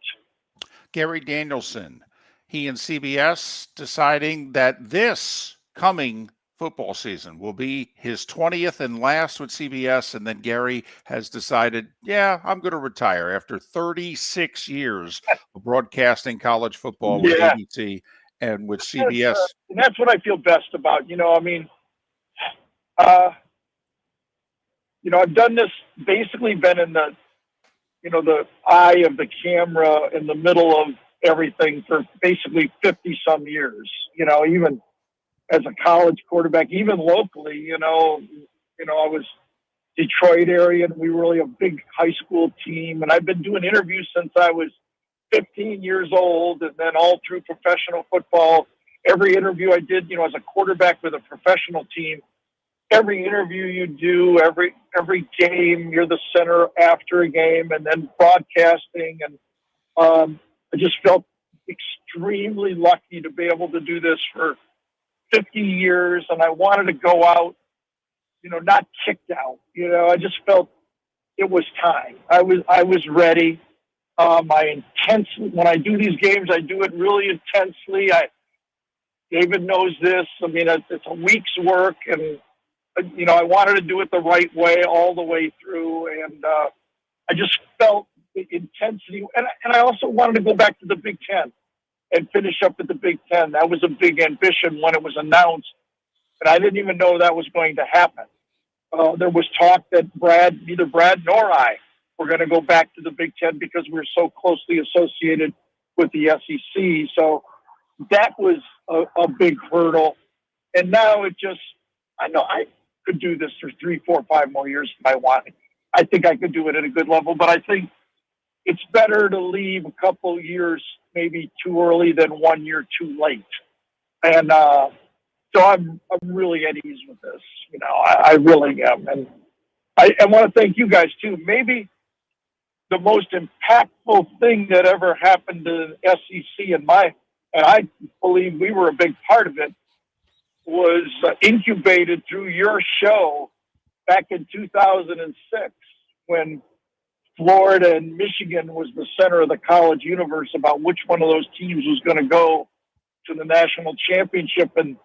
Gary Danielson, he and CBS deciding that this coming football season will be his 20th and last with CBS, and then Gary has decided, I'm going to retire after 36 years of broadcasting college football with ABC and with CBS. And that's what I feel best about. I've done this, basically been in the eye of the camera, in the middle of everything for basically 50 some years, even as a college quarterback, even locally, I was Detroit area, and we were really a big high school team. And I've been doing interviews since I was 15 years old, and then all through professional football. Every interview I did, as a quarterback with a professional team, every interview you do, every game, you're the center after a game, and then broadcasting. And I just felt extremely lucky to be able to do this for 50 years. And I wanted to go out, not kicked out. I just felt it was time. I was ready. When I do these games, I do it really intensely. David knows this. I mean, it's a week's work, and I wanted to do it the right way all the way through. And I just felt the intensity, and I also wanted to go back to the Big Ten and finish up at the Big Ten. That was a big ambition when it was announced, and I didn't even know that was going to happen. There was talk that neither Brad nor I were going to go back to the Big Ten because we were so closely associated with the SEC. So that was a big hurdle. And now I know I could do this for 3, 4, 5 more years if I wanted. I think I could do it at a good level, but I think it's better to leave a couple years maybe too early than 1 year too late. And so I'm really at ease with this. I really am. And I want to thank you guys too. Maybe the most impactful thing that ever happened to the SEC and I believe we were a big part of it, was incubated through your show back in 2006 when Florida and Michigan was the center of the college universe about which one of those teams was going to go to the national championship. And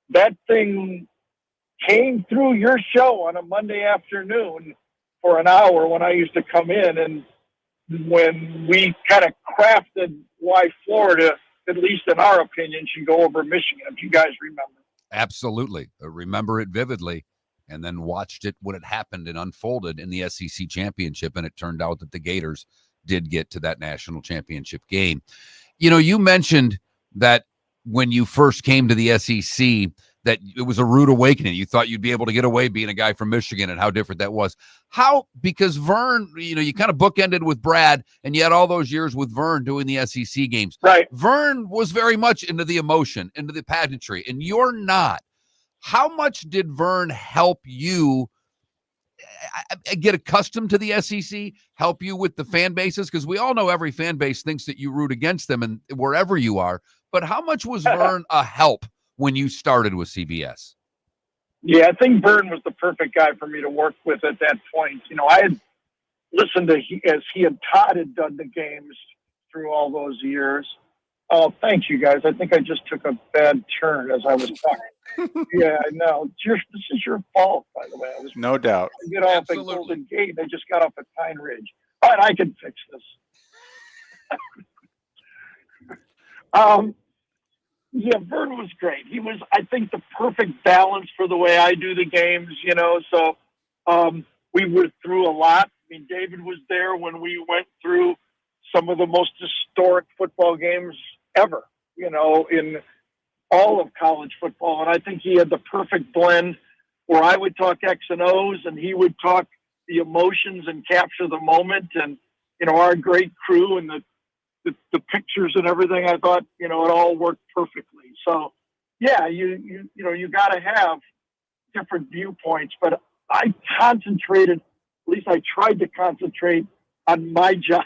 that thing came through your show on a Monday afternoon for an hour when I used to come in, and when we kind of crafted why Florida, at least in our opinion, should go over Michigan, if you guys remember. Absolutely. I remember it vividly, and then watched it when it happened and unfolded in the SEC championship, and it turned out that the Gators did get to that national championship game. You mentioned that when you first came to the SEC, that it was a rude awakening. You thought you'd be able to get away being a guy from Michigan, and how different that was. Because Vern, you kind of bookended with Brad, and you had all those years with Vern doing the SEC games. Right. Vern was very much into the emotion, into the pageantry, and you're not. How much did Vern help you get accustomed to the SEC, help you with the fan bases? Because we all know every fan base thinks that you root against them and wherever you are. But how much was Vern a help when you started with CBS? Yeah, I think Vern was the perfect guy for me to work with at that point. I had listened to as he and Todd had done the games through all those years. Oh, thank you guys. I think I just took a bad turn as I was talking. Yeah, I know. This is your fault, by the way. No doubt. I get off at Golden Gate. They just got off at Pine Ridge. All right, I can fix this. Yeah, Vern was great. He was, I think, the perfect balance for the way I do the games, So we were through a lot. I mean, David was there when we went through some of the most historic football games ever, in all of college football. And I think he had the perfect blend where I would talk X and O's and he would talk the emotions and capture the moment. And, our great crew and the pictures and everything, I thought, it all worked perfectly. So, yeah, you got to have different viewpoints. But I concentrated, at least I tried to concentrate on my job,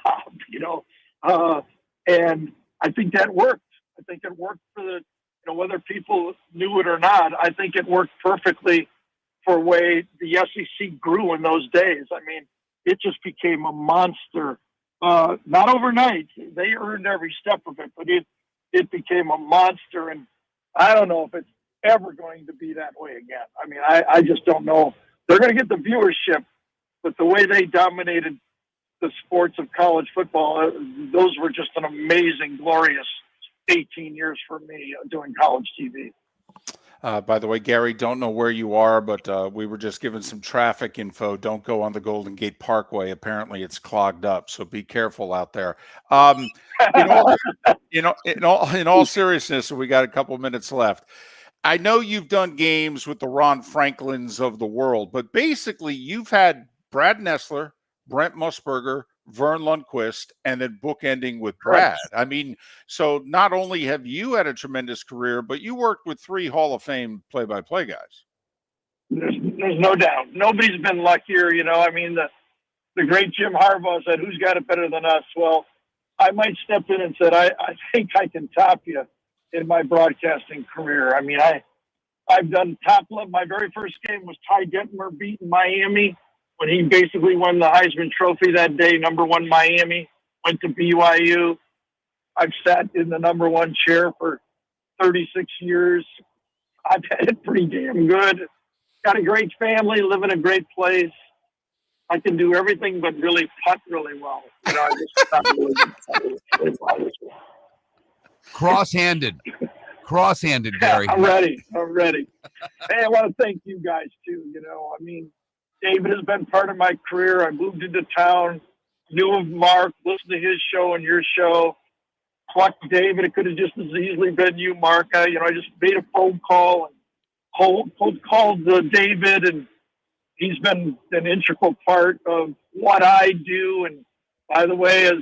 and I think that worked. I think it worked for whether people knew it or not. I think it worked perfectly for the way the SEC grew in those days. I mean, it just became a monster. Not overnight. They earned every step of it, but it became a monster. And I don't know if it's ever going to be that way again. I mean, I just don't know. They're going to get the viewership, but the way they dominated the sports of college football, those were just an amazing, glorious 18 years for me doing college TV. By the way, Gary, don't know where you are, but we were just given some traffic info. Don't go on the Golden Gate Parkway. Apparently, it's clogged up, so be careful out there. In all seriousness, we got a couple minutes left. I know you've done games with the Ron Franklins of the world, but basically you've had Brad Nessler, Brent Musburger, Vern Lundquist, and then bookending with Brad. I mean, so not only have you had a tremendous career, but you worked with 3 Hall of Fame play-by-play guys. There's no doubt. Nobody's been luckier, you know. I mean, the great Jim Harbaugh said, "Who's got it better than us?" Well, I might step in and said, I think I can top you in my broadcasting career. I mean, I've done top level. My very first game was Ty Detmer beating Miami when he basically won the Heisman Trophy that day. #1 Miami, went to BYU. I've sat in the #1 chair for 36 years. I've had it pretty damn good. Got a great family, live in a great place. I can do everything but really putt really well. You know, I just not really well. Cross-handed, Gary. I'm ready. Hey, I want to thank you guys too. You know, I mean, David has been part of my career. I moved into town, knew of Mark, listened to his show and your show. Plucked David. It could have just as easily been you, Mark. I just made a phone call and called David, and he's been an integral part of what I do. And by the way, as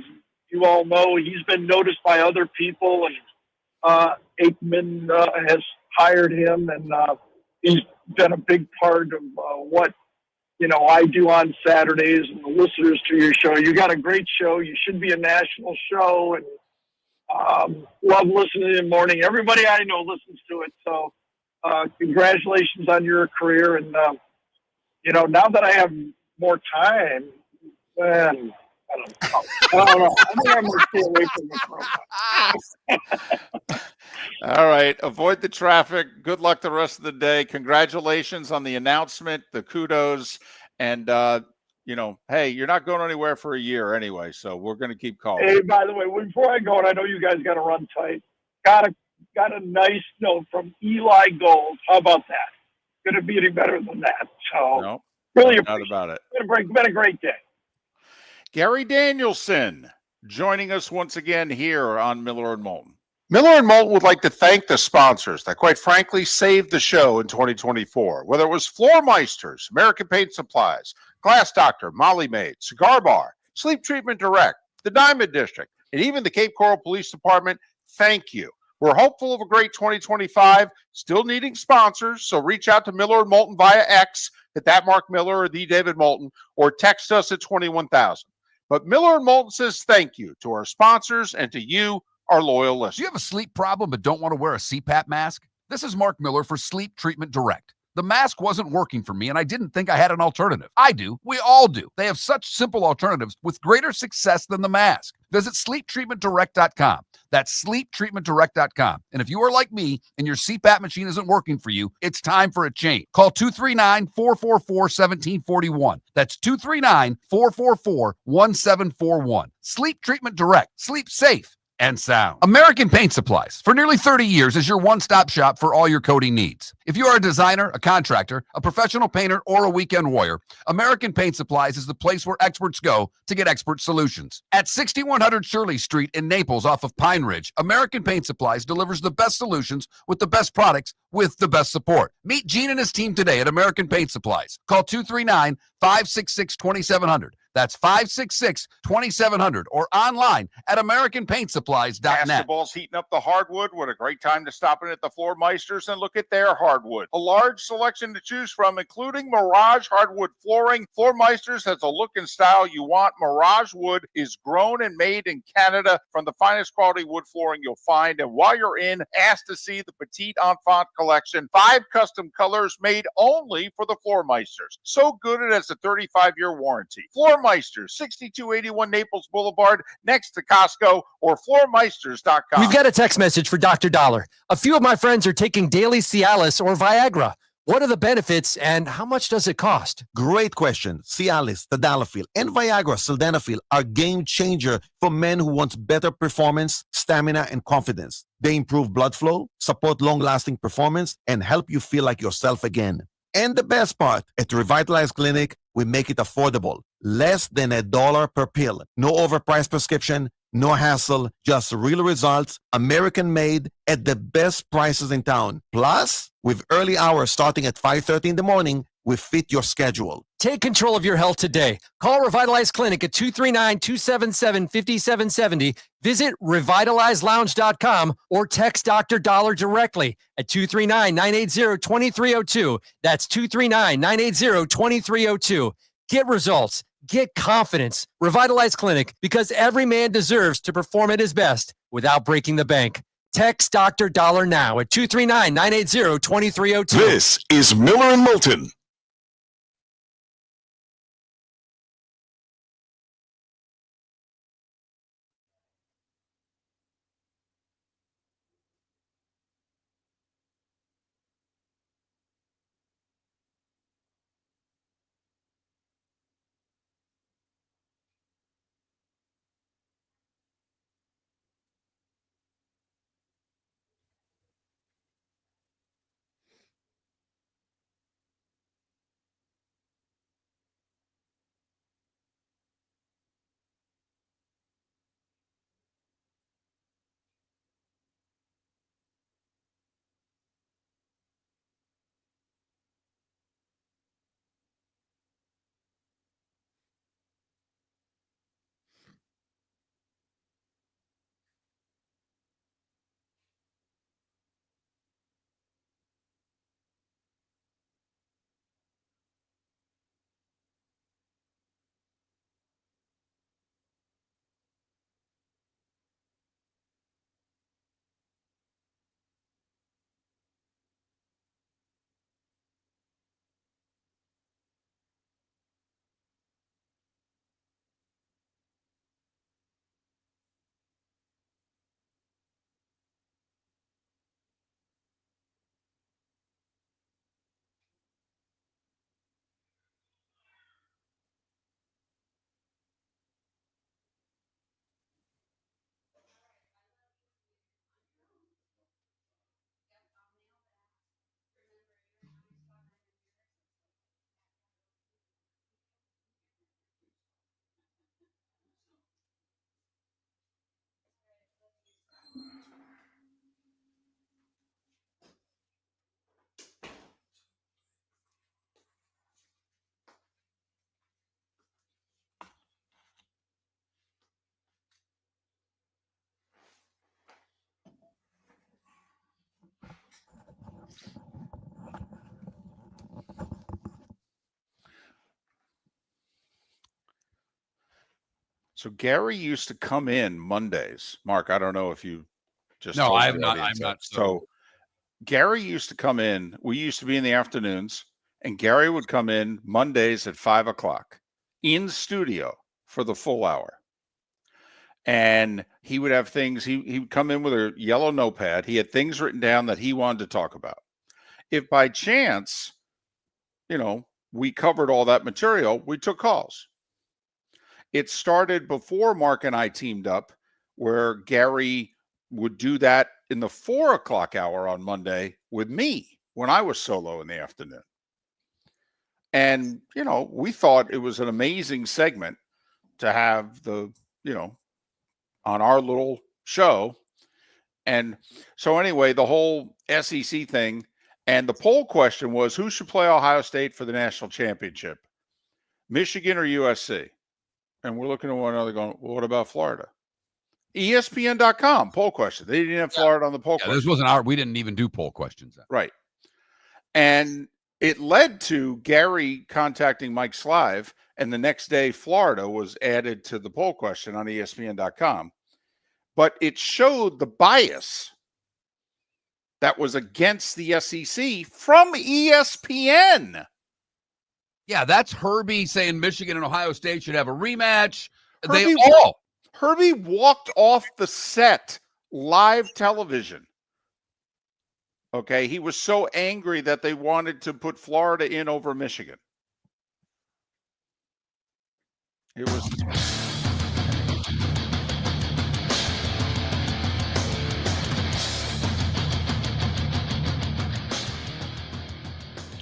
you all know, he's been noticed by other people, and Aikman has hired him, and he's been a big part of what, I do on Saturdays, and the listeners to your show. You got a great show. You should be a national show, and love listening in the morning. Everybody I know listens to it. So congratulations on your career. And, now that I have more time, man, I don't know. I think I'm going to stay away from the program. All right. Avoid the traffic. Good luck the rest of the day. Congratulations on the announcement, the kudos. And, hey, you're not going anywhere for a year anyway, so we're going to keep calling. Hey, by the way, before I go, and I know you guys got to run tight, got a nice note from Eli Gold. How about that? Couldn't be any better than that. So no, really no doubt about it. Been a great day. Gary Danielson joining us once again here on Miller and Moulton. Miller and Moulton would like to thank the sponsors that, quite frankly, saved the show in 2024. Whether it was Floor Meisters, American Paint Supplies, Glass Doctor, Molly Maid, Cigar Bar, Sleep Treatment Direct, the Diamond District, and even the Cape Coral Police Department, thank you. We're hopeful of a great 2025, still needing sponsors, so reach out to Miller and Moulton via X at that Mark Miller or the David Moulton, or text us at 21,000. But Miller and Moulton says thank you to our sponsors and to you, our loyal listeners. Do you have a sleep problem but don't want to wear a CPAP mask? This is Mark Miller for Sleep Treatment Direct. The mask wasn't working for me, and I didn't think I had an alternative. I do. We all do. They have such simple alternatives with greater success than the mask. Visit sleeptreatmentdirect.com. That's sleeptreatmentdirect.com. And if you are like me and your CPAP machine isn't working for you, it's time for a change. Call 239-444-1741. That's 239-444-1741. Sleep Treatment Direct. Sleep safe and sound. American Paint Supplies, for nearly 30 years, is your one-stop shop for all your coating needs. If you are a designer, a contractor, a professional painter, or a weekend warrior, American Paint Supplies is the place where experts go to get expert solutions. At 6100 Shirley Street in Naples off of Pine Ridge, American Paint Supplies delivers the best solutions with the best products with the best support. Meet Gene and his team today at American Paint Supplies. Call 239-566-2700. That's 566-2700, or online at AmericanPaintSupplies.net. Basketball's heating up the hardwood. What a great time to stop in at the Floor Meisters and look at their hardwood. A large selection to choose from, including Mirage hardwood flooring. Floor Meisters has a look and style you want. Mirage wood is grown and made in Canada from the finest quality wood flooring you'll find. And while you're in, ask to see the Petite Enfant collection. 5 custom colors made only for the Floor Meisters. So good it has a 35-year warranty. Floor Meisters, 6281 Naples Boulevard, next to Costco, or floormeisters.com. We've got a text message for Dr. Dollar. A few of my friends are taking daily Cialis or Viagra. What are the benefits and how much does it cost? Great question. Cialis, Tadalafil, and Viagra, Sildenafil are game changer for men who want better performance, stamina, and confidence. They improve blood flow, support long-lasting performance, and help you feel like yourself again. And the best part, at Revitalize Clinic, we make it affordable. Less than $1 per pill. No overpriced prescription, No hassle, just real results, American made at the best prices in town. Plus, with early hours starting at 5:30 in the morning, we fit your schedule. Take control of your health today. Call Revitalize Clinic at 239-277-5770. Visit revitalizelounge.com or text Dr. Dollar directly at 239-980-2302. That's 239-980-2302. Get results. Get confidence. Revitalize Clinic, because every man deserves to perform at his best without breaking the bank. Text Dr. Dollar now at 239-980-2302. This is Miller and Moulton. So Gary used to come in Mondays. Mark, I don't know if you just No, told I'm the not. I'm audience that. not. So Gary used to come in. We used to be in the afternoons, and Gary would come in Mondays at 5:00 in studio for the full hour. And he would have things. He would come in with a yellow notepad. He had things written down that he wanted to talk about. If by chance, we covered all that material, we took calls. It started before Mark and I teamed up, where Gary would do that in the 4:00 hour on Monday with me when I was solo in the afternoon. And, we thought it was an amazing segment to have on our little show. And so anyway, the whole SEC thing, and the poll question was, who should play Ohio State for the national championship? Michigan or USC? And we're looking at one another going, well, what about Florida? ESPN.com poll question. They didn't have Florida on the poll question. This wasn't we didn't even do poll questions then. Right. And it led to Gary contacting Mike Slive, and the next day Florida was added to the poll question on ESPN.com. But it showed the bias that was against the SEC from ESPN. Yeah, that's Herbie saying Michigan and Ohio State should have a rematch. Herbie walked off the set, live television. Okay, he was so angry that they wanted to put Florida in over Michigan. It was.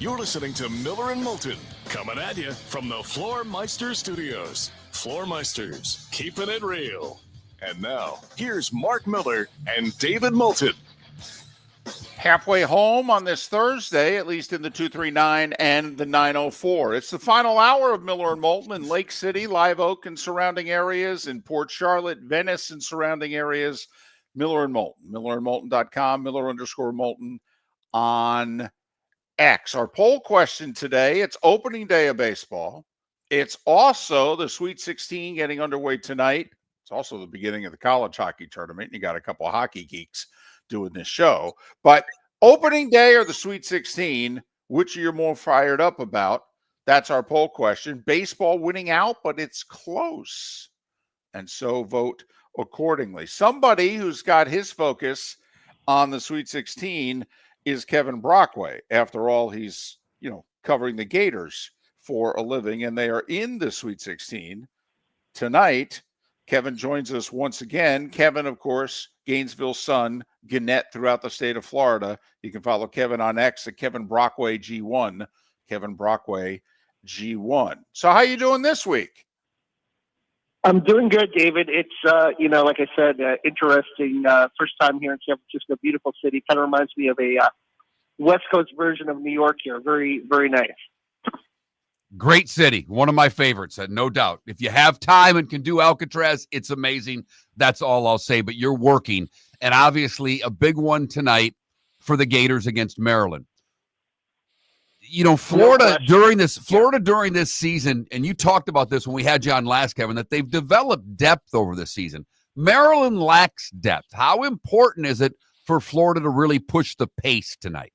You're listening to Miller and Moulton, coming at you from the Floor Meister Studios. Floor Meisters, keeping it real. And now, here's Mark Miller and David Moulton. Halfway home on this Thursday, at least in the 239 and the 904. It's the final hour of Miller and Moulton in Lake City, Live Oak and surrounding areas, in Port Charlotte, Venice and surrounding areas. Miller and Moulton, millerandmoulton.com, Miller_Moulton on X. Our poll question today, it's opening day of baseball. It's also the Sweet 16 getting underway tonight. It's also the beginning of the college hockey tournament. You got a couple of hockey geeks doing this show. But opening day or the Sweet 16, which are you more fired up about? That's our poll question. Baseball winning out, but it's close. And so vote accordingly. Somebody who's got his focus on the Sweet 16 is Kevin Brockway. After all, he's, covering the Gators for a living, and they are in the Sweet 16 tonight. Kevin joins us once again. Kevin, of course, Gainesville Sun, Gannett throughout the state of Florida. You can follow Kevin on X at Kevin Brockway G1. Kevin Brockway G1. So how you doing this week? I'm doing good, David. It's, like I said, interesting. First time here in San Francisco, beautiful city. Kind of reminds me of a West Coast version of New York here. Very, very nice. Great city. One of my favorites, no doubt. If you have time and can do Alcatraz, it's amazing. That's all I'll say. But you're working. And obviously a big one tonight for the Gators against Maryland. Florida during this season, and you talked about this when we had you on last, Kevin, that they've developed depth over the season. Maryland lacks depth. How important is it for Florida to really push the pace tonight?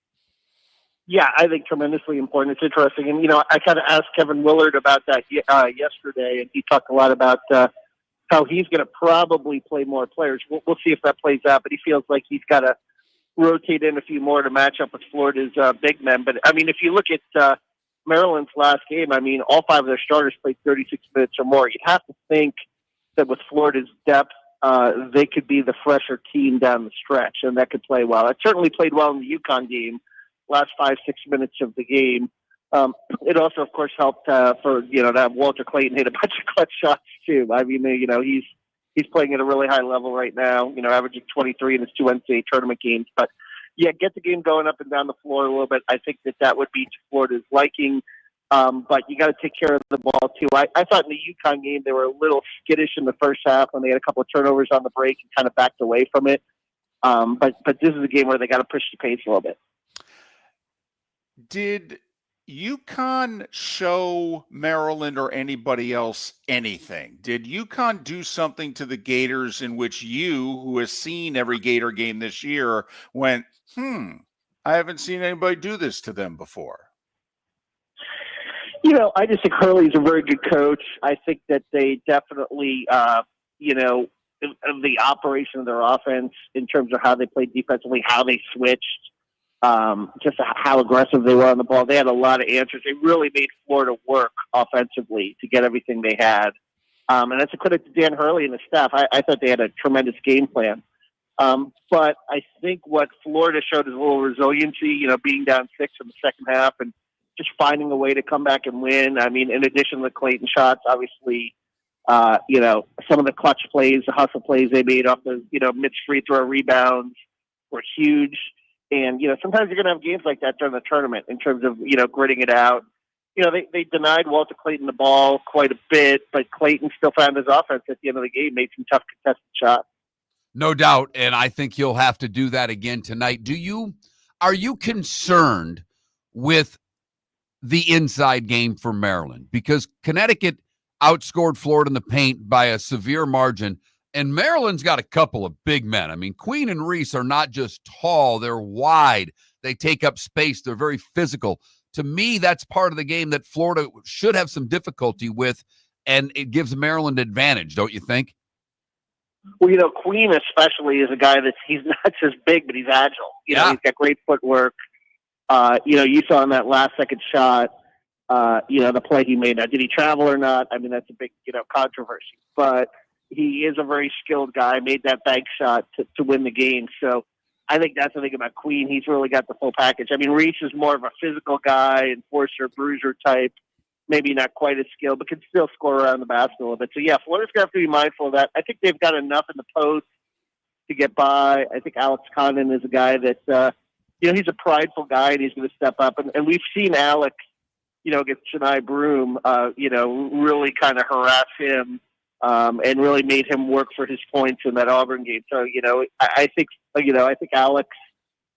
Yeah, I think tremendously important. It's interesting. And, I kind of asked Kevin Willard about that yesterday, and he talked a lot about how he's going to probably play more players. We'll see if that plays out, but he feels like he's got to rotate in a few more to match up with Florida's big men. But, if you look at Maryland's last game, all five of their starters played 36 minutes or more. You'd have to think that with Florida's depth, they could be the fresher team down the stretch, and that could play well. It certainly played well in the UConn game. Last 5-6 minutes of the game. It also, of course, helped for to have Walter Clayton hit a bunch of clutch shots too. He's playing at a really high level right now. Averaging 23 in his 2 NCAA tournament games. But yeah, get the game going up and down the floor a little bit. I think that would be to Florida's liking. But you got to take care of the ball too. I thought in the UConn game they were a little skittish in the first half when they had a couple of turnovers on the break and kind of backed away from it. But this is a game where they got to push the pace a little bit. Did UConn show Maryland or anybody else anything? Did UConn do something to the Gators in which you, who has seen every Gator game this year, went, I haven't seen anybody do this to them before? I just think Hurley's a very good coach. I think that they definitely, the operation of their offense in terms of how they played defensively, how they switched, just how aggressive they were on the ball. They had a lot of answers. They really made Florida work offensively to get everything they had. And that's a credit to Dan Hurley and the staff. I thought they had a tremendous game plan. But I think what Florida showed is a little resiliency, being down 6 in the second half and just finding a way to come back and win. In addition to the Clayton shots, obviously, some of the clutch plays, the hustle plays they made off the, mid free throw rebounds were huge. And, sometimes you're going to have games like that during the tournament in terms of, gritting it out. They denied Walter Clayton the ball quite a bit, but Clayton still found his offense at the end of the game, made some tough contested shots. No doubt, and I think you'll have to do that again tonight. Are you concerned with the inside game for Maryland? Because Connecticut outscored Florida in the paint by a severe margin, and Maryland's got a couple of big men. Queen and Reese are not just tall, they're wide. They take up space. They're very physical. To me, that's part of the game that Florida should have some difficulty with, and it gives Maryland advantage, don't you think? Well, Queen especially is a guy he's not just big, but he's agile. He's got great footwork. You saw in that last second shot, the play he made. Now, did he travel or not? That's a big, controversy. But he is a very skilled guy, made that bank shot to win the game. So I think that's the thing about Queen. He's really got the full package. Reese is more of a physical guy, enforcer, bruiser type. maybe not quite as skilled, but can still score around the basket a little bit. So, yeah, Florida's going to have to be mindful of that. I think they've got enough in the post to get by. I think Alex Condon is a guy that, he's a prideful guy, and he's going to step up. And we've seen Alex, against Chennai Broom, really kind of harass him and really made him work for his points in that Auburn game. So, I think Alex,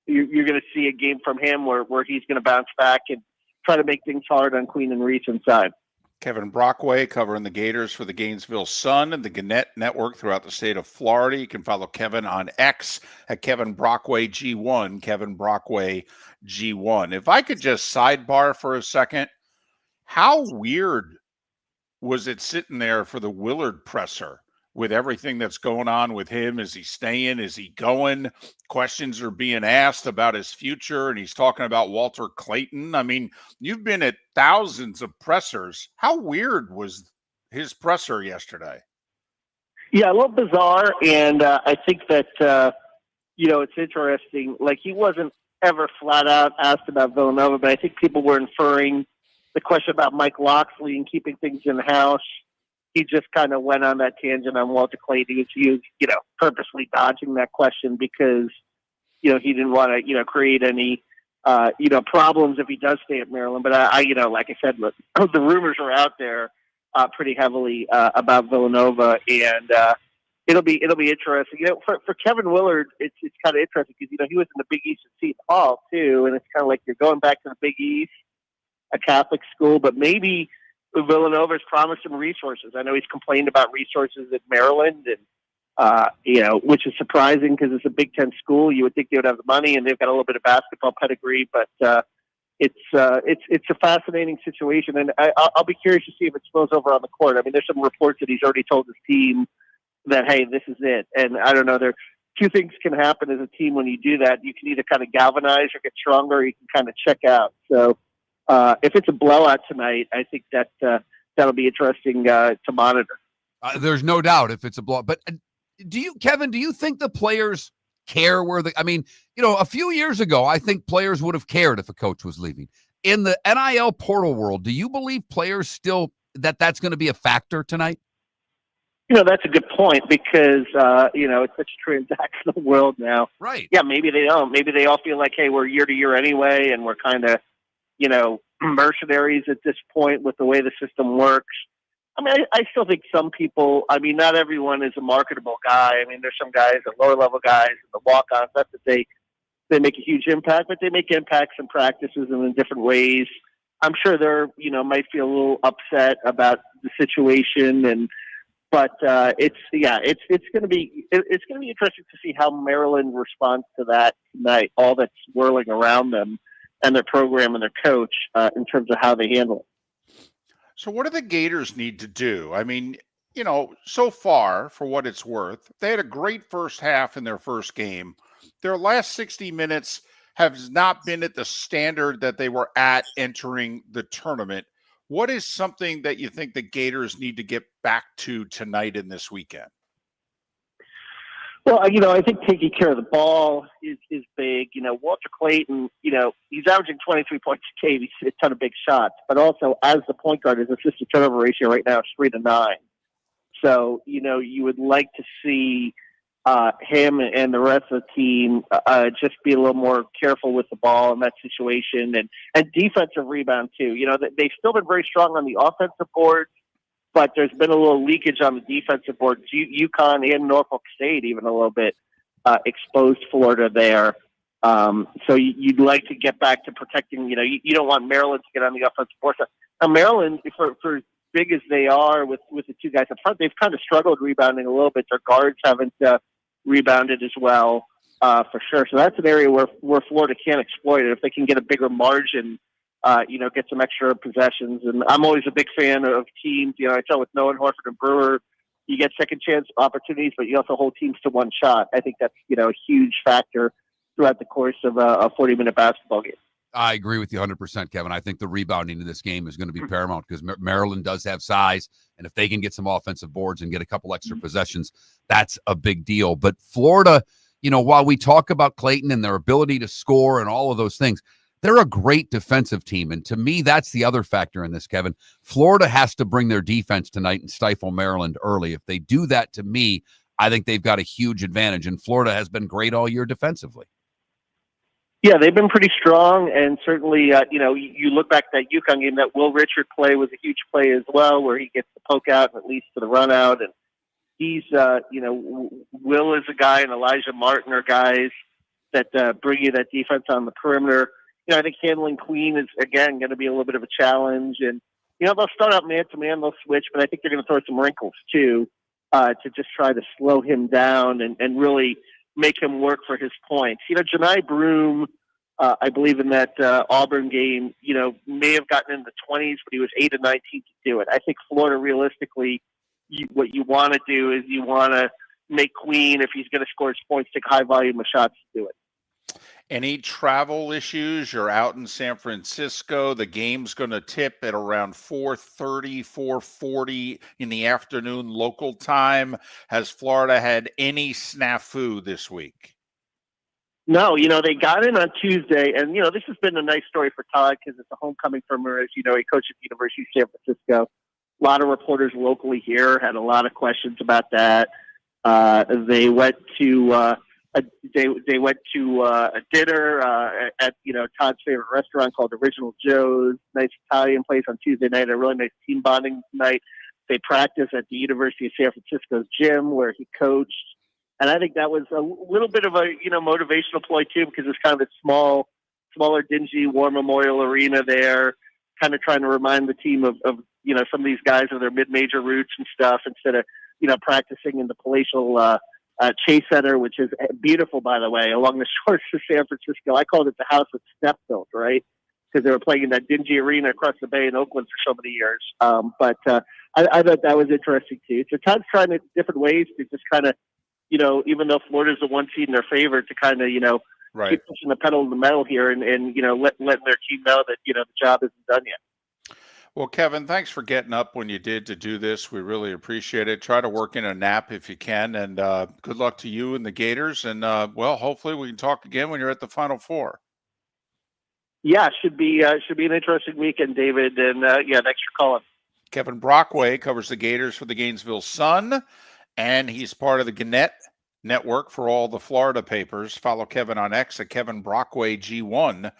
you're going to see a game from him where he's going to bounce back and try to make things hard on Queen and Reese inside. Kevin Brockway covering the Gators for the Gainesville Sun and the Gannett Network throughout the state of Florida. You can follow Kevin on X at Kevin Brockway G1, Kevin Brockway G1. If I could just sidebar for a second, how weird was it sitting there for the Willard presser with everything that's going on with him? Is he staying? Is he going? Questions are being asked about his future, and he's talking about Walter Clayton. I mean, you've been at thousands of pressers. How weird was his presser yesterday? Yeah, a little bizarre, and I think that, it's interesting. Like, he wasn't ever flat out asked about Villanova, but I think people were inferring the question about Mike Loxley and keeping things in-house. He just kind of went on that tangent on Walter Clayton. He was, purposely dodging that question because, he didn't want to, create any, problems if he does stay at Maryland. But like I said, look, the rumors are out there pretty heavily about Villanova, and it'll be interesting. For Kevin Willard, it's kind of interesting because he was in the Big East at Seton Hall too, and it's kind of like you're going back to the Big East, a Catholic school, but maybe Villanova's promised him resources. I know he's complained about resources at Maryland, and which is surprising because it's a Big Ten school. You would think they would have the money, and they've got a little bit of basketball pedigree. But it's a fascinating situation, and I'll be curious to see if it spills over on the court. I mean, there's some reports that he's already told his team that, hey, this is it. And I don't know. There two things can happen as a team when you do that. You can either kind of galvanize or get stronger, or you can kind of check out. So. If it's a blowout tonight, I think that that'll be interesting to monitor. There's no doubt if it's a blowout. But Kevin, do you think the players care where a few years ago, I think players would have cared if a coach was leaving. In the NIL portal world, do you believe players still that's going to be a factor tonight? That's a good point because, it's such a transactional world now. Right. Yeah, maybe they don't. Maybe they all feel like, hey, we're year to year anyway, and we're kind of, mercenaries at this point with the way the system works. I mean, I still think some people, not everyone is a marketable guy. I mean, there's some guys, the lower level guys, the walk-ons, that they make a huge impact, but they make impacts in practices and in different ways. I'm sure they're, might feel a little upset about the situation, but it's going to be interesting to see how Maryland responds to that tonight, all that's swirling around them and their program and their coach in terms of how they handle it. So what do the Gators need to do? I mean, so far, for what it's worth, they had a great first half in their first game. Their last 60 minutes has not been at the standard that they were at entering the tournament. What is something that you think the Gators need to get back to tonight and this weekend? Well, I think taking care of the ball is big. Walter Clayton, he's averaging 23 points a game. He's a ton of big shots. But also, as the point guard, his assist-to-turnover ratio right now is 3-9. So, you would like to see him and the rest of the team just be a little more careful with the ball in that situation. And defensive rebound, too. They've still been very strong on the offensive board, but there's been a little leakage on the defensive board. UConn and Norfolk State even a little bit exposed Florida there. So you'd like to get back to protecting, you don't want Maryland to get on the offensive board. Now Maryland, for as big as they are with the two guys up front, they've kind of struggled rebounding a little bit. Their guards haven't rebounded as well, for sure. So that's an area where Florida can't exploit it. If they can get a bigger margin, get some extra possessions. And I'm always a big fan of teams. I saw with Noah, Horford, and Brewer, you get second chance opportunities, but you also hold teams to one shot. I think that's, a huge factor throughout the course of a 40-minute basketball game. I agree with you 100%, Kevin. I think the rebounding in this game is going to be paramount because Maryland does have size, and if they can get some offensive boards and get a couple extra possessions, that's a big deal. But Florida, while we talk about Clayton and their ability to score and all of those things, They're a great defensive team. And to me, that's the other factor in this, Kevin. Florida has to bring their defense tonight and stifle Maryland early. If they do that, to me, I think they've got a huge advantage. And Florida has been great all year defensively. Yeah, they've been pretty strong, and certainly, you look back at that UConn game, that Will Richard play was a huge play as well, where he gets the poke out and it leads to the run out. And he's, Will is a guy, and Elijah Martin are guys that bring you that defense on the perimeter. I think handling Queen is, again, going to be a little bit of a challenge. And, they'll start out man-to-man, they'll switch, but I think they're going to throw some wrinkles, too, to just try to slow him down and really make him work for his points. Janai Broome, I believe in that Auburn game, may have gotten in the 20s, but he was 8 of 19 to do it. I think Florida, realistically, what you want to do is you want to make Queen, if he's going to score his points, take high volume of shots to do it. Any travel issues? You're out in San Francisco. The game's going to tip at around 4:30, 4:40 in the afternoon local time. Has Florida had any snafu this week? No, they got in on Tuesday, and, this has been a nice story for Todd because it's a homecoming for him. As you know, he coached at the University of San Francisco. A lot of reporters locally here had a lot of questions about that. They went to a dinner at Todd's favorite restaurant called Original Joe's, nice Italian place on Tuesday night. A really nice team bonding night. They practiced at the University of San Francisco's gym where he coached, and I think that was a little bit of a motivational ploy too, because it's kind of a smaller, dingy War Memorial Arena there, kind of trying to remind the team of some of these guys of their mid-major roots and stuff, instead of practicing in the palatial Chase Center, which is beautiful, by the way, along the shores of San Francisco. I called it the house with step built, right? Because they were playing in that dingy arena across the bay in Oakland for so many years. But I thought that was interesting too. So Todd's trying different ways to just kind of, even though Florida's the one seed in their favor, to kind of, right, keep pushing the pedal to the metal here and letting their team know that, the job isn't done yet. Well, Kevin, thanks for getting up when you did to do this. We really appreciate it. Try to work in a nap if you can, and good luck to you and the Gators. And hopefully we can talk again when you're at the Final Four. Yeah, should be an interesting weekend, David. And thanks for calling. Kevin Brockway covers the Gators for the Gainesville Sun, and he's part of the Gannett Network for all the Florida papers. Follow Kevin on X at Kevin Brockway G1.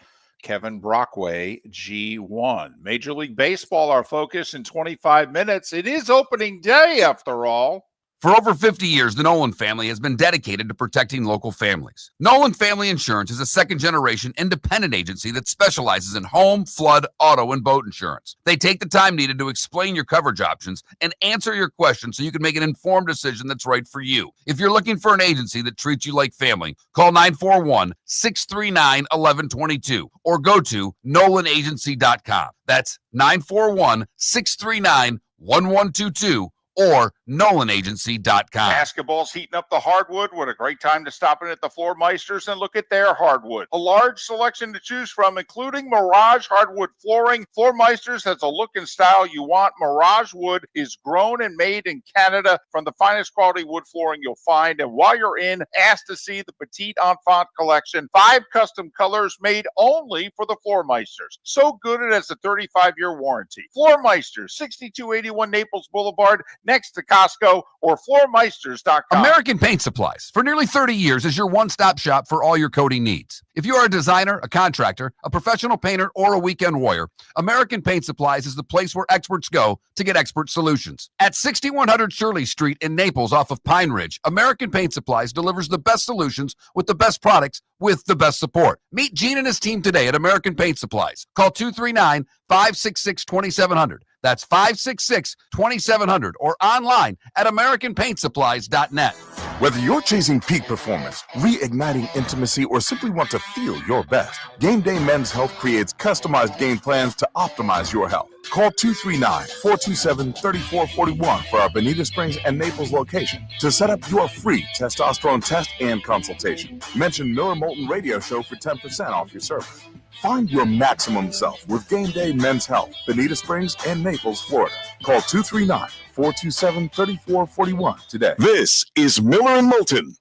Kevin Brockway, G1. Major League Baseball, our focus in 25 minutes. It is opening day, after all. For over 50 years, the Nolan family has been dedicated to protecting local families. Nolan Family Insurance is a second-generation independent agency that specializes in home, flood, auto, and boat insurance. They take the time needed to explain your coverage options and answer your questions so you can make an informed decision that's right for you. If you're looking for an agency that treats you like family, call 941-639-1122 or go to nolanagency.com. That's 941-639-1122 or nolanagency.com. Basketball's heating up the hardwood. What a great time to stop in at the Floor Meisters and look at their hardwood. A large selection to choose from, including Mirage hardwood flooring. Floor Meisters has a look and style you want. Mirage wood is grown and made in Canada from the finest quality wood flooring you'll find. And while you're in, ask to see the Petite Enfant collection. 5 custom colors made only for the Floor Meisters. So good it has a 35-year warranty. Floor Meisters, 6281 Naples Boulevard, next to Costco, or floormeisters.com. American Paint Supplies, for nearly 30 years, is your one-stop shop for all your coating needs. If you are a designer, a contractor, a professional painter, or a weekend warrior, American Paint Supplies is the place where experts go to get expert solutions. At 6100 Shirley Street in Naples off of Pine Ridge, American Paint Supplies delivers the best solutions with the best products with the best support. Meet Gene and his team today at American Paint Supplies. Call 239-566-2700. That's 566-2700 or online at AmericanPaintSupplies.net. Whether you're chasing peak performance, reigniting intimacy, or simply want to feel your best, Game Day Men's Health creates customized game plans to optimize your health. Call 239-427-3441 for our Bonita Springs and Naples location to set up your free testosterone test and consultation. Mention Miller Moulton Radio Show for 10% off your service. Find your maximum self with Game Day Men's Health, Bonita Springs and Naples, Florida. Call 239-427-3441 today. This is Miller and Moulton.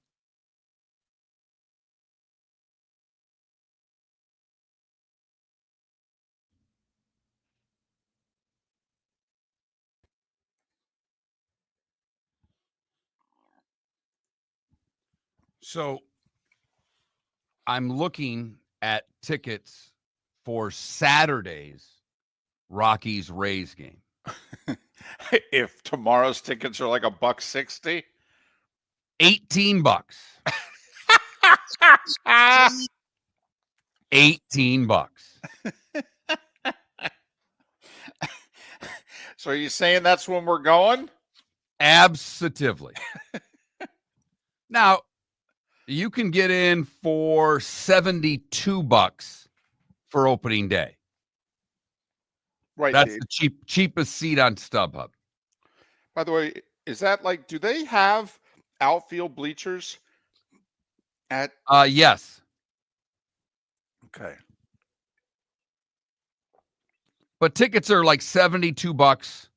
So I'm looking at tickets for Saturday's Rockies-Rays game. If tomorrow's tickets are like $1.60, $18. $18. So are you saying that's when we're going? Absolutely. Now, you can get in for $72 for opening day. Right. That's the cheapest seat on StubHub. By the way, is that like, do they have outfield bleachers at? Yes. Okay. But tickets are like $72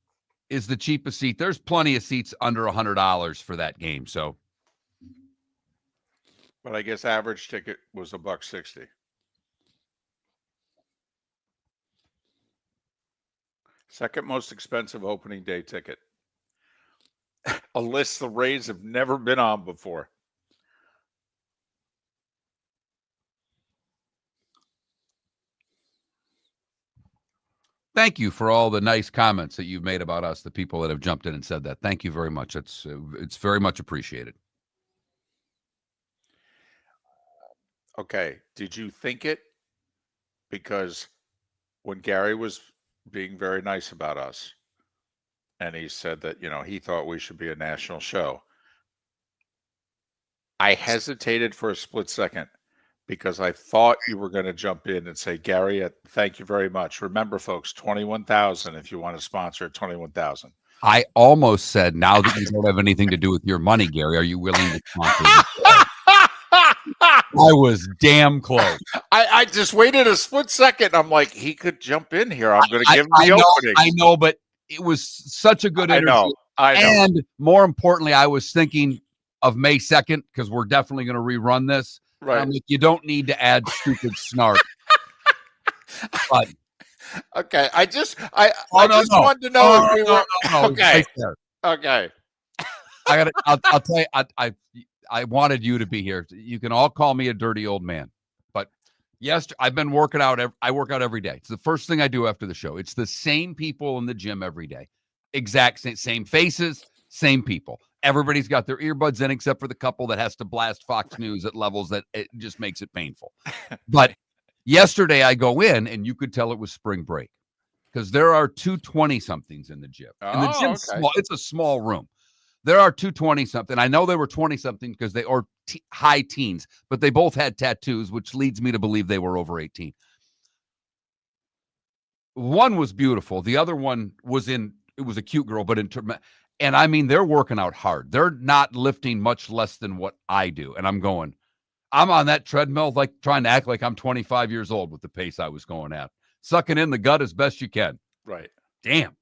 is the cheapest seat. There's plenty of seats under $100 for that game. So, but I guess average ticket was $1.60. Second most expensive opening day ticket. A list the Rays have never been on before. thank you for all the nice comments that you've made about us, the people that have jumped in and said that. Thank you very much. It's very much appreciated. Okay. Did you think it? Because when Gary was being very nice about us, and he said that, he thought we should be a national show, I hesitated for a split second because I thought you were going to jump in and say, Gary, thank you very much. Remember, folks, 21,000 if you want to sponsor 21,000. I almost said, now that you don't have anything to do with your money, Gary, are you willing to sponsor? I was damn close. I just waited a split second. I'm like, he could jump in here. I'm going to give him the opening. I know, but it was such a good interview. I know. And more importantly, I was thinking of May 2nd because we're definitely going to rerun this. Right. Like, you don't need to add stupid snark. But okay. I just wanted to know if we were okay. Okay. I'll tell you, I wanted you to be here. You can all call me a dirty old man, but yes, I've been working out. I work out every day. It's the first thing I do after the show. It's the same people in the gym every day. Exact same faces, same people. Everybody's got their earbuds in except for the couple that has to blast Fox News at levels that it just makes it painful. But yesterday I go in and you could tell it was spring break because there are 220-somethings in the gym. And the gym's small. It's a small room. There are 220-something. I know they were 20-something because they are high teens, but they both had tattoos, which leads me to believe they were over 18. One was beautiful. The other one was it was a cute girl, but and I mean, they're working out hard. They're not lifting much less than what I do. And I'm on that treadmill, like trying to act like I'm 25 years old with the pace I was going at, sucking in the gut as best you can. Right. Damn.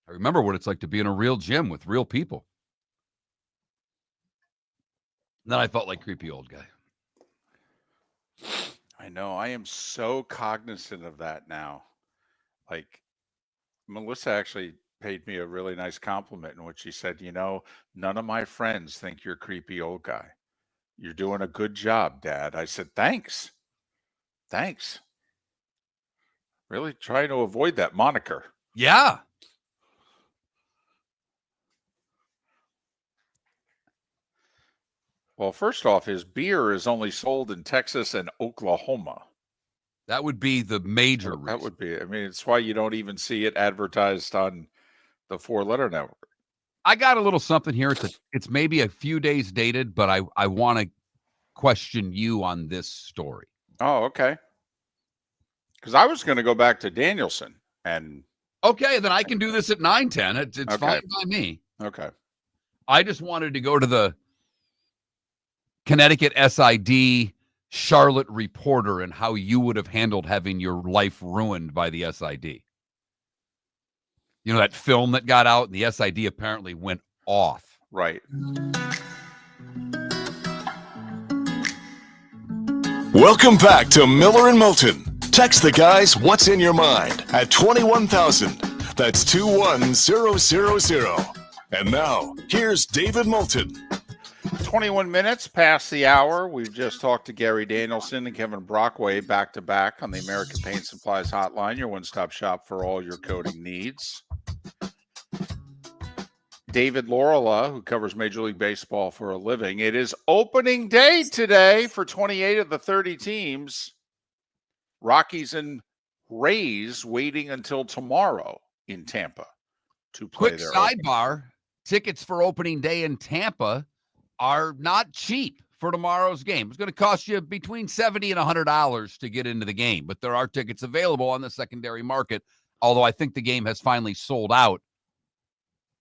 I remember what it's like to be in a real gym with real people. And then I felt like creepy old guy. I know. I am so cognizant of that now. Like, Melissa actually paid me a really nice compliment in which she said, none of my friends think you're a creepy old guy. You're doing a good job, Dad. I said, thanks. Really trying to avoid that moniker. Yeah. Well, first off, his beer is only sold in Texas and Oklahoma. That would be the major reason. That would be. I mean, it's why you don't even see it advertised on the 4-letter network. I got a little something here. It's maybe a few days dated, but I want to question you on this story. Oh, okay. Because I was going to go back to Danielson and. Okay, then I can do this at 9:10. It's Okay. fine by me. Okay. I just wanted to go to the Connecticut SID Charlotte Reporter and how you would have handled having your life ruined by the SID. You know, that film that got out and the SID apparently went off. Right. Welcome back to Miller and Moulton. Text the guys what's in your mind at 21,000. That's 21000. And now, here's David Moulton. 21 minutes past the hour. We've just talked to Gary Danielson and Kevin Brockway back to back on the American Paint Supplies Hotline, your one-stop shop for all your coating needs. David Laurila, who covers Major League Baseball for a living. It is opening day today for 28 of the 30 teams. Rockies and Rays waiting until tomorrow in Tampa to play Quick their sidebar, tickets for opening day in Tampa are not cheap for tomorrow's game. It's going to cost you between $70 and $100 to get into the game, but there are tickets available on the secondary market, although I think the game has finally sold out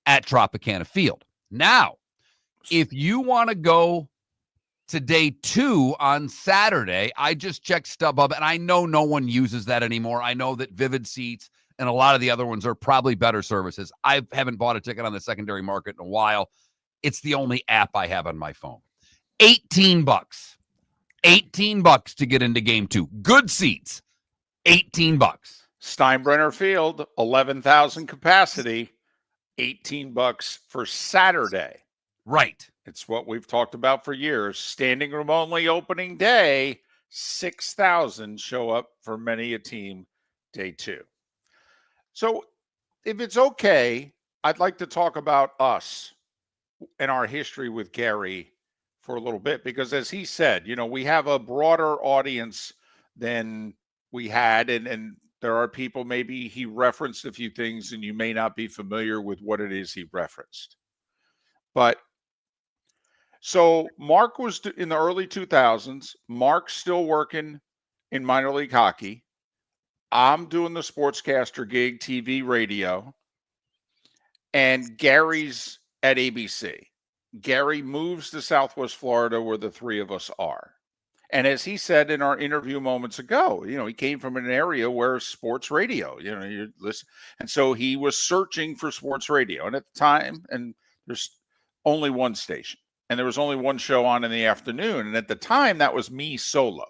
at Tropicana Field. Now, if you want to go to day 2 on Saturday, I just checked StubHub, and I know no one uses that anymore. I know that Vivid Seats and a lot of the other ones are probably better services. I haven't bought a ticket on the secondary market in a while. It's the only app I have on my phone. $18. $18 to get into game 2. Good seats. $18. Steinbrenner Field, 11,000 capacity, $18 for Saturday. Right. It's what we've talked about for years. Standing room only opening day, 6,000 show up for many a team day 2. So if it's okay, I'd like to talk about us and our history with Gary for a little bit, because as he said, we have a broader audience than we had, and there are people, maybe he referenced a few things and you may not be familiar with what it is he referenced. But so Mark was in the early 2000s. Mark's still working in minor league hockey. I'm doing the sportscaster gig, TV, radio, and Gary's at ABC. Gary moves to Southwest Florida, where the three of us are. And as he said in our interview moments ago, he came from an area where sports radio, you listen. And so he was searching for sports radio. And at the time, and there's only one station, and there was only one show on in the afternoon. And at the time, that was me solo.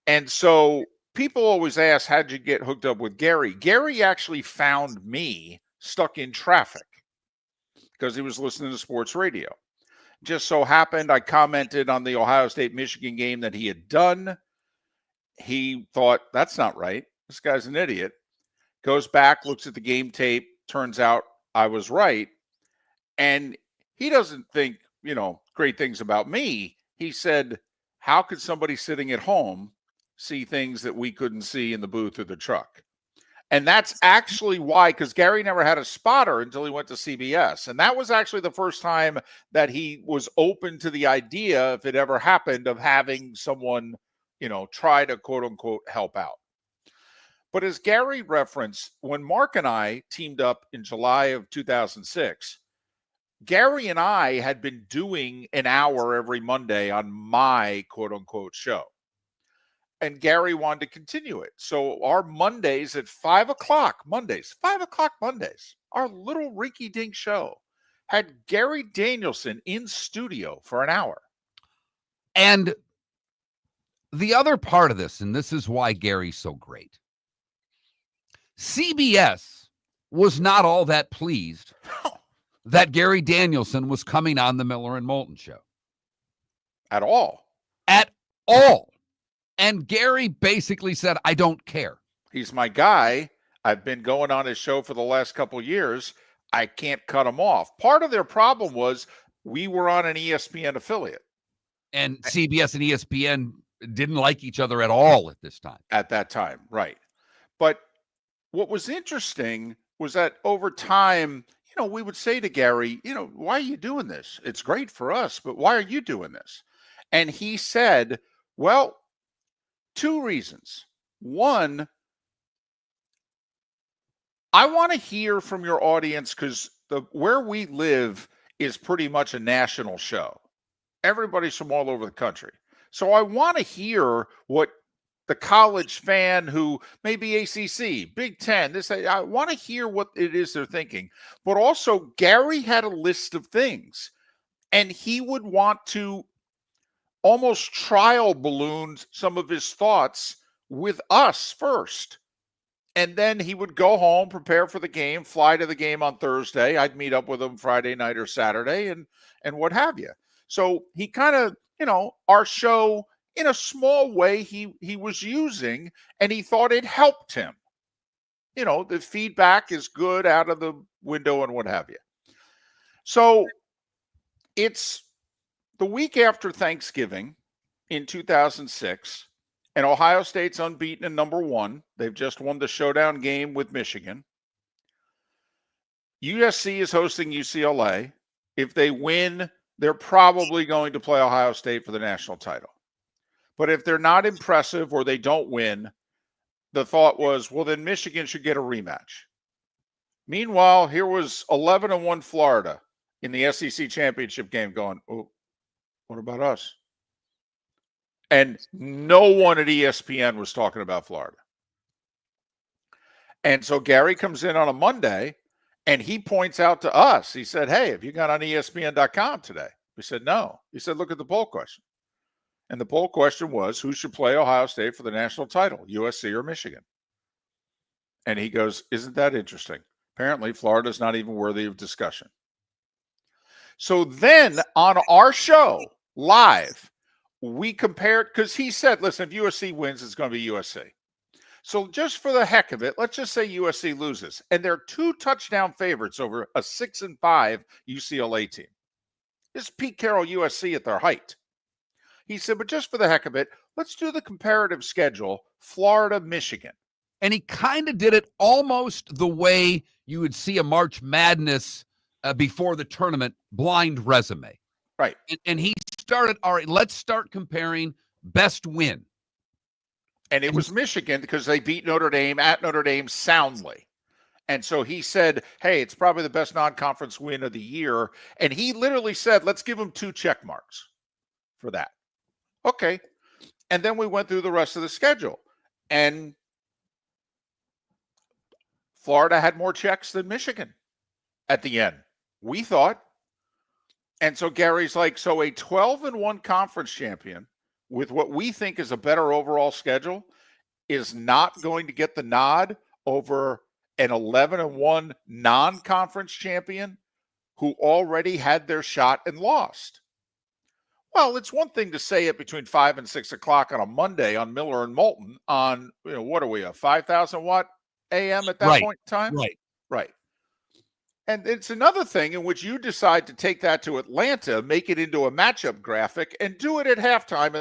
And so people always ask, how'd you get hooked up with Gary? Gary actually found me stuck in traffic because he was listening to sports radio. Just so happened, I commented on the Ohio State-Michigan game that he had done. He thought, that's not right. This guy's an idiot. Goes back, looks at the game tape. Turns out I was right. And he doesn't think, great things about me. He said, how could somebody sitting at home see things that we couldn't see in the booth or the truck? And that's actually why, because Gary never had a spotter until he went to CBS. And that was actually the first time that he was open to the idea, if it ever happened, of having someone, try to quote unquote help out. But as Gary referenced, when Mark and I teamed up in July of 2006, Gary and I had been doing an hour every Monday on my quote unquote show. And Gary wanted to continue it. So our Mondays at 5 o'clock Mondays, our little rinky-dink show had Gary Danielson in studio for an hour. And the other part of this, and this is why Gary's so great, CBS was not all that pleased that Gary Danielson was coming on the Miller and Moulton show. At all. At all. And Gary basically said, I don't care. He's my guy. I've been going on his show for the last couple of years. I can't cut him off. Part of their problem was we were on an ESPN affiliate. And CBS and ESPN didn't like each other at all at this time. At that time, right. But what was interesting was that over time, we would say to Gary, why are you doing this? It's great for us, but why are you doing this? And he said, well, 2 reasons. One, I want to hear from your audience, because where we live is pretty much a national show. Everybody's from all over the country. So I want to hear what the college fan who may be ACC, Big Ten, I want to hear what it is they're thinking. But also, Gary had a list of things, and he would want to almost trial ballooned some of his thoughts with us first. And then he would go home, prepare for the game, fly to the game on Thursday. I'd meet up with him Friday night or Saturday and what have you. So he kind of, our show in a small way he was using, and he thought it helped him. The feedback is good out of the window and what have you. So it's the week after Thanksgiving in 2006. And Ohio State's unbeaten and number 1. They've just won the showdown game with Michigan. USC is hosting UCLA. If they win, they're probably going to play Ohio State for the national title. But if they're not impressive or they don't win, the thought was, well, then Michigan should get a rematch. Meanwhile, here was 11-1 Florida in the SEC championship game going, oh, what about us? And no one at ESPN was talking about Florida. And so Gary comes in on a Monday, and he points out to us, he said, hey, have you gone on ESPN.com today? We said, no. He said, look at the poll question. And the poll question was, who should play Ohio State for the national title, USC or Michigan? And he goes, isn't that interesting? Apparently, Florida's not even worthy of discussion. So then on our show, live, we compared, because he said, listen, if USC wins, it's going to be USC. So just for the heck of it, let's just say USC loses. And they're 2 touchdown favorites over a 6-5 UCLA team. This is Pete Carroll USC at their height. He said, but just for the heck of it, let's do the comparative schedule, Florida, Michigan. And he kind of did it almost the way you would see a March Madness before the tournament blind resume. Right. And he started, all right, let's start comparing best win. And it was Michigan because they beat Notre Dame at Notre Dame soundly. And so he said, hey, it's probably the best non-conference win of the year. And he literally said, let's give them 2 check marks for that. Okay. And then we went through the rest of the schedule. And Florida had more checks than Michigan at the end, we thought. And so Gary's like, so a 12-1 conference champion with what we think is a better overall schedule is not going to get the nod over an 11-1 non-conference champion who already had their shot and lost. Well, it's one thing to say it between 5 and 6 o'clock on a Monday on Miller and Moulton on, what are we, a 5,000 watt AM at that point in time? Right. And it's another thing in which you decide to take that to Atlanta, make it into a matchup graphic, and do it at halftime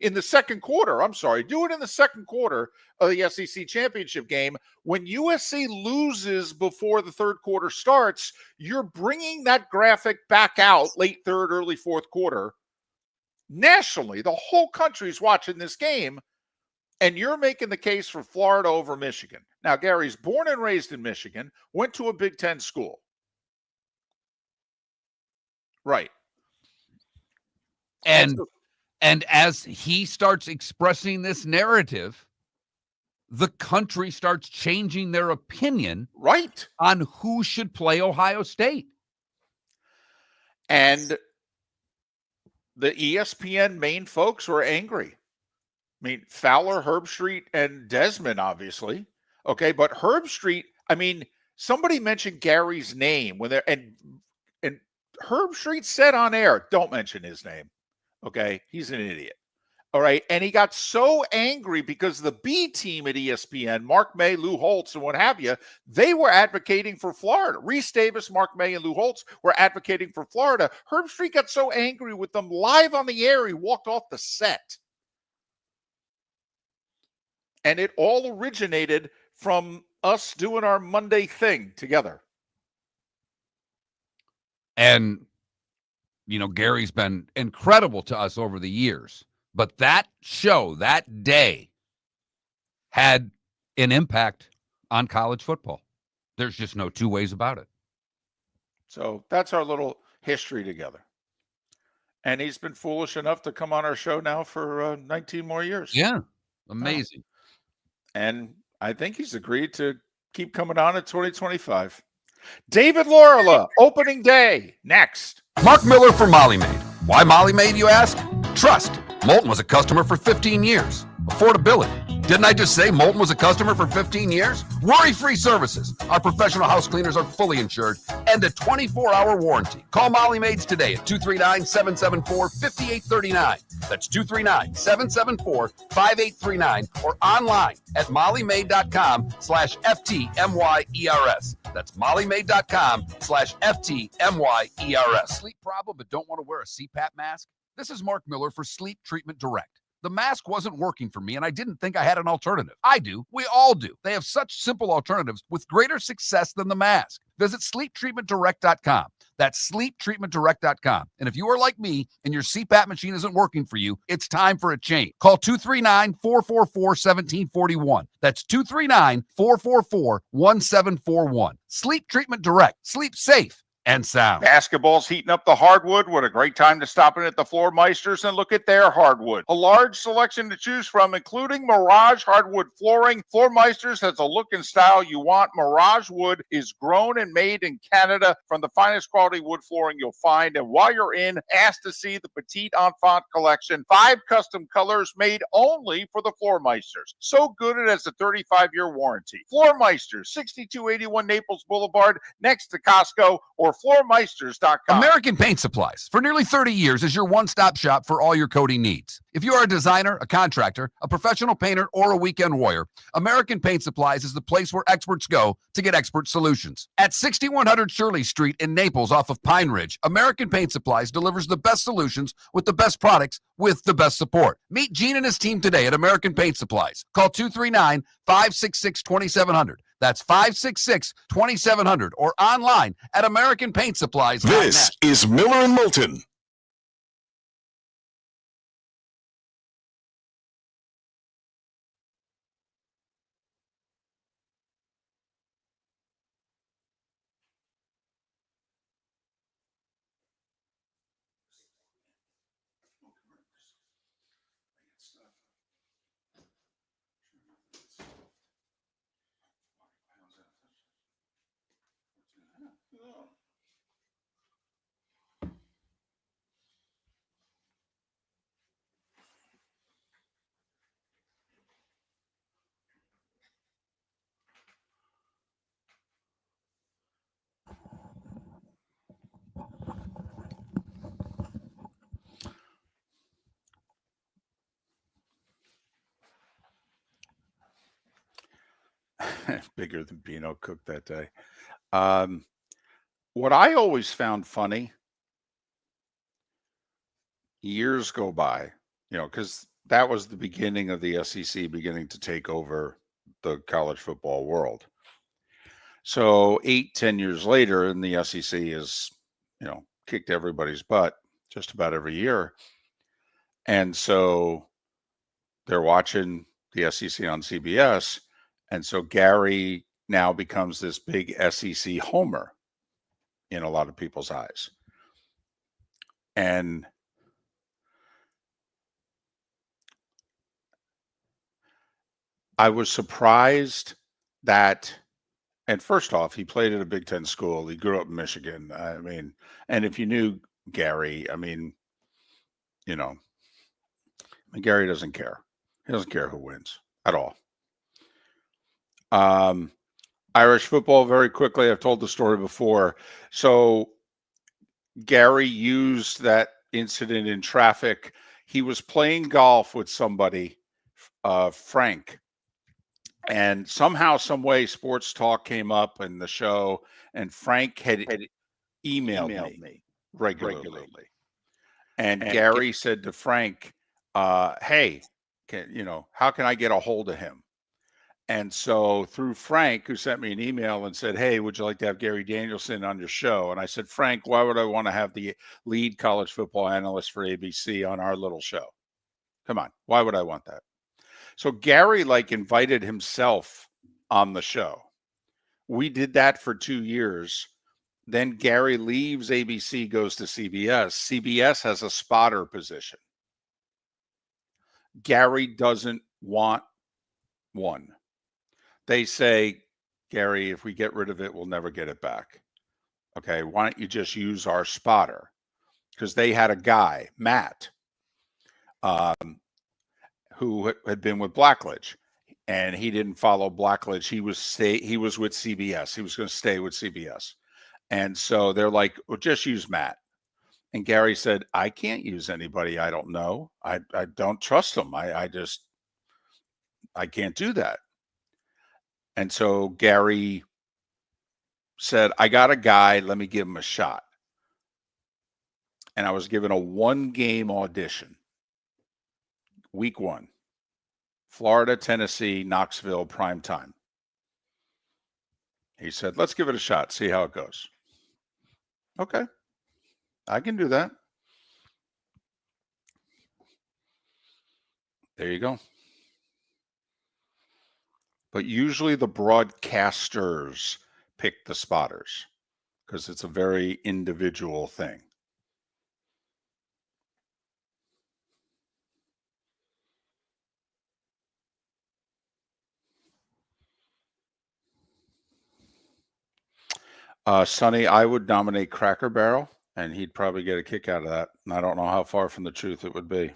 in the second quarter. Do it in the second quarter of the SEC championship game. When USC loses before the third quarter starts, you're bringing that graphic back out late third, early fourth quarter. Nationally, the whole country's watching this game, and you're making the case for Florida over Michigan. Now, Gary's born and raised in Michigan, went to a Big Ten school. Right. And as he starts expressing this narrative, the country starts changing their opinion on who should play Ohio State. And the ESPN main folks were angry. I mean, Fowler, Herbstreit, and Desmond, obviously. Okay, but Herbstreit, I mean, somebody mentioned Gary's name when they're and Herbstreit said on air, don't mention his name. Okay, he's an idiot. All right, and he got so angry because the B team at ESPN, Mark May, Lou Holtz, and what have you, they were advocating for Florida. Reese Davis, Mark May, and Lou Holtz were advocating for Florida. Herbstreit got so angry with them live on the air, he walked off the set. And it all originated from us doing our Monday thing together. And, Gary's been incredible to us over the years. But that show, that day, had an impact on college football. There's just no 2 ways about it. So that's our little history together. And he's been foolish enough to come on our show now for 19 more years. Yeah, amazing. And I think he's agreed to keep coming on in 2025. David Laurila, opening day, next. Mark Miller for Molly Maid. Why Molly Maid, you ask? Trust. Moulton was a customer for 15 years. Affordability. Didn't I just say Moulton was a customer for 15 years? Worry-free services. Our professional house cleaners are fully insured and a 24-hour warranty. Call Molly Maids today at 239-774-5839. That's 239-774-5839 or online at mollymaid.com/FTMYERS. That's mollymaid.com/FTMYERS. Sleep problem but don't want to wear a CPAP mask? This is Mark Miller for Sleep Treatment Direct. The mask wasn't working for me, and I didn't think I had an alternative. I do. We all do. They have such simple alternatives with greater success than the mask. Visit sleeptreatmentdirect.com. That's sleeptreatmentdirect.com. And if you are like me and your CPAP machine isn't working for you, it's time for a change. Call 239-444-1741. That's 239-444-1741. Sleep Treatment Direct. Sleep safe and sound. Basketball's heating up the hardwood. What a great time to stop in at the Floor Meisters and look at their hardwood. A large selection to choose from, including Mirage hardwood flooring. Floor Meisters has a look and style you want. Mirage wood is grown and made in Canada from the finest quality wood flooring you'll find. And while you're in, ask to see the Petite Enfant collection. 5 custom colors made only for the Floor Meisters. So good it has a 35-year warranty. Floor Meisters, 6281 Naples Boulevard, next to Costco, or floormeisters.com. American Paint Supplies, for nearly 30 years, is your one-stop shop for all your coating needs. If you are a designer, a contractor, a professional painter, or a weekend warrior, American Paint Supplies is the place where experts go to get expert solutions. At 6100 Shirley Street in Naples off of Pine Ridge, American Paint Supplies delivers the best solutions with the best products with the best support. Meet Gene and his team today at American Paint Supplies. Call 239-566-2700. That's 566-2700 or online at AmericanPaintSupplies.net. This is Miller and Moulton. Bigger than Beano cooked that day. What I always found funny, years go by, because that was the beginning of the SEC beginning to take over the college football world. So 8-10 years later, and the SEC is, kicked everybody's butt just about every year. And so they're watching the SEC on CBS. And so Gary now becomes this big SEC homer in a lot of people's eyes. And I was surprised that, and first off, he played at a Big Ten school. He grew up in Michigan. And if you knew Gary, Gary doesn't care. He doesn't care who wins at all. Irish football, very quickly. I've told the story before. So Gary used that incident in traffic. He was playing golf with somebody, Frank, and somehow, some way, Sports Talk came up in the show, and Frank had emailed me regularly. And Gary said to Frank, hey, how can I get a hold of him? And so through Frank, who sent me an email and said, hey, would you like to have Gary Danielson on your show? And I said, Frank, why would I want to have the lead college football analyst for ABC on our little show? Come on. Why would I want that? So Gary invited himself on the show. We did that for 2 years. Then Gary leaves ABC, goes to CBS. CBS has a spotter position. Gary doesn't want one. They say, Gary, if we get rid of it, we'll never get it back. Okay, why don't you just use our spotter? Because they had a guy, Matt, who had been with Blackledge. and he didn't follow Blackledge. He was with CBS. He was going to stay with CBS. And so they're like, well, just use Matt. And Gary said, I can't use anybody I don't know. I don't trust them. I can't do that. And so Gary said, I got a guy, let me give him a shot. And I was given a 1-game audition. Week 1. Florida, Tennessee, Knoxville, prime time. He said, let's give it a shot, see how it goes. Okay, I can do that. There you go. But usually the broadcasters pick the spotters because it's a very individual thing. Sonny, I would nominate Cracker Barrel, and he'd probably get a kick out of that. And I don't know how far from the truth it would be.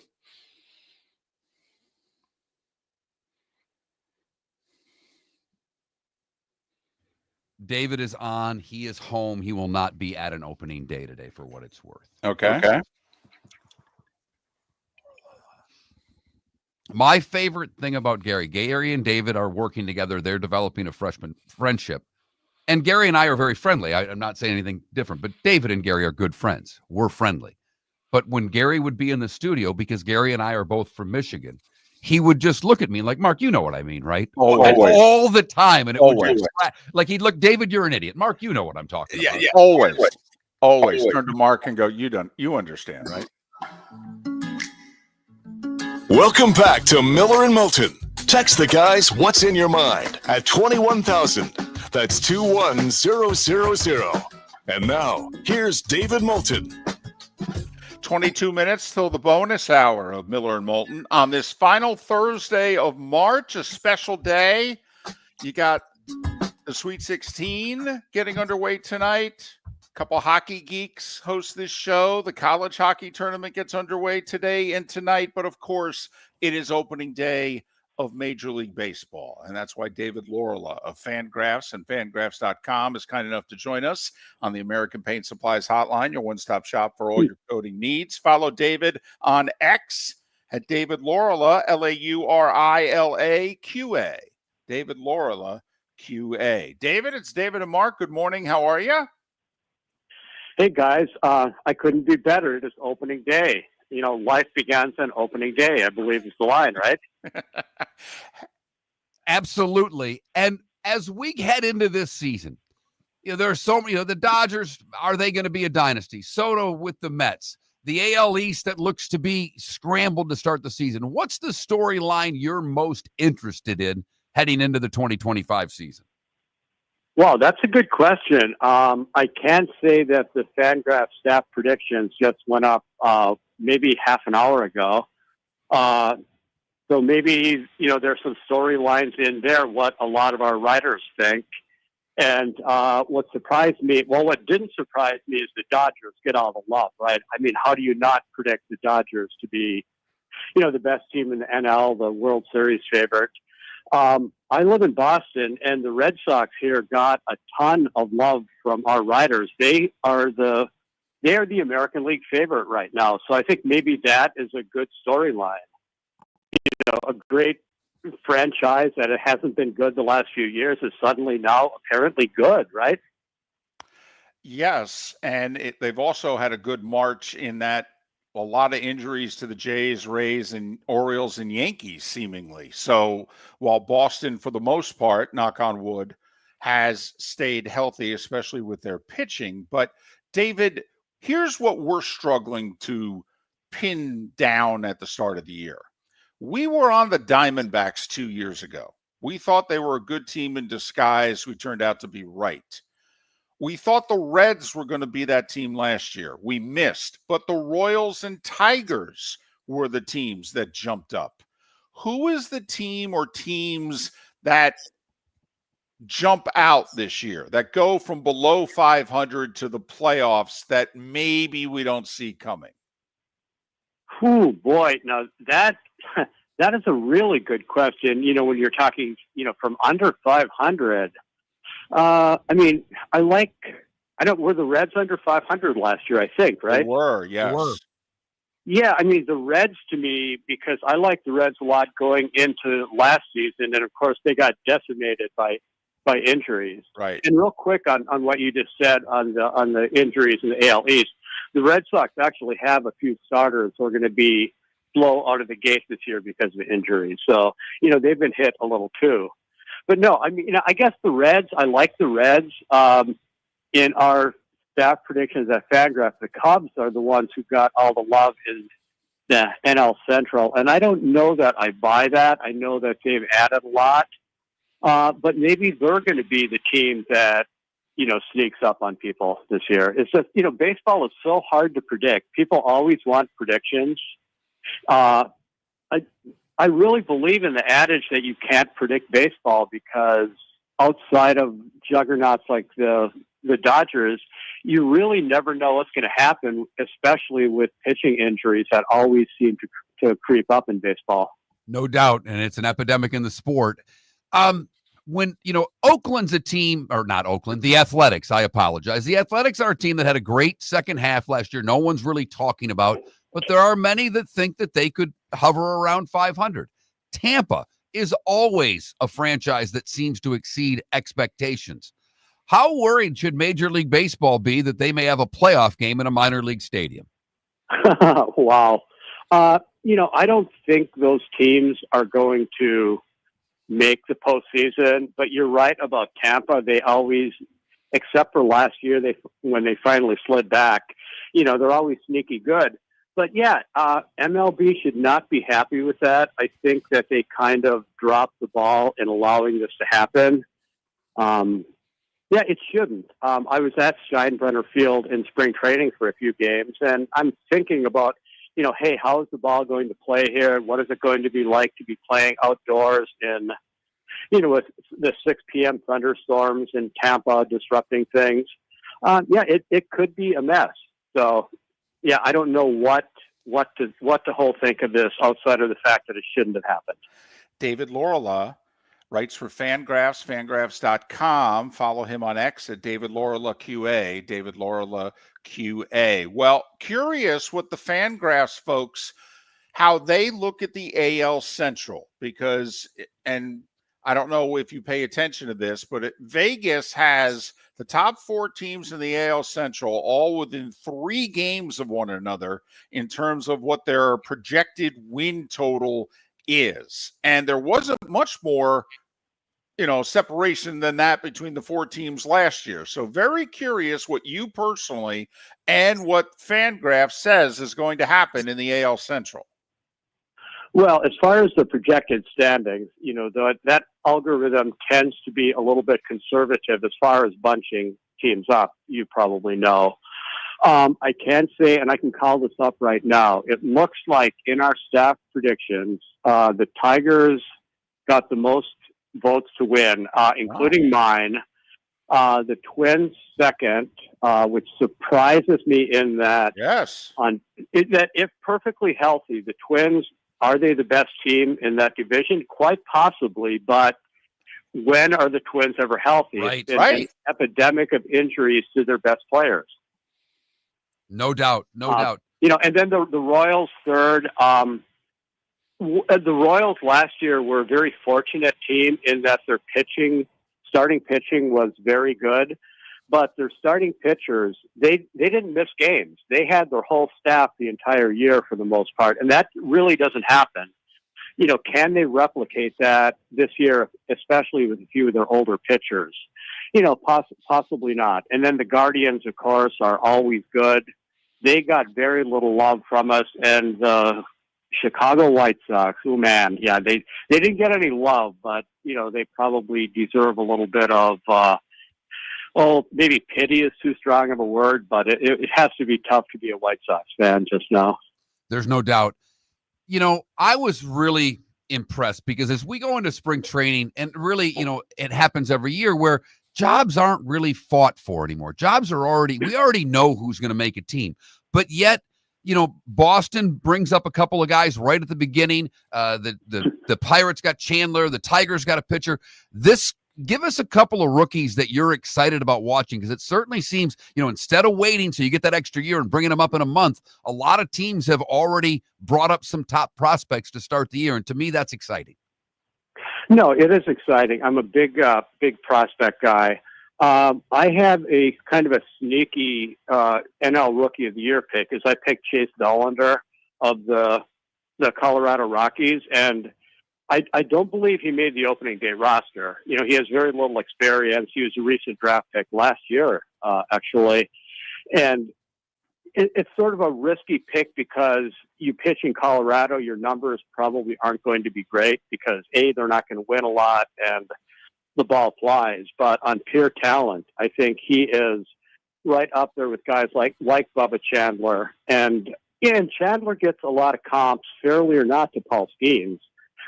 David is on. He is home. He will not be at an opening day today for what it's worth. Okay. My favorite thing about Gary and David are working together. They're developing a freshman friendship. And Gary and I are very friendly. I'm not saying anything different, but David and Gary are good friends. We're friendly. But when Gary would be in the studio, because Gary and I are both from Michigan, he would just look at me like, Mark, you know what I mean, right? Always. All the time. And it would Always. just, like, he'd look, David, you're an idiot. Mark, you know what I'm talking about. Yeah. Always. Turn to Mark and go, you understand, right? Welcome back to Miller and Moulton. Text the guys what's in your mind at 21,000. That's 21000. And now, here's David Moulton. 22 minutes till the bonus hour of Miller and Moulton on this final Thursday of March, a special day. You got the Sweet 16 getting underway tonight. A couple hockey geeks host this show. The college hockey tournament gets underway today and tonight. But, of course, it is opening day of Major League Baseball. And that's why David Laurila of Fangraphs and Fangraphs.com is kind enough to join us on the American Paint Supplies Hotline, your one-stop shop for all your coating needs. Follow David on X at David Laurila, LaurilaQA. David Laurila, QA. David, it's David and Mark. Good morning. How are you? Hey, guys. I couldn't be better. It is opening day. You know, life begins on opening day, I believe is the line, right? Absolutely. And as we head into this season, there are so many, the Dodgers, are they going to be a dynasty? Soto with the Mets, the AL East that looks to be scrambled to start the season. What's the storyline you're most interested in heading into the 2025 season? Well, that's a good question. I can say that the Fangraph staff predictions just went up maybe half an hour ago. So maybe, there's some storylines in there, what a lot of our writers think. And what surprised me, what didn't surprise me is the Dodgers get all the love, right? I mean, how do you not predict the Dodgers to be, the best team in the NL, the World Series favorite? I live in Boston, and the Red Sox here got a ton of love from our writers. They are the American League favorite right now. So I think maybe that is a good storyline. A great franchise that it hasn't been good the last few years is suddenly now apparently good, right? Yes, and they've also had a good March in that a lot of injuries to the Jays, Rays, and Orioles and Yankees, seemingly. So while Boston, for the most part, knock on wood, has stayed healthy, especially with their pitching. But, David, here's what we're struggling to pin down at the start of the year. We were on the Diamondbacks 2 years ago. We thought they were a good team in disguise. We turned out to be right. We thought the Reds were going to be that team last year. We missed. But the Royals and Tigers were the teams that jumped up. Who is the team or teams that jump out this year, that go from below 500 to the playoffs that maybe we don't see coming? Oh, boy. Now, That is a really good question. You know, when you're talking, you know, from under 500, I mean, were the Reds under 500 last year, I think, right? They were, yes. were. Yeah, I mean, the Reds to me, because I like the Reds a lot going into last season, and of course they got decimated by injuries. Right. And real quick on what you just said on the injuries in the AL East, the Red Sox actually have a few starters who are going to be slow out of the gate this year because of injuries. So, you know, they've been hit a little too. But no, I mean, you know, I guess the Reds, I like the Reds. In our staff predictions at Fangraphs, the Cubs are the ones who got all the love in the NL Central. And I don't know that I buy that. I know that they've added a lot. But maybe they're going to be the team that, you know, sneaks up on people this year. It's just, you know, baseball is so hard to predict. People always want predictions. I really believe in the adage that you can't predict baseball because outside of juggernauts like the Dodgers, you really never know what's going to happen, especially with pitching injuries that always seem to creep up in baseball. No doubt, and it's an epidemic in the sport. When, you know, Oakland's a team, or not Oakland, the Athletics, I apologize. The Athletics are a team that had a great second half last year. No one's really talking about, but there are many that think that they could hover around 500. Tampa is always a franchise that seems to exceed expectations. How worried should Major League Baseball be that they may have a playoff game in a minor league stadium? Wow. You know, I don't think those teams are going to make the postseason, but you're right about Tampa. They always, except for last year, when they finally slid back, you know, they're always sneaky good. But yeah, MLB should not be happy with that. I think that they kind of dropped the ball in allowing this to happen. Yeah, it shouldn't. I was at Steinbrenner Field in spring training for a few games, and I'm thinking about, you know, hey, how is the ball going to play here? What is it going to be like to be playing outdoors in, you know, with the 6 p.m. thunderstorms in Tampa disrupting things? Yeah, it could be a mess. So, yeah, I don't know what to whole think of this outside of the fact that it shouldn't have happened. David Laurila writes for Fangraphs, fangraphs.com. Follow him on X at David Laurila QA, David Laurila QA. Well, curious what the Fangraphs folks, how they look at the AL Central, because, and I don't know if you pay attention to this, but Vegas has the top 4 teams in the AL Central all within 3 games of one another in terms of what their projected win total is. And there wasn't much more, you know, separation than that between the 4 teams last year. So very curious what you personally and what Fangraphs says is going to happen in the AL Central. Well, as far as the projected standings, you know, that algorithm tends to be a little bit conservative as far as bunching teams up. You probably know. I can say, and I can call this up right now, it looks like in our staff predictions, the Tigers got the most votes to win, including mine. The Twins second, which surprises me in that. Yes. That if perfectly healthy, the Twins, are they the best team in that division? Quite possibly, but when are the Twins ever healthy? Right. It's an epidemic of injuries to their best players. No doubt. No doubt. You know, and then the Royals third. The Royals last year were a very fortunate team in that their starting pitching was very good, but their starting pitchers, they didn't miss games. They had their whole staff the entire year for the most part, and that really doesn't happen. You know, can they replicate that this year, especially with a few of their older pitchers? You know, possibly not. And then the Guardians, of course, are always good. They got very little love from us, and the Chicago White Sox, oh man, yeah, they didn't get any love, but you know, they probably deserve a little bit of maybe pity is too strong of a word, but it has to be tough to be a White Sox fan just now. There's no doubt. You know, I was really impressed because as we go into spring training, and really, you know, it happens every year where jobs aren't really fought for anymore. We already know who's going to make a team, but yet Boston brings up a couple of guys right at the beginning. The Pirates got Chandler. The Tigers got a pitcher. Give us a couple of rookies that you're excited about watching, because it certainly seems, instead of waiting so you get that extra year and bringing them up in a month, a lot of teams have already brought up some top prospects to start the year, and to me, that's exciting. No, it is exciting. I'm a big prospect guy. I have a kind of a sneaky NL Rookie of the Year pick, as I picked Chase Dollander of the Colorado Rockies, and I don't believe he made the opening day roster. He has very little experience. He was a recent draft pick last year, actually, and it's sort of a risky pick because you pitch in Colorado, your numbers probably aren't going to be great because they're not going to win a lot and the ball flies. But on pure talent, I think he is right up there with guys like Bubba Chandler. And Chandler gets a lot of comps, fairly or not, to Paul Skeens,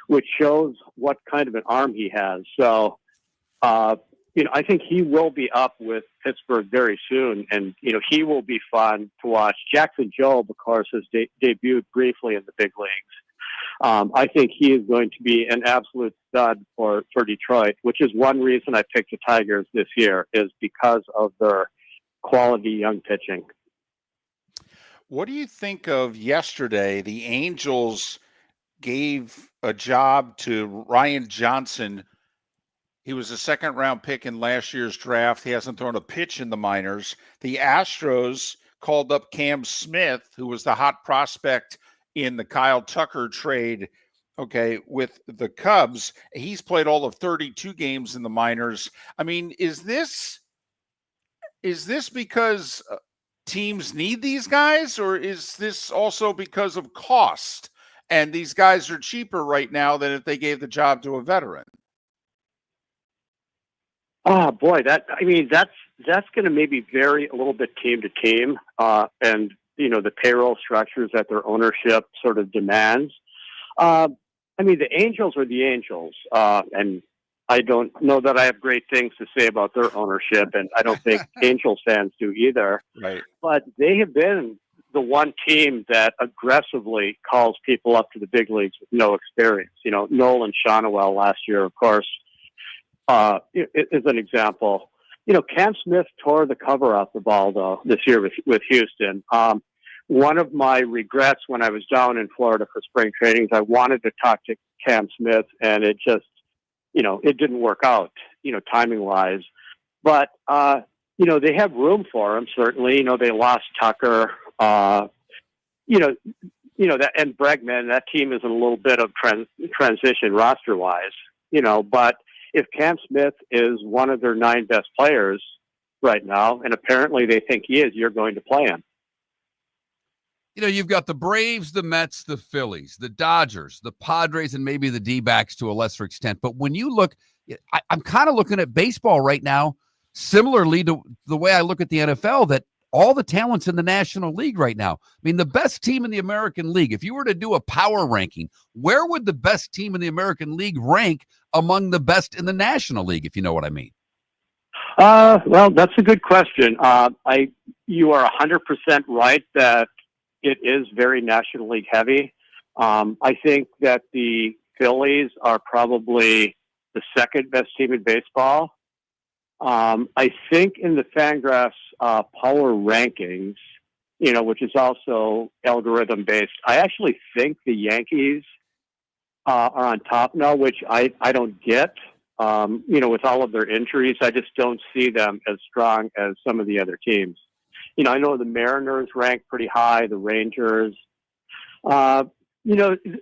which shows what kind of an arm he has. So, I think he will be up with Pittsburgh very soon, and, he will be fun to watch. Jackson Jobe, of course, has debuted briefly in the big leagues. I think he is going to be an absolute stud for Detroit, which is one reason I picked the Tigers this year, is because of their quality young pitching. What do you think of yesterday? The Angels gave a job to Ryan Johnson. He was a second-round pick in last year's draft. He hasn't thrown a pitch in the minors. The Astros called up Cam Smith, who was the hot prospect in the Kyle Tucker trade, with the Cubs. He's played all of 32 games in the minors. I mean, is this because teams need these guys, or is this also because of cost? And these guys are cheaper right now than if they gave the job to a veteran. Oh boy, that's going to maybe vary a little bit team to team, and the payroll structures that their ownership sort of demands. The Angels are the Angels, and I don't know that I have great things to say about their ownership, and I don't think Angels fans do either. Right. But they have been the one team that aggressively calls people up to the big leagues with no experience. Nolan Shonowell last year, of course, is an example. Cam Smith tore the cover off the ball, though, this year with Houston. One of my regrets when I was down in Florida for spring training is I wanted to talk to Cam Smith, and it just, it didn't work out, timing-wise. But, they have room for him, certainly. They lost Tucker. That, and Bregman, that team is in a little bit of transition roster-wise, but if Cam Smith is one of their 9 best players right now, and apparently they think he is, you're going to play him. You've got the Braves, the Mets, the Phillies, the Dodgers, the Padres, and maybe the D-backs to a lesser extent. But when you look, I'm kind of looking at baseball right now, similarly to the way I look at the NFL, that all the talent's in the National League right now. I mean, the best team in the American League, if you were to do a power ranking, where would the best team in the American League rank among the best in the National League, if you know what I mean? Well, that's a good question. You are 100% right that it is very National League heavy. I think that the Phillies are probably the second best team in baseball. I think in the Fangraphs power rankings, which is also algorithm based, I actually think the Yankees are on top now, which I don't get. With all of their injuries, I just don't see them as strong as some of the other teams. I know the Mariners rank pretty high, the Rangers. The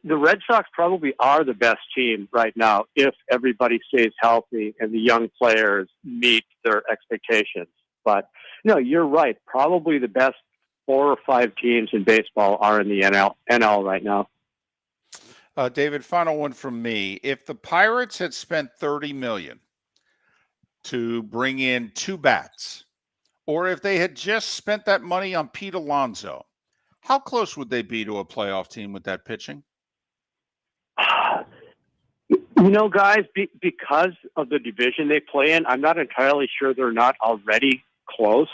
Red Sox probably are the best team right now if everybody stays healthy and the young players meet their expectations. But, you're right. Probably the best 4 or 5 teams in baseball are in the NL right now. David, final one from me. If the Pirates had spent $30 million to bring in 2 bats, or if they had just spent that money on Pete Alonso, how close would they be to a playoff team with that pitching? Guys, because of the division they play in, I'm not entirely sure they're not already close.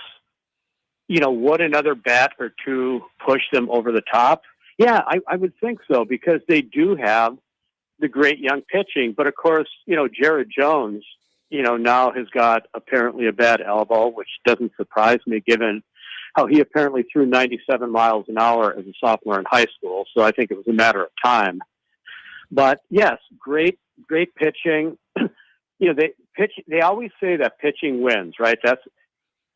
would another bat or two push them over the top? Yeah, I would think so, because they do have the great young pitching. But of course, Jared Jones, now has got apparently a bad elbow, which doesn't surprise me given how he apparently threw 97 miles an hour as a sophomore in high school. So I think it was a matter of time. But yes, great pitching. They always say that pitching wins, right? That's,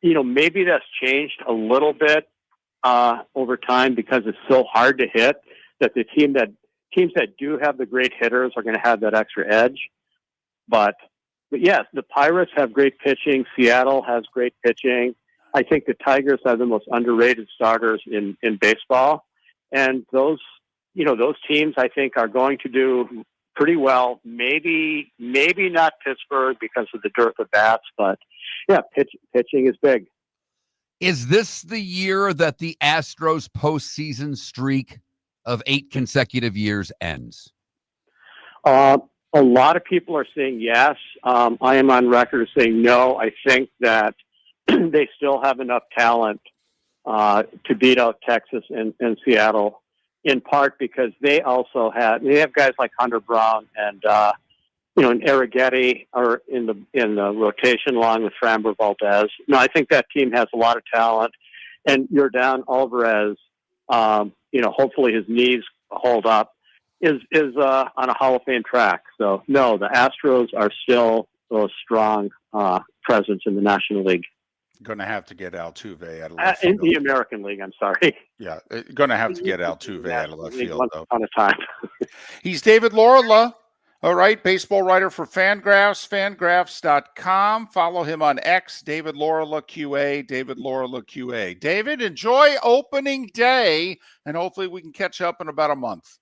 maybe that's changed a little bit over time because it's so hard to hit that teams that do have the great hitters are going to have that extra edge. But yes, the Pirates have great pitching. Seattle has great pitching. I think the Tigers have the most underrated starters in baseball. And those teams, I think, are going to do pretty well. Maybe not Pittsburgh because of the dearth of bats, but yeah, pitching is big. Is this the year that the Astros postseason streak of 8 consecutive years ends? A lot of people are saying yes. I am on record as saying no. I think that they still have enough talent to beat out Texas and Seattle, in part because they have guys like Hunter Brown and Arrighetti are in the rotation along with Framber Valdez. No, I think that team has a lot of talent, and Yordan Alvarez, hopefully his knees hold up, is on a Hall of Fame track. So no, the Astros are still a strong presence in the National League. Going to have to get Altuve out of In left field. the American League, I'm sorry. Yeah, going to have to get Altuve out of left field, though. On a time. He's David Laurila, all right, baseball writer for Fangraphs, fangraphs.com. Follow him on X, David Laurila QA, David Laurila QA. David, enjoy opening day, and hopefully we can catch up in about a month.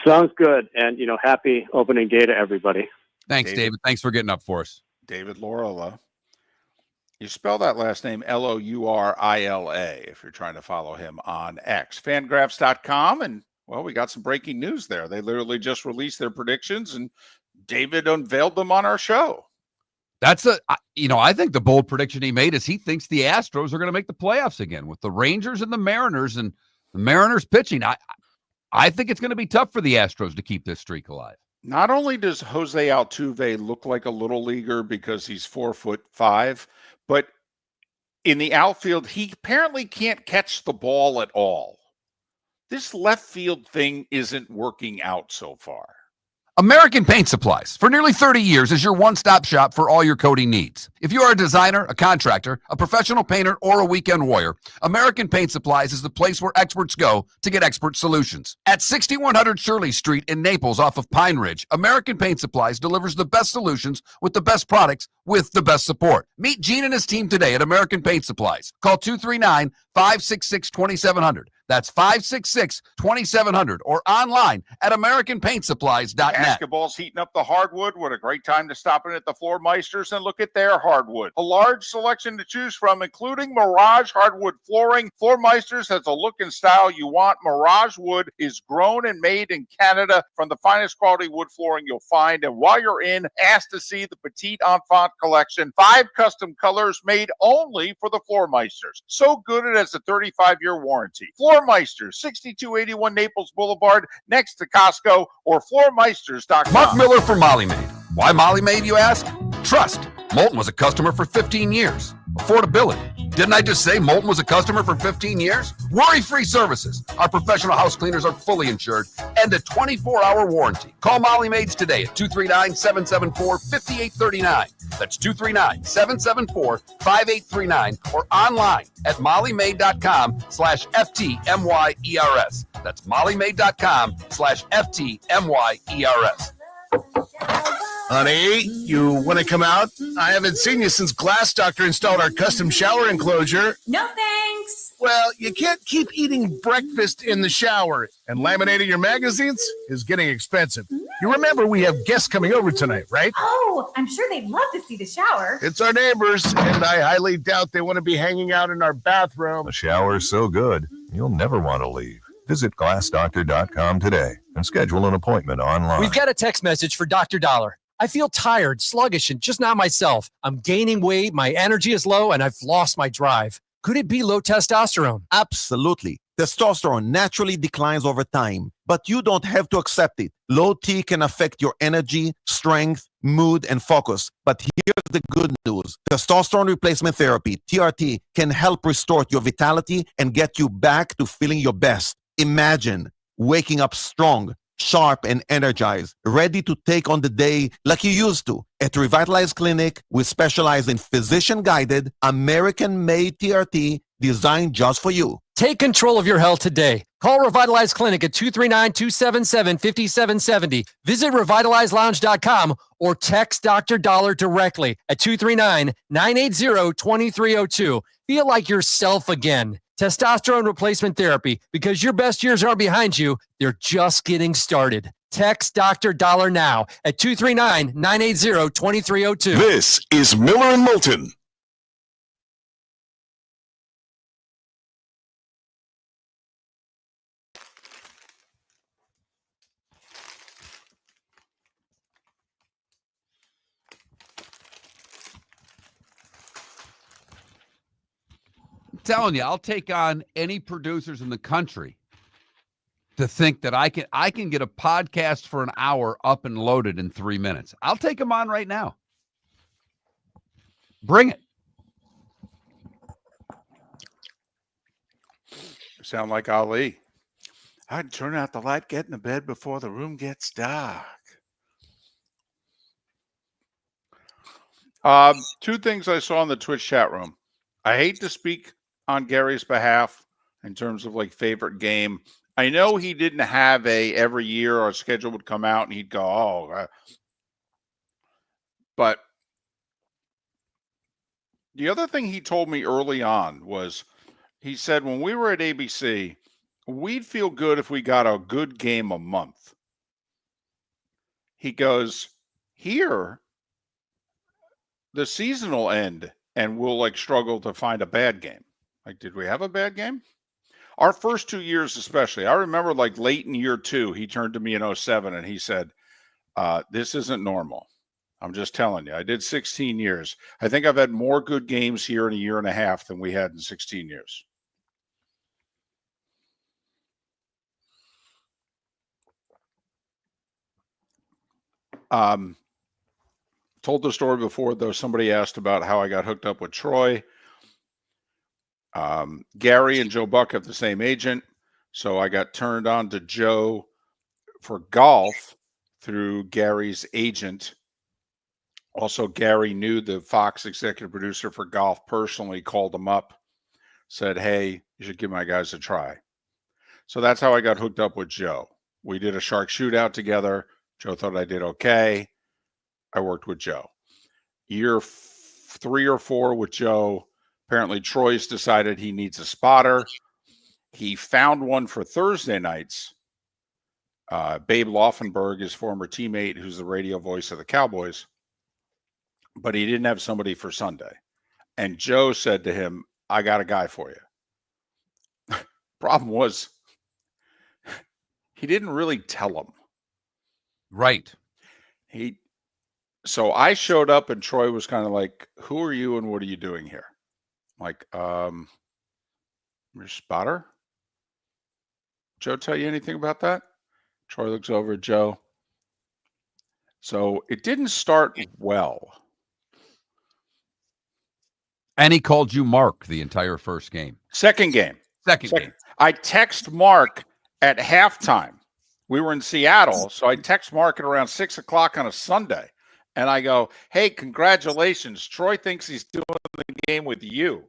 Sounds good, and happy opening day to everybody. Thanks, David. Thanks for getting up for us. David Laurila. You spell that last name Lourila if you're trying to follow him on X. Fangraphs.com, and, well, we got some breaking news there. They literally just released their predictions, and David unveiled them on our show. That's I think the bold prediction he made is he thinks the Astros are going to make the playoffs again with the Rangers and the Mariners, and the Mariners pitching. I think it's going to be tough for the Astros to keep this streak alive. Not only does Jose Altuve look like a little leaguer because he's 4'5", but in the outfield, he apparently can't catch the ball at all. This left field thing isn't working out so far. American Paint Supplies, for nearly 30 years, is your one-stop shop for all your coating needs. If you are a designer, a contractor, a professional painter, or a weekend warrior, American Paint Supplies is the place where experts go to get expert solutions. At 6100 Shirley Street in Naples off of Pine Ridge, American Paint Supplies delivers the best solutions with the best products with the best support. Meet Gene and his team today at American Paint Supplies. Call 239-566-2700. That's 566-2700 or online at AmericanPaintSupplies.net. Basketball's heating up the hardwood. What a great time to stop in at the Floor Meisters and look at their hardwood. A large selection to choose from, including Mirage hardwood flooring. Floor Meisters has a look and style you want. Mirage wood is grown and made in Canada from the finest quality wood flooring you'll find. And while you're in, ask to see the Petite Enfant collection. 5 custom colors made only for the Floor Meisters. So good it has a 35-year warranty. Floor Meisters, 6281 Naples Boulevard, next to Costco, or floormeisters.com. Mark Miller for Molly Maid. Why Molly Maid, you ask? Trust. Moulton was a customer for 15 years. Affordability. Didn't I just say Moulton was a customer for 15 years? Worry-free services. Our professional house cleaners are fully insured and a 24-hour warranty. Call Molly Maids today at 239-774-5839. That's 239-774-5839 or online at mollymaid.com/FTMYERS. That's mollymaid.com/FTMYERS. Honey, you want to come out? I haven't seen you since Glass Doctor installed our custom shower enclosure. No thanks. Well, you can't keep eating breakfast in the shower, and laminating your magazines is getting expensive. You remember we have guests coming over tonight, right? Oh, I'm sure they'd love to see the shower. It's our neighbors, and I highly doubt they want to be hanging out in our bathroom. The shower's so good, you'll never want to leave. Visit glassdoctor.com today and schedule an appointment online. We've got a text message for Dr. Dollar. I feel tired, sluggish, and just not myself. I'm gaining weight, my energy is low, and I've lost my drive. Could it be low testosterone? Absolutely. Testosterone naturally declines over time, but you don't have to accept it. Low T can affect your energy, strength, mood, and focus. But here's the good news. Testosterone replacement therapy, TRT, can help restore your vitality and get you back to feeling your best. Imagine waking up strong, sharp, and energized, ready to take on the day like you used to. At Revitalize Clinic, we specialize in physician-guided, American-made TRT designed just for you. Take control of your health today. Call Revitalize Clinic at 239-277-5770. Visit revitalizelounge.com or text Dr. Dollar directly at 239-980-2302. Feel like yourself again. Testosterone replacement therapy, because your best years are behind you. They're just getting started. Text Dr. Dollar now at 239-980-2302. This is Miller and Moulton. I'm telling you, I'll take on any producers in the country to think that I can get a podcast for an hour up and loaded in 3 minutes. I'll take them on right now. Bring it. You sound like Ali. I'd turn out the light, get in the bed before the room gets dark. Two things I saw in the Twitch chat room. I hate to speak on Gary's behalf in terms of like favorite game. I know he didn't have every year our schedule would come out and he'd go, but the other thing he told me early on was he said when we were at ABC, we'd feel good if we got a good game a month. He goes, here, the season will end and we'll like struggle to find a bad game. Like, did we have a bad game? Our first 2 years especially. I remember like late in year 2, he turned to me in 2007 and he said, this isn't normal. I'm just telling you. I did 16 years. I think I've had more good games here in a year and a half than we had in 16 years. Told the story before, though. Somebody asked about how I got hooked up with Troy. Gary and Joe Buck have the same agent, so I got turned on to Joe for golf through Gary's agent. Also, Gary knew the Fox executive producer for golf personally, called him up, said, hey, you should give my guys a try. So that's how I got hooked up with Joe. We did a shark shootout together. Joe thought I did okay. I worked with Joe. Year 3 or 4 with Joe, apparently Troy's decided he needs a spotter. He found one for Thursday nights. Babe Laufenberg, his former teammate, who's the radio voice of the Cowboys, but he didn't have somebody for Sunday. And Joe said to him, I got a guy for you. Problem was, he didn't really tell him. Right. So I showed up and Troy was kind of like, who are you and what are you doing here? I'm like, your spotter? Joe tell you anything about that? Troy looks over at Joe. So it didn't start well. And he called you Mark the entire first game. Second game. I text Mark at halftime. We were in Seattle, so I text Mark at around 6 o'clock on a Sunday. And I go, hey, congratulations. Troy thinks he's doing the game with you.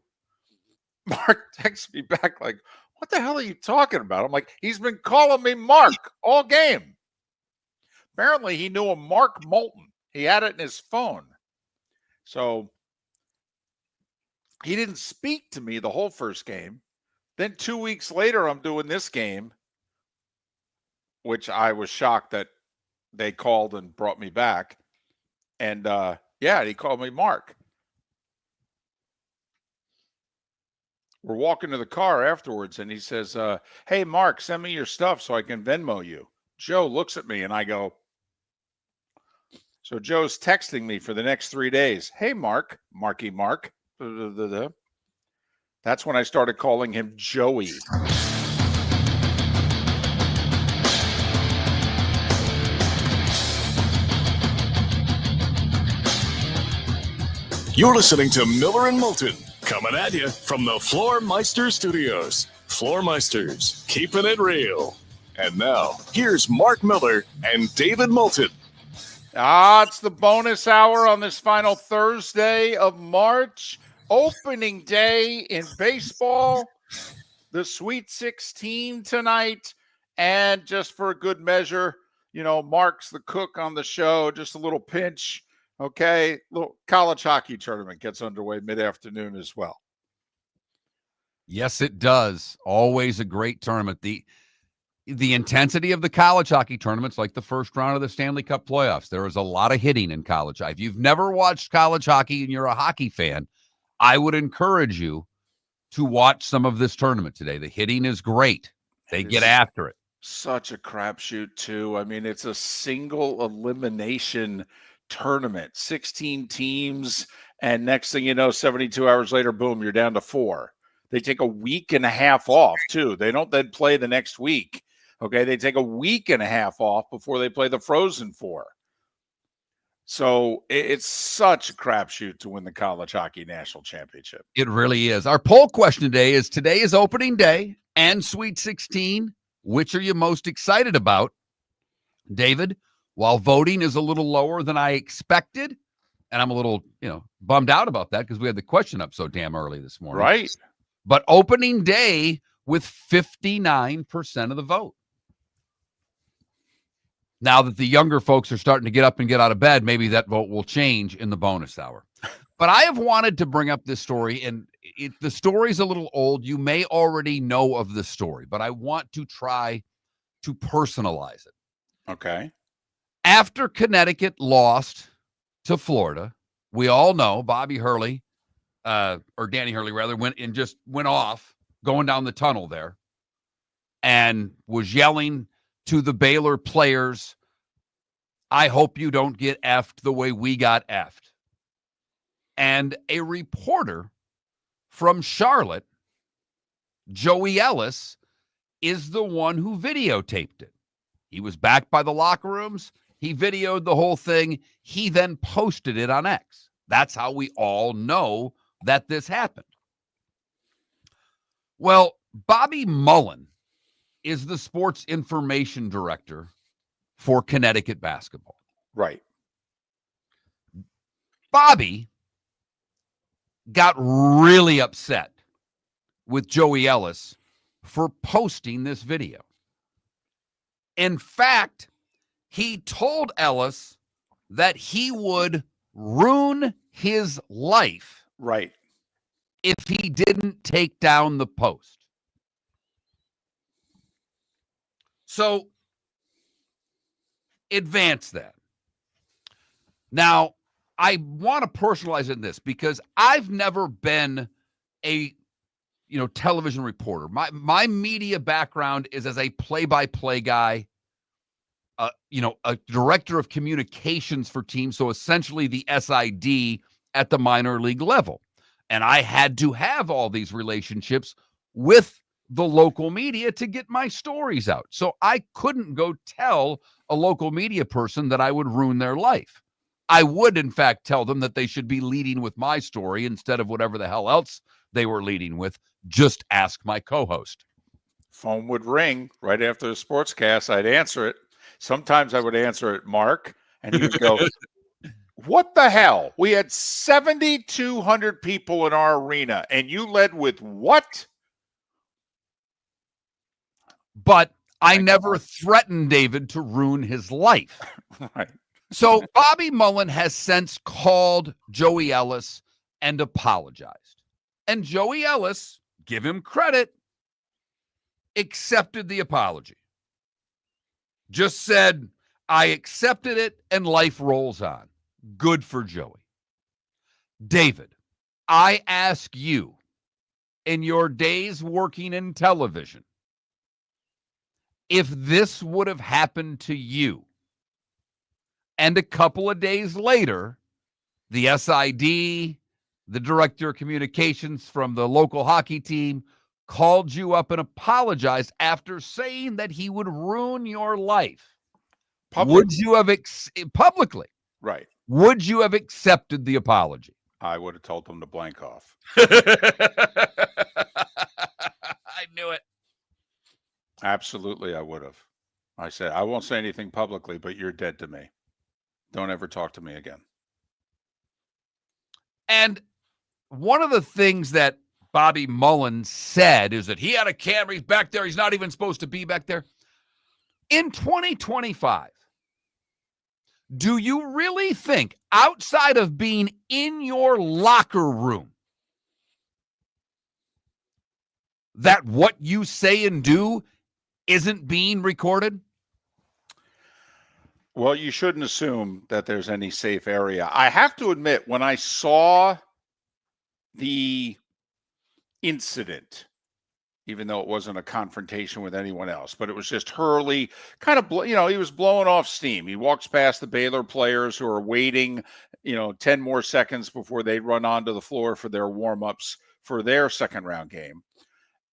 Mark texts me back like, what the hell are you talking about? I'm like, he's been calling me Mark all game. Apparently, he knew a Mark Moulton. He had it in his phone. So he didn't speak to me the whole first game. Then 2 weeks later, I'm doing this game, which I was shocked that they called and brought me back. And he called me Mark. We're walking to the car afterwards, and he says, hey, Mark, send me your stuff so I can Venmo you. Joe looks at me, and I go, so Joe's texting me for the next 3 days. Hey, Mark, Marky Mark. The That's when I started calling him Joey. You're listening to Miller and Moulton, coming at you from the Floor Meister Studios. Floor Meisters, keeping it real. And now, here's Mark Miller and David Moulton. It's the bonus hour on this final Thursday of March. Opening day in baseball. The Sweet 16 tonight. And just for a good measure, Mark's the cook on the show. Just a little pinch. Okay, little college hockey tournament gets underway mid-afternoon as well. Yes, it does. Always a great tournament. The intensity of the college hockey tournaments, like the first round of the Stanley Cup playoffs, there is a lot of hitting in college. If you've never watched college hockey and you're a hockey fan, I would encourage you to watch some of this tournament today. The hitting is great. They get after it. Such a crapshoot, too. I mean, it's a single elimination tournament, 16 teams, and next thing you know, 72 hours later, boom, you're down to 4. They take a week and a half off, too. They don't then play the next week. Okay, they take a week and a half off before they play the Frozen Four. So it's such a crapshoot to win the college hockey national championship. It really is. Our poll question today is opening day and Sweet 16. Which are you most excited about? David, while voting is a little lower than I expected, and I'm a little, bummed out about that because we had the question up so damn early this morning. Right. But opening day with 59% of the vote. Now that the younger folks are starting to get up and get out of bed, maybe that vote will change in the bonus hour. But I have wanted to bring up this story, and the story's a little old. You may already know of the story, but I want to try to personalize it. Okay. After Connecticut lost to Florida, we all know Bobby Hurley, or Danny Hurley rather, went off going down the tunnel there and was yelling to the Baylor players, I hope you don't get effed the way we got effed. And a reporter from Charlotte, Joey Ellis, is the one who videotaped it. He was back by the locker rooms. He videoed the whole thing. He then posted it on X. That's how we all know that this happened. Well, Bobby Mullen is the sports information director for Connecticut basketball. Right. Bobby got really upset with Joey Ellis for posting this video. In fact, he told Ellis that he would ruin his life right if he didn't take down the post. So advance that. Now, I want to personalize it in this because I've never been a television reporter. My media background is as a play-by-play guy, a director of communications for teams, so essentially the SID at the minor league level. And I had to have all these relationships with the local media to get my stories out. So I couldn't go tell a local media person that I would ruin their life. I would, in fact, tell them that they should be leading with my story instead of whatever the hell else they were leading with. Just ask my co-host. Phone would ring right after the sportscast. I'd answer it. Sometimes I would answer it, Mark, and you'd go, what the hell? We had 7,200 people in our arena, and you led with what? But I never threatened David to ruin his life. Right. So Bobby Mullen has since called Joey Ellis and apologized. And Joey Ellis, give him credit, accepted the apology. Just said, I accepted it and life rolls on. Good for Joey. David, I ask you, in your days working in television, if this would have happened to you, and a couple of days later, the SID the director of communications from the local hockey team called you up and apologized after saying that he would ruin your life. Would you have publicly? Right. Would you have accepted the apology? I would have told them to blank off. I knew it. Absolutely, I would have. I said, I won't say anything publicly, but you're dead to me. Don't ever talk to me again. And one of the things that Bobby Mullen said is that he had a camera. He's back there. He's not even supposed to be back there. In 2025, do you really think, outside of being in your locker room, that what you say and do isn't being recorded? Well, you shouldn't assume that there's any safe area. I have to admit, when I saw the incident, even though it wasn't a confrontation with anyone else, but it was just Hurley kind of, he was blowing off steam. He walks past the Baylor players who are waiting, 10 more seconds before they run onto the floor for their warm-ups for their second round game.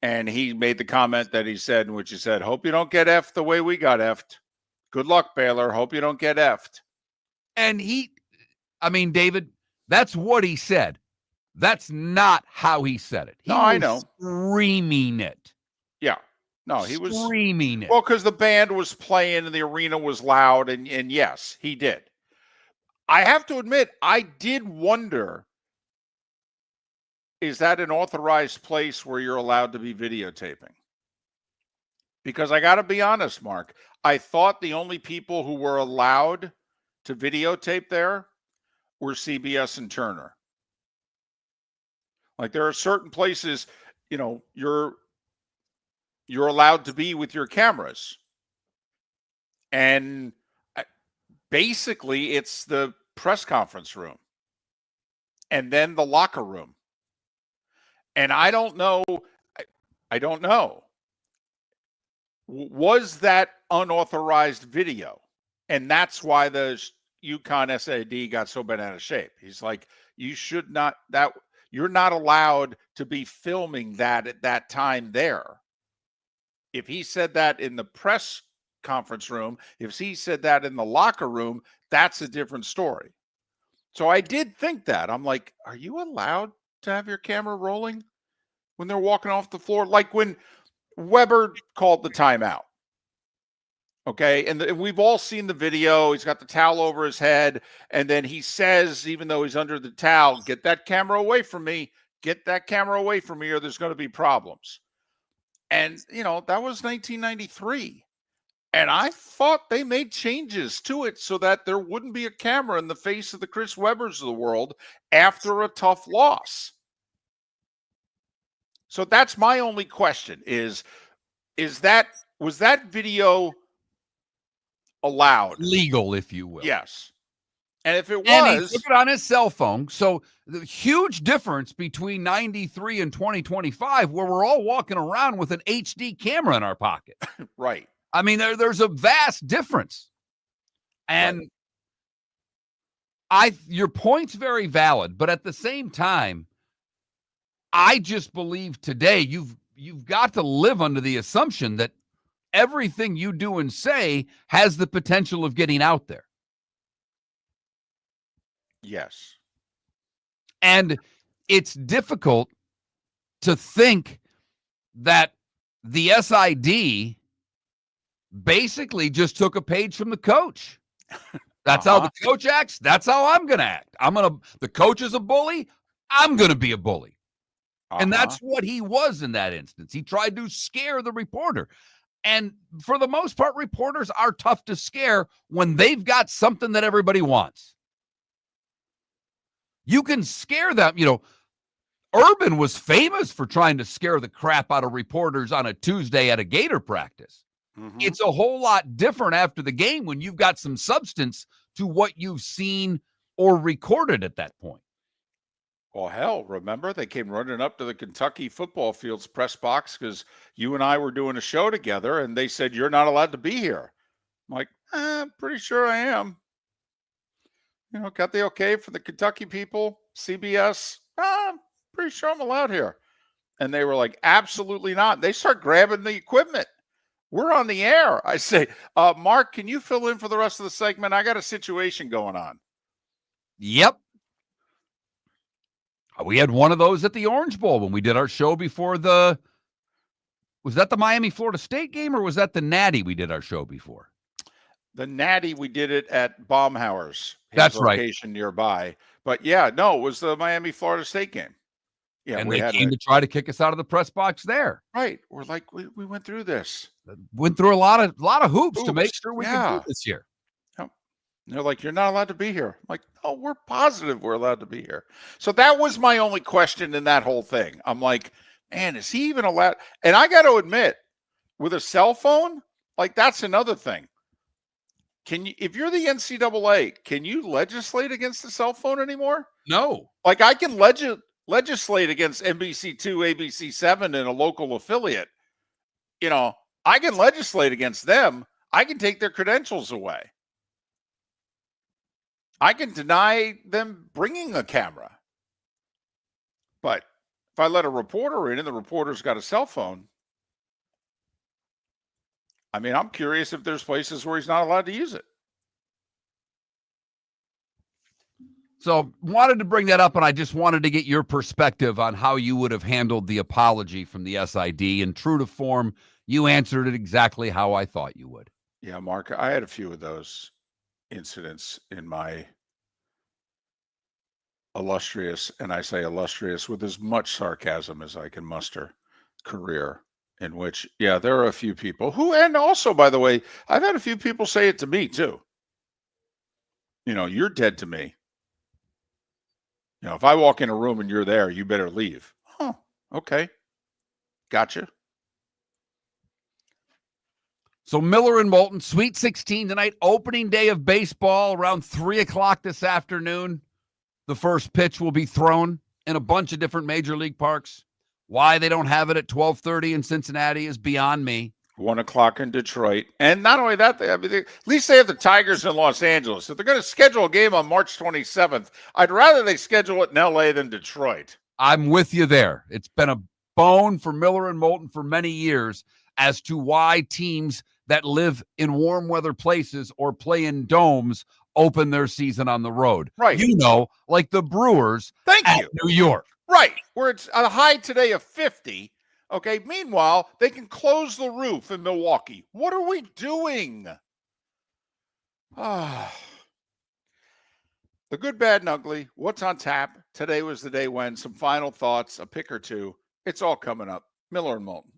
And he made the comment that he said, in which he said, hope you don't get effed the way we got effed. Good luck, Baylor. Hope you don't get effed. And David, that's what he said. That's not how he said it. I know. Screaming it. Yeah. No, he was screaming it. Well, because the band was playing and the arena was loud. And yes, he did. I have to admit, I did wonder, is that an authorized place where you're allowed to be videotaping? Because I got to be honest, Mark, I thought the only people who were allowed to videotape there were CBS and Turner. Like, there are certain places, you're allowed to be with your cameras. And basically it's the press conference room and then the locker room. And I don't know. Was that unauthorized video? And that's why the UConn SAD got so bent out of shape. He's like, you're not allowed to be filming that at that time there. If he said that in the press conference room, if he said that in the locker room, that's a different story. So I did think that. I'm like, are you allowed to have your camera rolling when they're walking off the floor? Like when Weber called the timeout. Okay. And we've all seen the video. He's got the towel over his head. And then he says, even though he's under the towel, get that camera away from me. Get that camera away from me or there's going to be problems. And, that was 1993. And I thought they made changes to it so that there wouldn't be a camera in the face of the Chris Webbers of the world after a tough loss. So that's my only question was that video allowed? Legal, if you will. Yes. And if it was, and he took it on his cell phone. So the huge difference between 93 and 2025, where we're all walking around with an HD camera in our pocket. Right. There's a vast difference. And your point's very valid, but at the same time, I just believe today you've got to live under the assumption that everything you do and say has the potential of getting out there. Yes. And it's difficult to think that the SID basically just took a page from the coach. That's how the coach acts. That's how I'm going to act. The coach is a bully. I'm going to be a bully. And that's what he was in that instance. He tried to scare the reporter. And for the most part, reporters are tough to scare when they've got something that everybody wants. You can scare them. Urban was famous for trying to scare the crap out of reporters on a Tuesday at a Gator practice. Mm-hmm. It's a whole lot different after the game when you've got some substance to what you've seen or recorded at that point. Well, hell, remember they came running up to the Kentucky football field's press box because you and I were doing a show together, and they said, you're not allowed to be here. I'm like, I'm pretty sure I am. Got the okay for the Kentucky people, CBS, I'm pretty sure I'm allowed here. And they were like, absolutely not. They start grabbing the equipment. We're on the air. I say, Mark, can you fill in for the rest of the segment? I got a situation going on. Yep. We had one of those at the Orange Bowl when we did our show before was that the Miami-Florida State game or was that the Natty we did our show before? The Natty, we did it at Baumhauer's. That's right. Location nearby. But yeah, no, it was the Miami-Florida State game. Yeah, and they came to try to kick us out of the press box there. Right. We're like, we went through this. Went through a lot of hoops to make sure we could do this year. They're like, you're not allowed to be here. I'm like, oh, we're positive we're allowed to be here. So that was my only question in that whole thing. I'm like, man, is he even allowed? And I got to admit, with a cell phone, like that's another thing. Can you, if you're the NCAA, can you legislate against the cell phone anymore? No. Like I can legislate against NBC2, ABC7 in a local affiliate. You know, I can legislate against them. I can take their credentials away. I can deny them bringing a camera. But if I let a reporter in and the reporter's got a cell phone, I mean, I'm curious if there's places where he's not allowed to use it. So wanted to bring that up, and I just wanted to get your perspective on how you would have handled the apology from the SID. And true to form, you answered it exactly how I thought you would. Yeah, Mark, I had a few of those incidents in my illustrious, and I say illustrious with as much sarcasm as I can muster, career in which, yeah, there are a few people who, and also, by the way, I've had a few people say it to me too. You know, you're dead to me. You know, if I walk in a room and you're there, you better leave. Oh, okay. Gotcha. So Miller and Moulton, Sweet 16 tonight, opening day of baseball around 3 o'clock this afternoon. The first pitch will be thrown in a bunch of different major league parks. Why they don't have it at 12:30 in Cincinnati is beyond me. 1 o'clock in Detroit. And not only that, at least they have the Tigers in Los Angeles. If they're going to schedule a game on March 27th, I'd rather they schedule it in L.A. than Detroit. I'm with you there. It's been a bone for Miller and Moulton for many years as to why teams that live in warm weather places or play in domes open their season on the road. Right. You know, like the Brewers at New York. Right. Where it's a high today of 50. Okay. Meanwhile, they can close the roof in Milwaukee. What are we doing? The good, bad, and ugly. What's on tap? Today was the day when. Some final thoughts, a pick or two. It's all coming up. Miller and Moulton.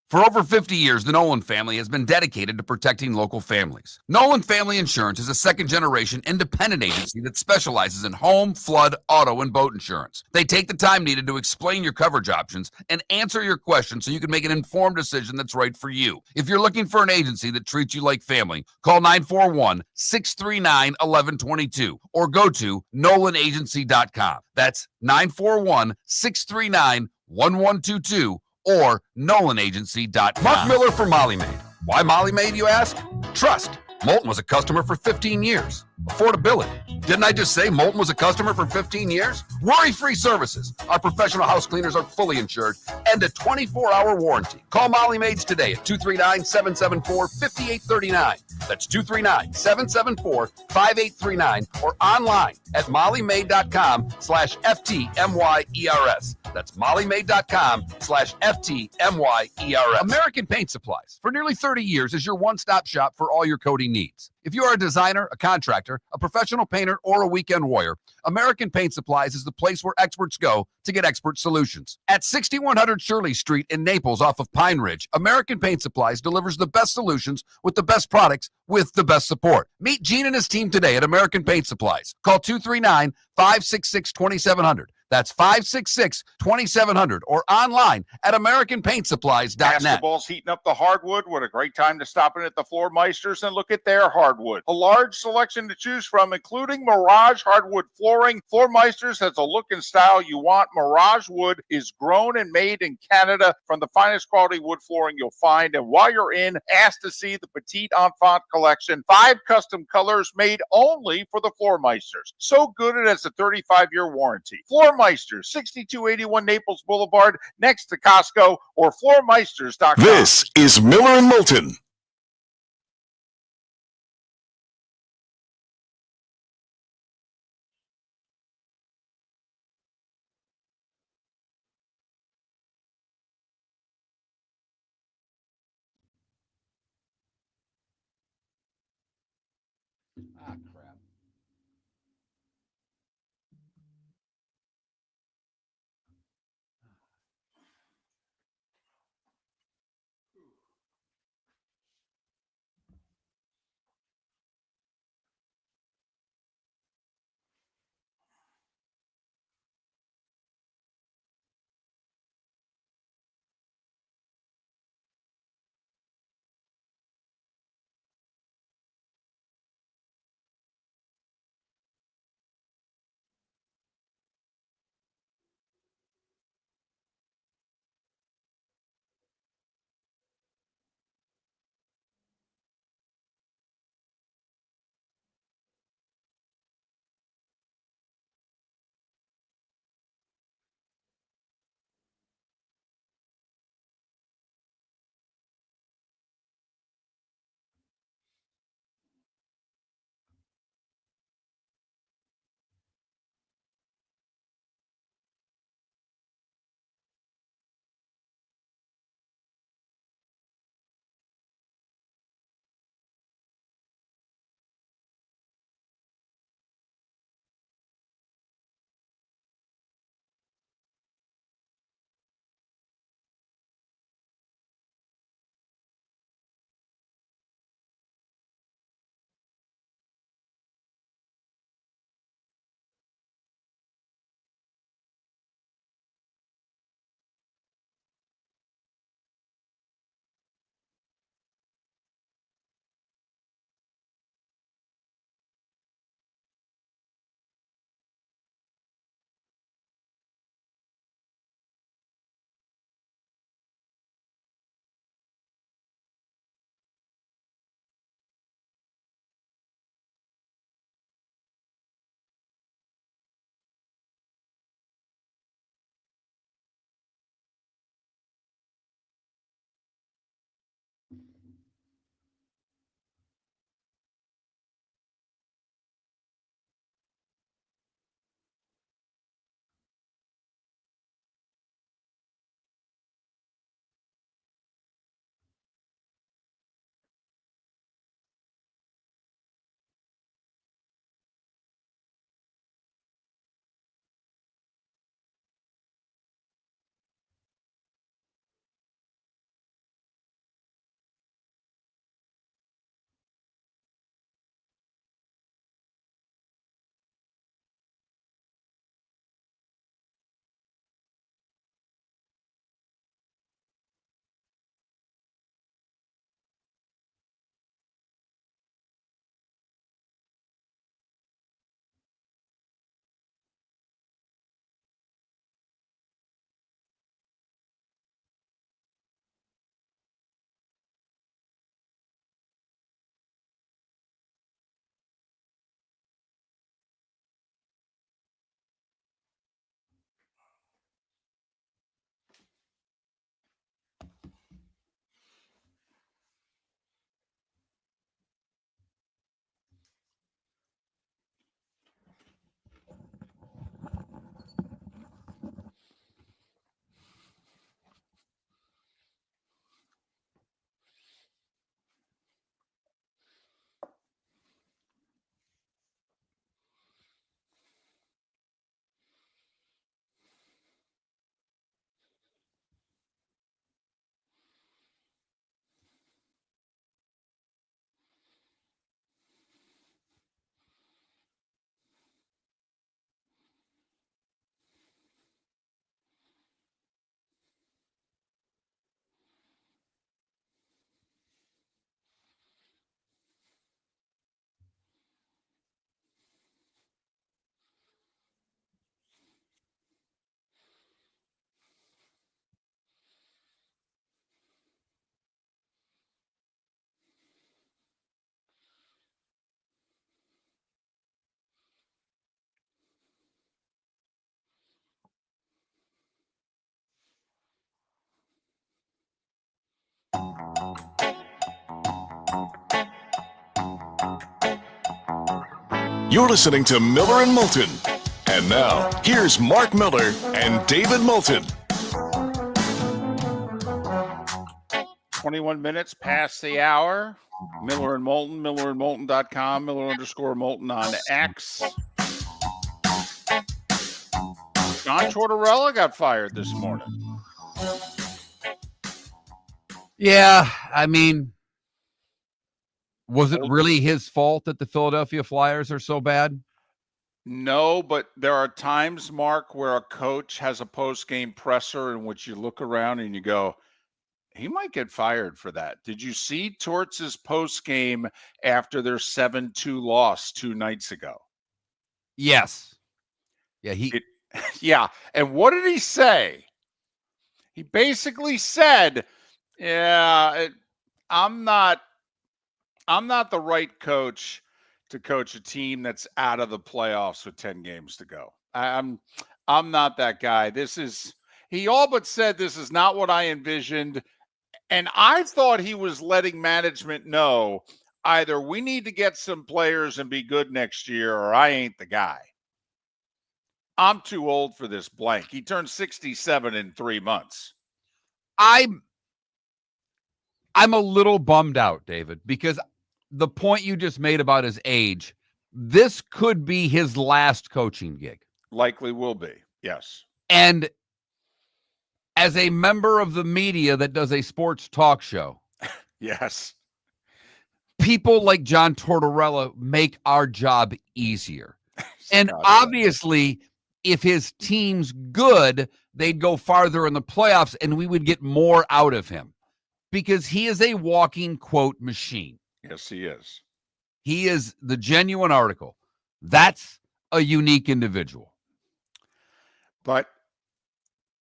For over 50 years, the Nolan family has been dedicated to protecting local families. Nolan Family Insurance is a second-generation independent agency that specializes in home, flood, auto, and boat insurance. They take the time needed to explain your coverage options and answer your questions so you can make an informed decision that's right for you. If you're looking for an agency that treats you like family, call 941-639-1122 or go to nolanagency.com. That's 941-639-1122 or nolanagency.com. Mark Miller for Molly Maid. Why Molly Maid, you ask? Trust. Moulton was a customer for 15 years. Affordability. Didn't I just say Moulton was a customer for 15 years? Worry-free services. Our professional house cleaners are fully insured and a 24-hour warranty. Call Molly Maids today at 239-774-5839. That's 239-774-5839 or online at mollymaid.com/FTMYERS. That's mollymaid.com/FTMYERS. American Paint Supplies. For nearly 30 years is your one-stop shop for all your coating needs. If you are a designer, a contractor, a professional painter, or a weekend warrior, American Paint Supplies is the place where experts go to get expert solutions. At 6100 Shirley Street in Naples off of Pine Ridge, American Paint Supplies delivers the best solutions with the best products with the best support. Meet Gene and his team today at American Paint Supplies. Call 239-566-2700. That's 566-2700 or online at AmericanPaintSupplies.net. Basketball's heating up the hardwood. What a great time to stop in at the Floor Meisters and look at their hardwood. A large selection to choose from, including Mirage hardwood flooring. Floor Meisters has a look and style you want. Mirage wood is grown and made in Canada from the finest quality wood flooring you'll find. And while you're in, ask to see the Petite Enfant collection. 5 custom colors made only for the Floor Meisters. So good it has a 35-year warranty. Floor Floormeisters, 6281 Naples Boulevard, next to Costco, or floormeisters.com. This is Miller and Moulton. Ah, crap. You're listening to Miller and Moulton. And now, here's Mark Miller and David Moulton. 21 minutes past the hour. Miller and Moulton, millerandmoulton.com, Miller_Moulton on X. John Tortorella got fired this morning. Yeah, I mean, was it really his fault that the Philadelphia Flyers are so bad? No, but there are times, Mark, where a coach has a post-game presser in which you look around and you go, he might get fired for that. Did you see Torts' post-game after their 7-2 loss 2 nights ago? Yes. Yeah, yeah. And what did he say? He basically said, yeah, I'm not the right coach to coach a team that's out of the playoffs with 10 games to go. I'm not that guy. He all but said, this is not what I envisioned. And I thought he was letting management know either we need to get some players and be good next year, or I ain't the guy. I'm too old for this blank. He turned 67 in 3 months. I'm a little bummed out, David, because the point you just made about his age, this could be his last coaching gig. Likely will be, yes. And as a member of the media that does a sports talk show, yes, people like John Tortorella make our job easier. And obviously, if his team's good, they'd go farther in the playoffs and we would get more out of him because he is a walking quote machine. Yes, he is. He is the genuine article. That's a unique individual. But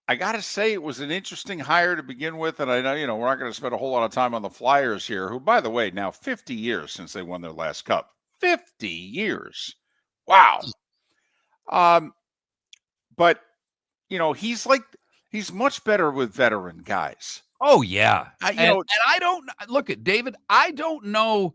I got to say, it was an interesting hire to begin with. And I know, we're not going to spend a whole lot of time on the Flyers here, who, by the way, now 50 years since they won their last cup. 50 years. Wow. But, he's much better with veteran guys. Oh, yeah. And I don't look at David. I don't know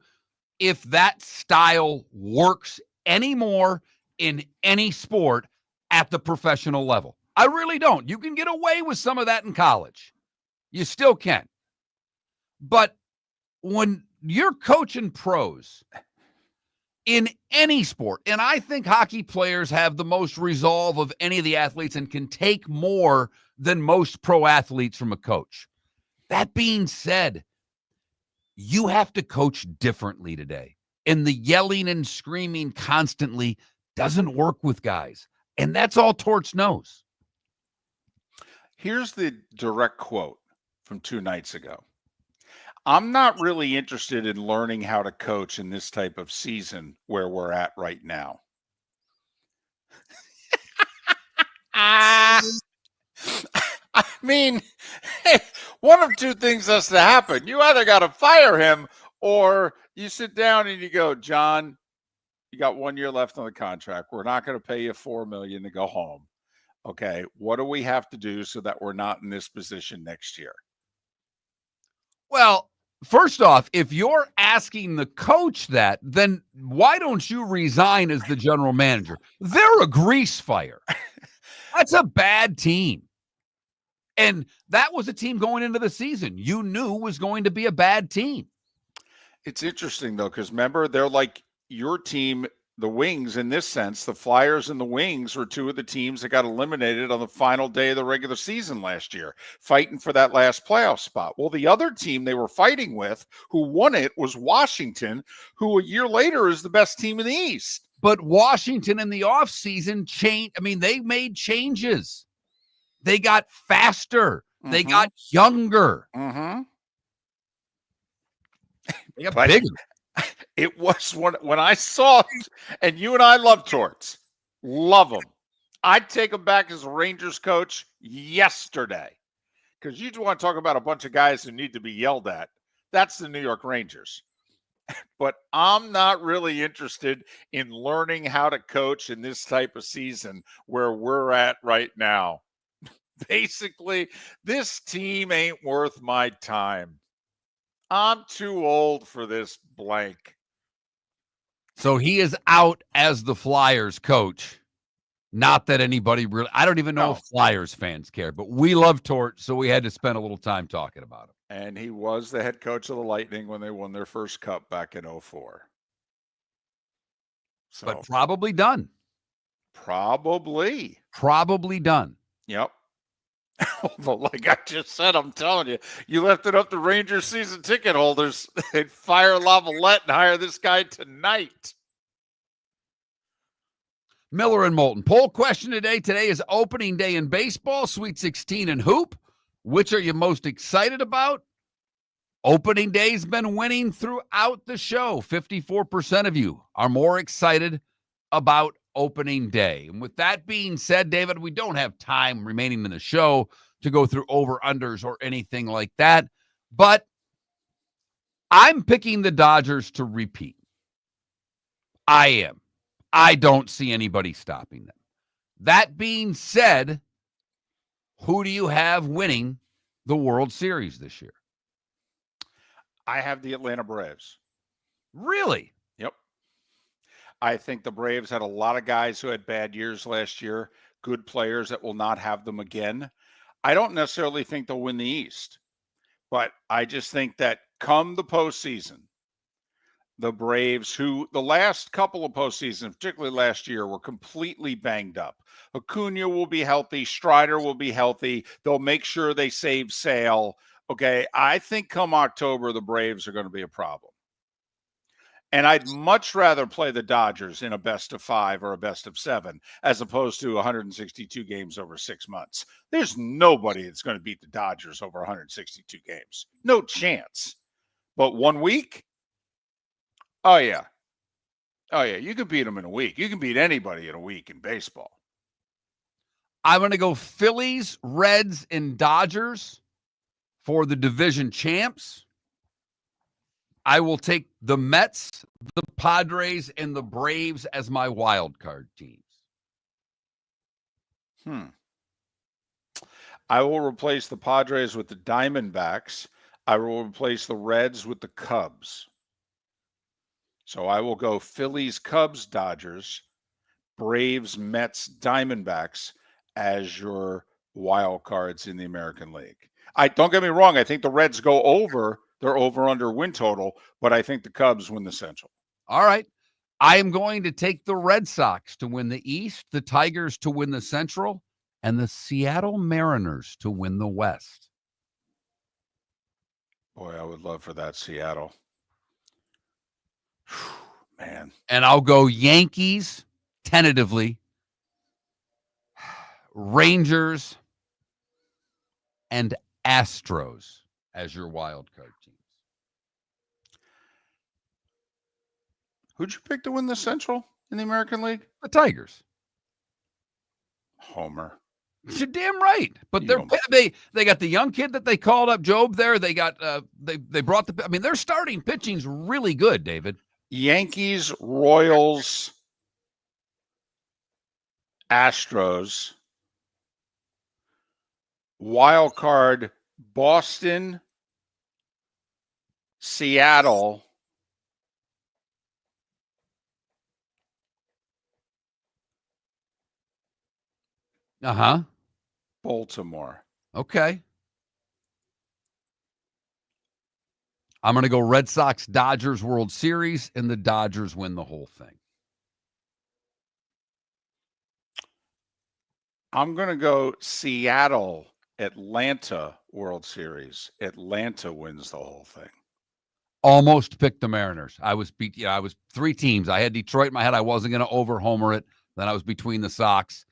if that style works anymore in any sport at the professional level. I really don't. You can get away with some of that in college. You still can. But when you're coaching pros in any sport, and I think hockey players have the most resolve of any of the athletes and can take more than most pro athletes from a coach. That being said, you have to coach differently today. And the yelling and screaming constantly doesn't work with guys. And that's all Torts knows. Here's the direct quote from 2 nights ago. I'm not really interested in learning how to coach in this type of season where we're at right now. I mean, one of two things has to happen. You either got to fire him or you sit down and you go, John, you got 1 year left on the contract. We're not going to pay you $4 million to go home. Okay, what do we have to do so that we're not in this position next year? Well, first off, if you're asking the coach that, then why don't you resign as the general manager? They're a grease fire. That's a bad team. And that was a team going into the season you knew was going to be a bad team. It's interesting, though, because remember, they're like your team, the Wings, in this sense. The Flyers and the Wings were 2 of the teams that got eliminated on the final day of the regular season last year, fighting for that last playoff spot. Well, the other team they were fighting with, who won it, was Washington, who a year later is the best team in the East. But Washington in the offseason changed. I mean, they made changes. They got faster. Mm-hmm. They got younger. Mm-hmm. They got bigger. It was when I saw it, and you and I love Torts. Love him. I'd take him back as a Rangers coach yesterday. Because you want to talk about a bunch of guys who need to be yelled at. That's the New York Rangers. But I'm not really interested in learning how to coach in this type of season where we're at right now. Basically, this team ain't worth my time. I'm too old for this blank. So he is out as the Flyers coach. Not that anybody really, I don't even know if Flyers fans care, but we love Torch, so we had to spend a little time talking about him. And he was the head coach of the Lightning when they won their first cup back in 2004. So, but probably done. Probably done. Yep. Although, like I just said, I'm telling you, you left it up to Rangers season ticket holders. They'd fire Lavalette and hire this guy tonight. Miller and Moulton. Poll question today. Today is opening day in baseball, Sweet 16 and hoop. Which are you most excited about? Opening day's been winning throughout the show. 54% of you are more excited about opening day. And with that being said, David, we don't have time remaining in the show to go through over-unders or anything like that. But I'm picking the Dodgers to repeat. I am. I don't see anybody stopping them. That being said, who do you have winning the World Series this year? I have the Atlanta Braves. Really? Yep. I think the Braves had a lot of guys who had bad years last year, good players that will not have them again. I don't necessarily think they'll win the East, but I just think that come the postseason, the Braves, who the last couple of postseasons, particularly last year, were completely banged up. Acuna will be healthy. Strider will be healthy. They'll make sure they save Sale. Okay, I think come October, the Braves are going to be a problem. And I'd much rather play the Dodgers in a best of 5 or a best of 7 as opposed to 162 games over 6 months. There's nobody that's going to beat the Dodgers over 162 games. No chance. But 1 week? Oh, yeah. Oh, yeah. You can beat them in a week. You can beat anybody in a week in baseball. I'm going to go Phillies, Reds, and Dodgers for the division champs. I will take the Mets, the Padres, and the Braves as my wild card teams. I will replace the Padres with the Diamondbacks. I will replace the Reds with the Cubs. So I will go Phillies, Cubs, Dodgers, Braves, Mets, Diamondbacks as your wild cards in the American League. Don't get me wrong. I think the Reds go over. They're over under win total, but I think the Cubs win the Central. All right. I am going to take the Red Sox to win the East, the Tigers to win the Central, and the Seattle Mariners to win the West. Boy, I would love for that, Seattle. Man. And I'll go Yankees, tentatively, Rangers, and Astros as your wild card teams. Who'd you pick to win the Central in the American League? The Tigers. Homer. You're damn right. But they got the young kid that they called up, Job, there. They got they brought their starting pitching's really good, David. Yankees, Royals, Astros, wild card, Boston, Seattle, Baltimore. Okay. I'm going to go Red Sox, Dodgers World Series, and the Dodgers win the whole thing. I'm going to go Seattle, Atlanta World Series. Atlanta wins the whole thing. Almost picked the Mariners. I was 3 teams. I had Detroit in my head. I wasn't going to over-homer it. Then I was between the Sox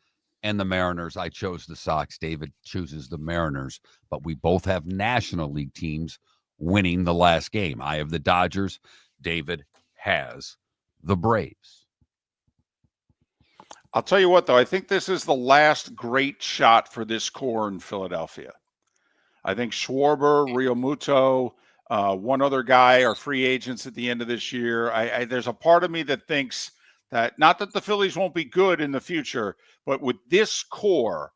and the Mariners. I chose the Sox. David chooses the Mariners. But we both have National League teams winning the last game. I have the Dodgers. David has the Braves. I'll tell you what, though. I think this is the last great shot for this core in Philadelphia. I think Schwarber, Realmuto, one other guy are free agents at the end of this year. There's a part of me that thinks that, not that the Phillies won't be good in the future, but with this core,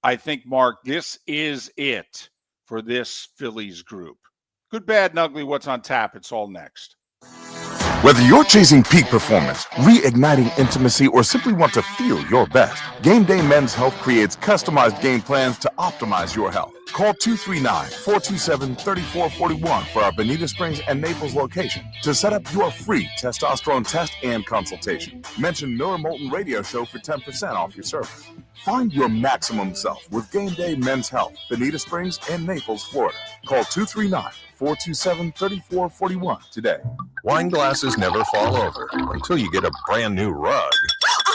I think, Mark, this is it for this Phillies group. Good, bad, and ugly, what's on tap? It's all next. Whether you're chasing peak performance, reigniting intimacy, or simply want to feel your best, Game Day Men's Health creates customized game plans to optimize your health. Call 239-427-3441 for our Bonita Springs and Naples location to set up your free testosterone test and consultation. Mention Miller Moulton Radio Show for 10% off your service. Find your maximum self with Game Day Men's Health, Bonita Springs and Naples, Florida. Call 239-427-3441 today. Wine glasses never fall over until you get a brand new rug.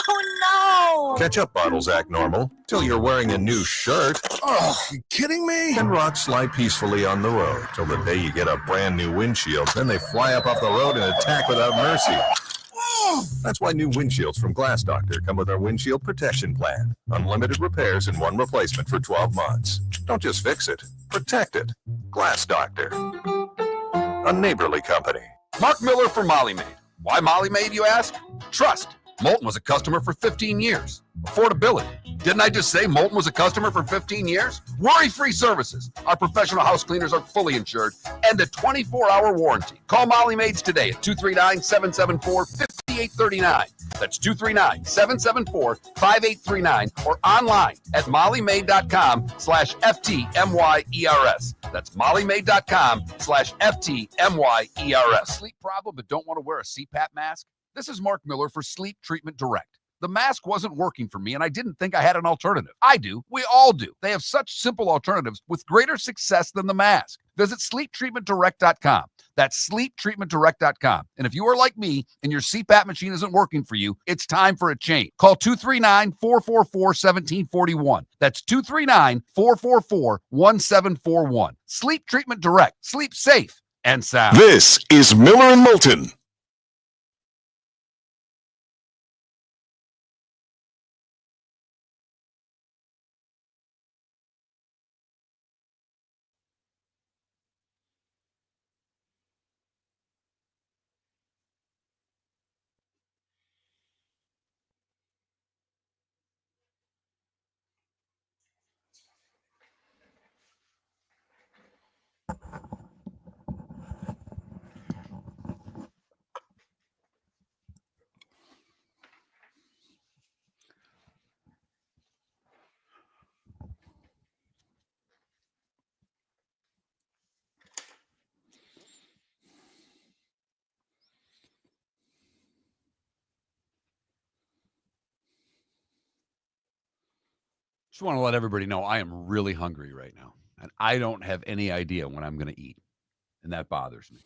Oh, no. Ketchup bottles act normal till you're wearing a new shirt. Oh, you kidding me? And rocks slide peacefully on the road till the day you get a brand new windshield. Then they fly up off the road and attack without mercy. That's why new windshields from Glass Doctor come with our windshield protection plan. Unlimited repairs and one replacement for 12 months. Don't just fix it, protect it. Glass Doctor. A neighborly company. Mark Miller for Molly Maid. Why Molly Maid, you ask? Trust. Moulton was a customer for 15 years. Affordability. Didn't I just say Moulton was a customer for 15 years? Worry-free services. Our professional house cleaners are fully insured and a 24-hour warranty. Call Molly Maids today at 239-774-5839. That's 239-774-5839 or online at mollymaid.com/FTMYERS. That's mollymaid.com/FTMYERS. Sleep problem but don't want to wear a CPAP mask? This is Mark Miller for Sleep Treatment Direct. The mask wasn't working for me, and I didn't think I had an alternative. I do. We all do. They have such simple alternatives with greater success than the mask. Visit sleeptreatmentdirect.com. That's sleeptreatmentdirect.com. And if you are like me and your CPAP machine isn't working for you, it's time for a change. Call 239-444-1741. That's 239-444-1741. Sleep Treatment Direct. Sleep safe and sound. This is Miller and Moulton. Just want to let everybody know I am really hungry right now, and I don't have any idea when I'm going to eat, and that bothers me.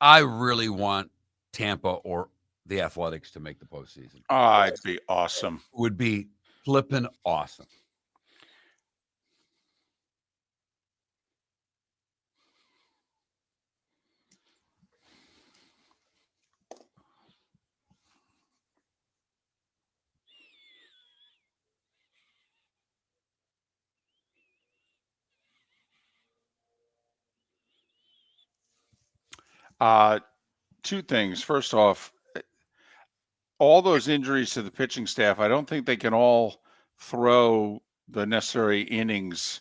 I really want Tampa or the Athletics to make the postseason. Oh, it'd be awesome. Would be flipping awesome. Two things. First off, all those injuries to the pitching staff, I don't think they can all throw the necessary innings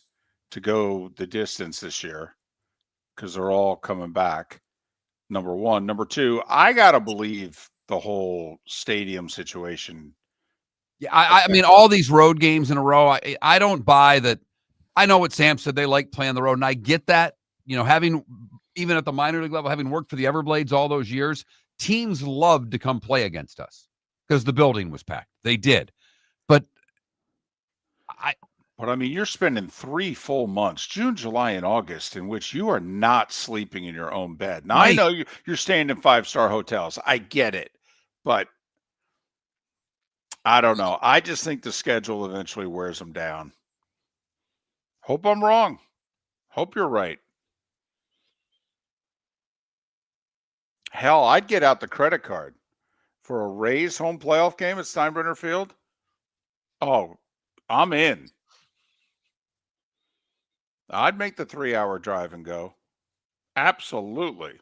to go the distance this year because they're all coming back. Number one. Number two, I got to believe the whole stadium situation. Yeah, I mean, all these road games in a row, I don't buy that. I know what Sam said. They like playing the road, and I get that. You know, having even at the minor league level, having worked for the Everblades all those years, teams loved to come play against us because the building was packed. They did. But I mean, you're spending 3 full months, June, July, and August, in which you are not sleeping in your own bed. Now, I know you're staying in 5-star hotels. I get it. But I don't know. I just think the schedule eventually wears them down. Hope I'm wrong. Hope you're right. Hell, I'd get out the credit card for a Rays home playoff game at Steinbrenner Field. Oh, I'm in. I'd make the 3-hour drive and go. Absolutely.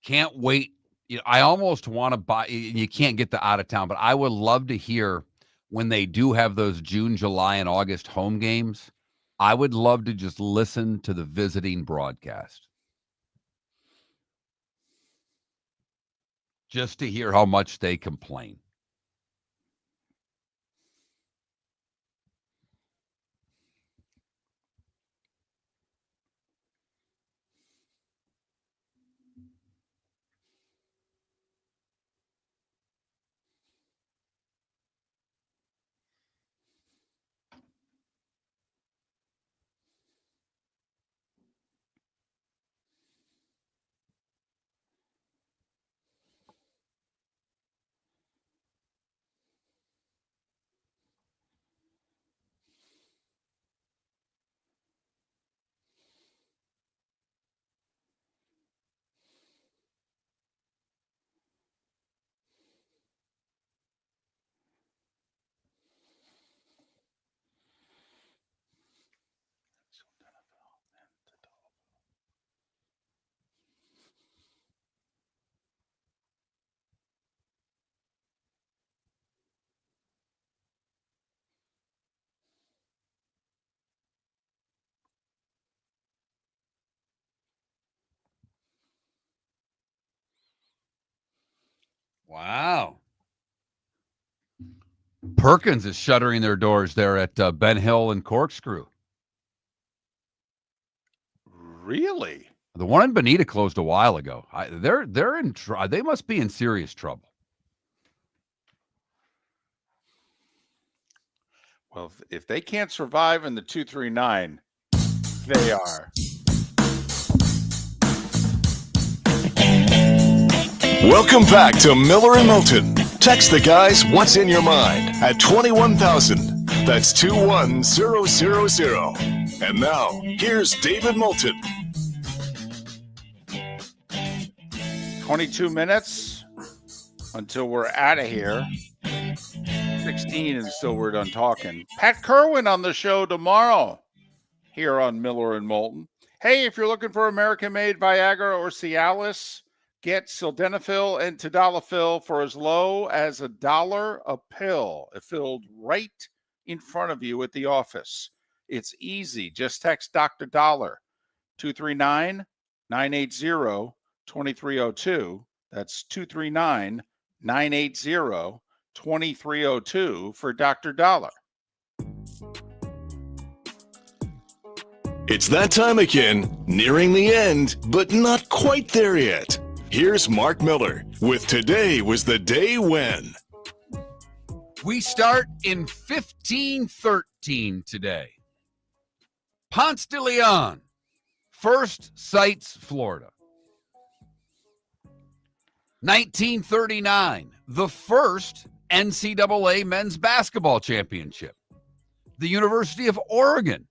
Can't wait. I almost want to buy. You can't get the out of town, but I would love to hear when they do have those June, July, and August home games. I would love to just listen to the visiting broadcast, just to hear how much they complain. Wow. Perkins is shuttering their doors there at Ben Hill and Corkscrew. Really? The one in Bonita closed a while ago. They must be in serious trouble. Well, if they can't survive in the 239, they are. Welcome back to Miller and Moulton. Text the guys what's in your mind at 21,000. That's 21000. And now, here's David Moulton. 22 minutes until we're out of here. 16 and still we're done talking. Pat Kerwin on the show tomorrow here on Miller and Moulton. Hey, if you're looking for American-made Viagra or Cialis, get sildenafil and tadalafil for as low as $1 a pill. It filled right in front of you at the office. It's easy. Just text Dr. Dollar 239-980-2302. That's 239-980-2302 for Dr. Dollar. It's that time again, nearing the end, but not quite there yet. Here's Mark Miller with Today Was the Day When. We start in 1513 today. Ponce de Leon first sights Florida. 1939, the first NCAA men's basketball championship. The University of Oregon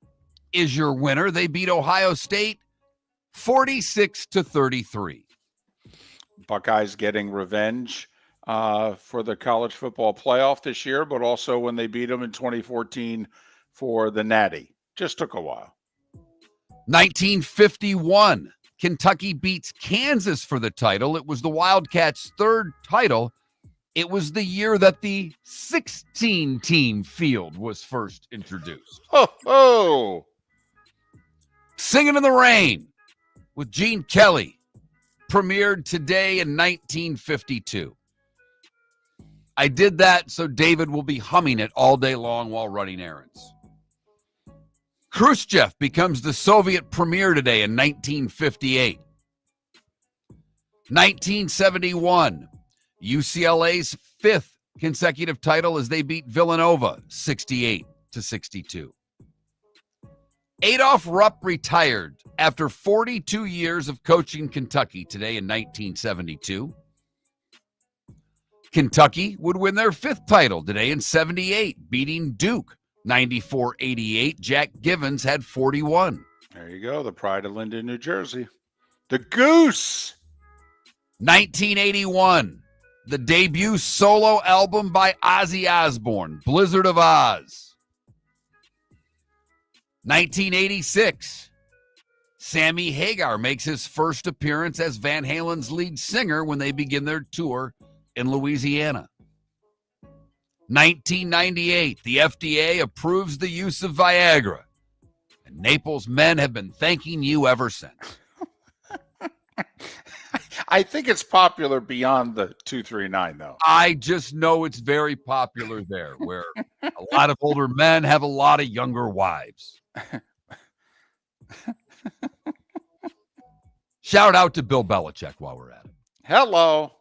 is your winner. They beat Ohio State 46-33. Buckeyes getting revenge for the college football playoff this year, but also when they beat them in 2014 for the Natty. Just took a while. 1951, Kentucky beats Kansas for the title. It was the Wildcats' third title. It was the year that the 16-team field was first introduced. Oh! Singing in the Rain with Gene Kelly premiered today in 1952. I did that so David will be humming it all day long while running errands. Khrushchev becomes the Soviet premier today in 1958. 1971, UCLA's fifth consecutive title as they beat Villanova 68-62. Adolph Rupp retired after 42 years of coaching Kentucky today in 1972. Kentucky would win their fifth title today in 78, beating Duke 94-88. Jack Givens had 41. There you go, the pride of Linden, New Jersey. The Goose! 1981, the debut solo album by Ozzy Osbourne, Blizzard of Oz. 1986, Sammy Hagar makes his first appearance as Van Halen's lead singer when they begin their tour in Louisiana. 1998, the FDA approves the use of Viagra, and Naples men have been thanking you ever since. I think it's popular beyond the 239, though. I just know it's very popular there, where a lot of older men have a lot of younger wives. Shout out to Bill Belichick while we're at it. Hello.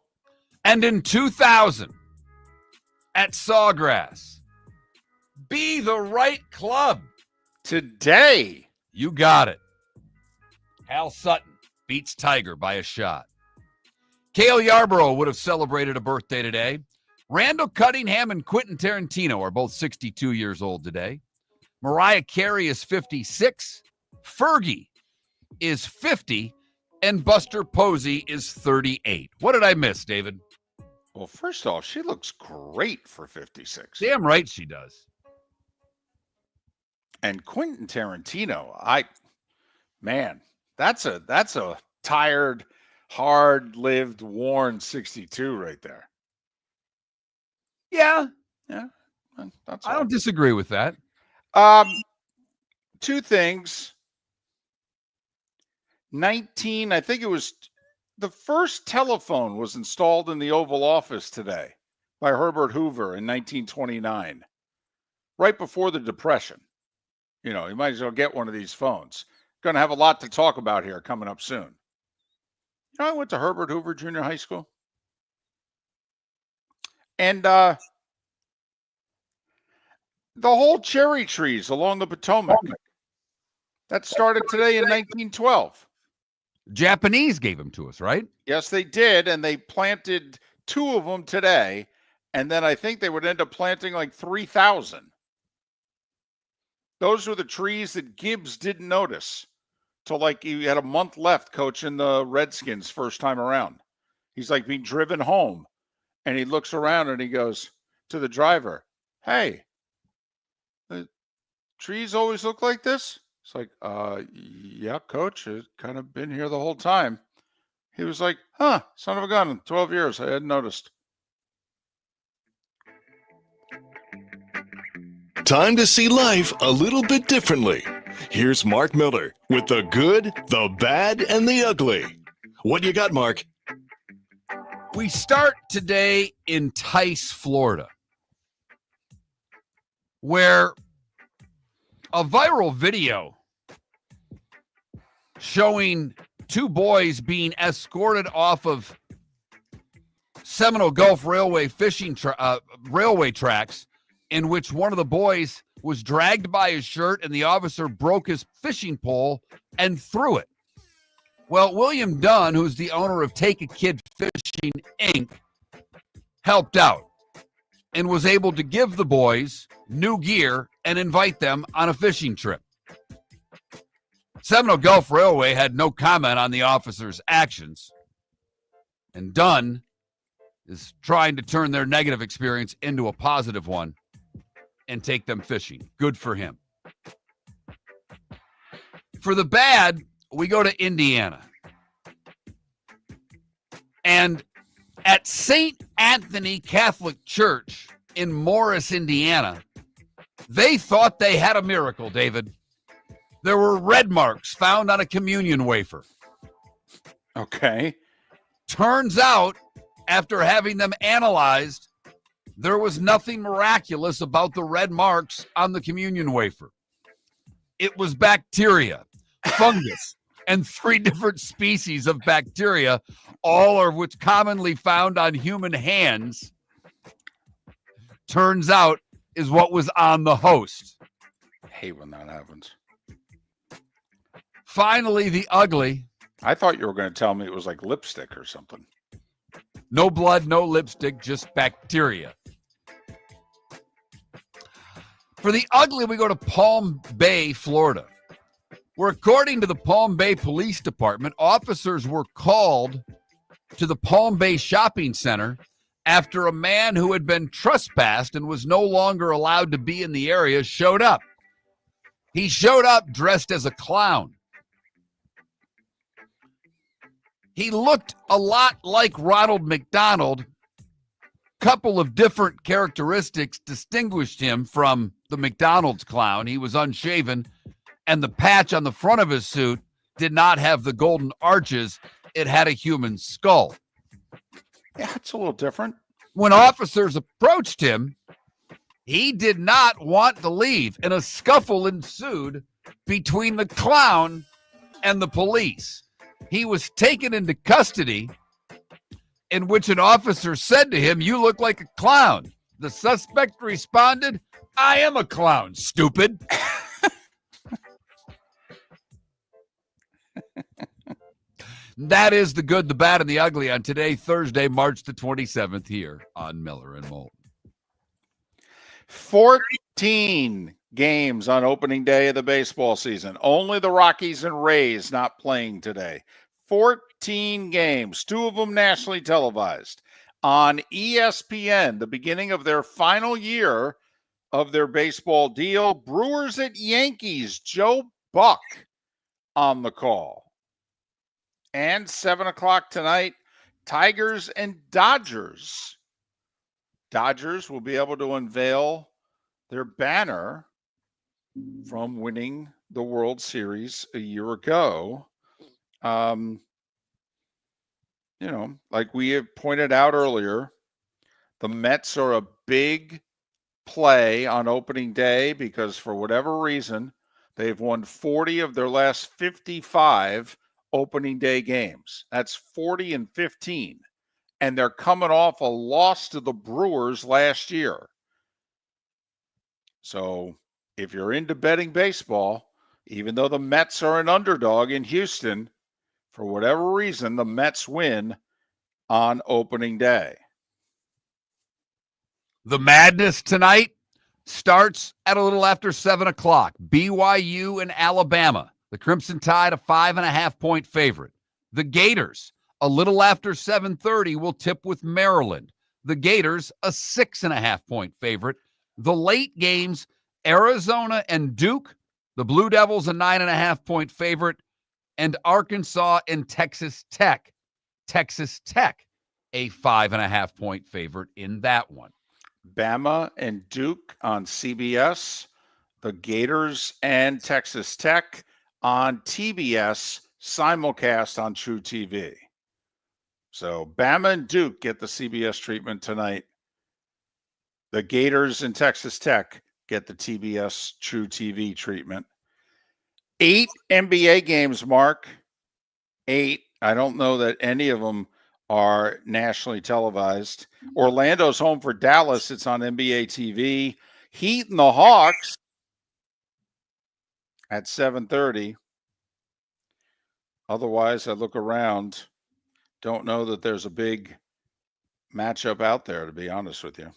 And in 2000, at Sawgrass, be the right club. Today. You got it. Hal Sutton beats Tiger by a shot. Cale Yarborough would have celebrated a birthday today. Randall Cunningham and Quentin Tarantino are both 62 years old today. Mariah Carey is 56. Fergie is 50. And Buster Posey is 38. What did I miss, David? Well, first off, she looks great for 56. Damn right she does. And Quentin Tarantino, that's a tired, hard-lived, worn 62 right there. Yeah. That's I don't disagree with that. Two things. I think it was the first telephone was installed in the Oval Office today by Herbert Hoover in 1929, right before the Depression. You might as well get one of these phones. Going to have a lot to talk about here coming up soon. I went to Herbert Hoover Junior High School. And the whole cherry trees along the Potomac, that started today in 1912. Japanese gave them to us, right? Yes, they did. And they planted 2 of them today. And then I think they would end up planting like 3,000. Those were the trees that Gibbs didn't notice till like he had a month left coaching the Redskins first time around. He's like being driven home and he looks around and he goes to the driver, "Hey, the trees always look like this?" It's like, yeah, coach, it's kind of been here the whole time. He was like, "Huh, son of a gun, 12 years, I hadn't noticed." Time to see life a little bit differently. Here's Mark Miller with the good, the bad, and the ugly. What you got, Mark? We start today in Tice, Florida, where a viral video showing 2 boys being escorted off of Seminole Gulf Railway railway tracks, in which one of the boys was dragged by his shirt and the officer broke his fishing pole and threw it. Well, William Dunn, who's the owner of Take a Kid Fishing, Inc., helped out and was able to give the boys new gear and invite them on a fishing trip. Seminole Gulf Railway had no comment on the officer's actions, and Dunn is trying to turn their negative experience into a positive one and take them fishing. Good for him. For the bad, we go to Indiana. And at St. Anthony Catholic Church in Morris, Indiana, they thought they had a miracle, David. There were red marks found on a communion wafer. Okay. Turns out, after having them analyzed, there was nothing miraculous about the red marks on the communion wafer. It was bacteria, fungus, and 3 different species of bacteria, all of which commonly found on human hands, turns out is what was on the host. I hate when that happens. Finally, the ugly. I thought you were going to tell me it was like lipstick or something. No blood, no lipstick, just bacteria. For the ugly, we go to Palm Bay, Florida, where, according to the Palm Bay Police Department, officers were called to the Palm Bay Shopping Center after a man who had been trespassed and was no longer allowed to be in the area showed up. He showed up dressed as a clown. He looked a lot like Ronald McDonald. Couple of different characteristics distinguished him from the McDonald's clown. He was unshaven, and the patch on the front of his suit did not have the golden arches. It had a human skull. Yeah, it's a little different. When officers approached him, he did not want to leave, and a scuffle ensued between the clown and the police. He was taken into custody, in which an officer said to him, "You look like a clown." The suspect responded, "I am a clown, stupid." That is the good, the bad, and the ugly on today, Thursday, March the 27th, here on Miller and Moulton. 14 games on opening day of the baseball season. Only the Rockies and Rays not playing today. 14 games, 2 of them nationally televised. On ESPN, the beginning of their final year of their baseball deal. Brewers at Yankees, Joe Buck on the call. And 7 o'clock tonight, Tigers and Dodgers. Dodgers will be able to unveil their banner from winning the World Series a year ago. Like we have pointed out earlier, the Mets are a big play on opening day because for whatever reason, they've won 40 of their last 55 opening day games. That's 40 and 15. And they're coming off a loss to the Brewers last year. So if you're into betting baseball, even though the Mets are an underdog in Houston, for whatever reason, the Mets win on opening day. The madness tonight starts at a little after 7 o'clock. BYU and Alabama. The Crimson Tide, a 5.5-point favorite. The Gators, a little after 7:30, will tip with Maryland. The Gators, a 6.5-point favorite. The late games, Arizona and Duke. The Blue Devils, a 9.5-point favorite. And Arkansas and Texas Tech. Texas Tech, a 5.5-point favorite in that one. Bama and Duke on CBS. The Gators and Texas Tech on TBS, simulcast on True TV. So Bama and Duke get the CBS treatment tonight. The Gators and Texas Tech get the TBS True TV treatment. 8 NBA games, Mark. 8. I don't know that any of them are nationally televised. Orlando's home for Dallas. It's on NBA TV. Heat and the Hawks at 7:30. Otherwise, I look around. Don't know that there's a big matchup out there, to be honest with you.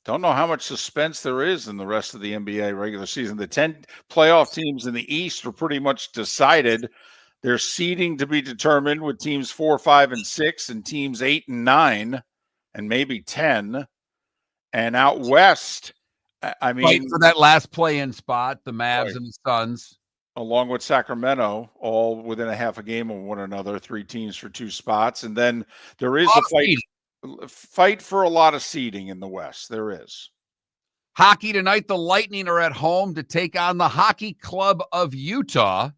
Don't know how much suspense there is in the rest of the NBA regular season. The 10 playoff teams in the East are pretty much decided. There's seeding to be determined with teams 4, 5, and 6 and teams 8 and 9 and maybe 10. And out West, I mean, Fight for that last play-in spot, the Mavs right, and the Suns. along with Sacramento, all within a half a game of one another, 3 teams for 2 spots. And then there is a fight for a lot of seeding in the West. There is. Hockey tonight, the Lightning are at home to take on the Hockey Club of Utah.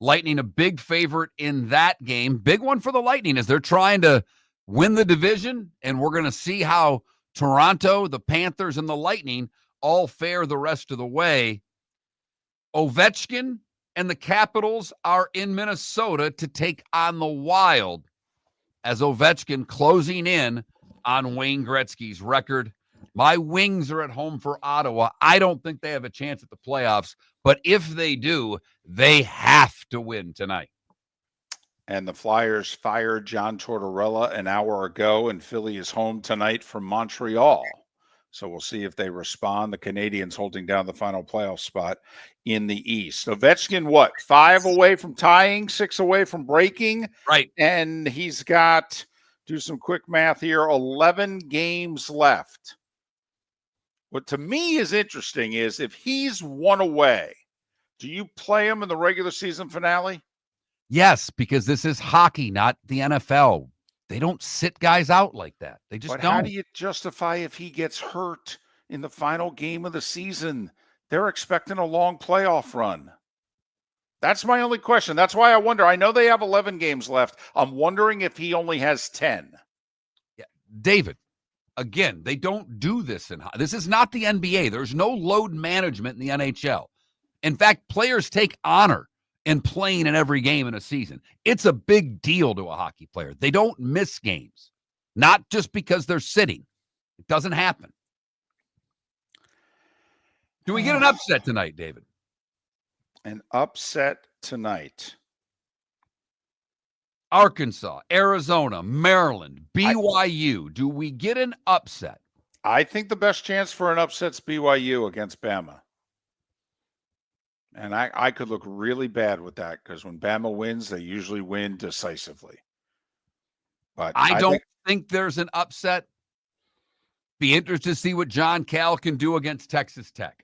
Lightning a big favorite in that game. Big one for the Lightning as they're trying to win the division, and we're going to see how Toronto, the Panthers, and the Lightning all fare the rest of the way. Ovechkin and the Capitals are in Minnesota to take on the Wild as Ovechkin closing in on Wayne Gretzky's record. My Wings are at home for Ottawa. I don't think they have a chance at the playoffs, but if they do, they have to win tonight. And the Flyers fired John Tortorella an hour ago, and Philly is home tonight from Montreal. So we'll see if they respond. The Canadians holding down the final playoff spot in the East. Ovechkin, 5 away from tying, 6 away from breaking? Right. And he's got, do some quick math here, 11 games left. What to me is interesting is if he's 1 away, do you play him in the regular season finale? Yes, because this is hockey, not the NFL. They don't sit guys out like that. They just But don't. how do you justify if he gets hurt in the final game of the season? They're expecting a long playoff run. That's my only question. That's why I wonder. I know they have 11 games left. I'm wondering if he only has 10. Yeah. David, again, they don't do this this is not the NBA. There's no load management in the NHL. In fact, players take honor in playing in every game in a season. It's a big deal to a hockey player. They don't miss games, not just because they're sitting. It doesn't happen. Do we get an upset tonight, David? An upset tonight. Arkansas, Arizona, Maryland, BYU. Do we get an upset? I think the best chance for an upset's BYU against Bama. And I could look really bad with that because when Bama wins, they usually win decisively. But I don't think there's an upset. Be interested to see what John Cal can do against Texas Tech.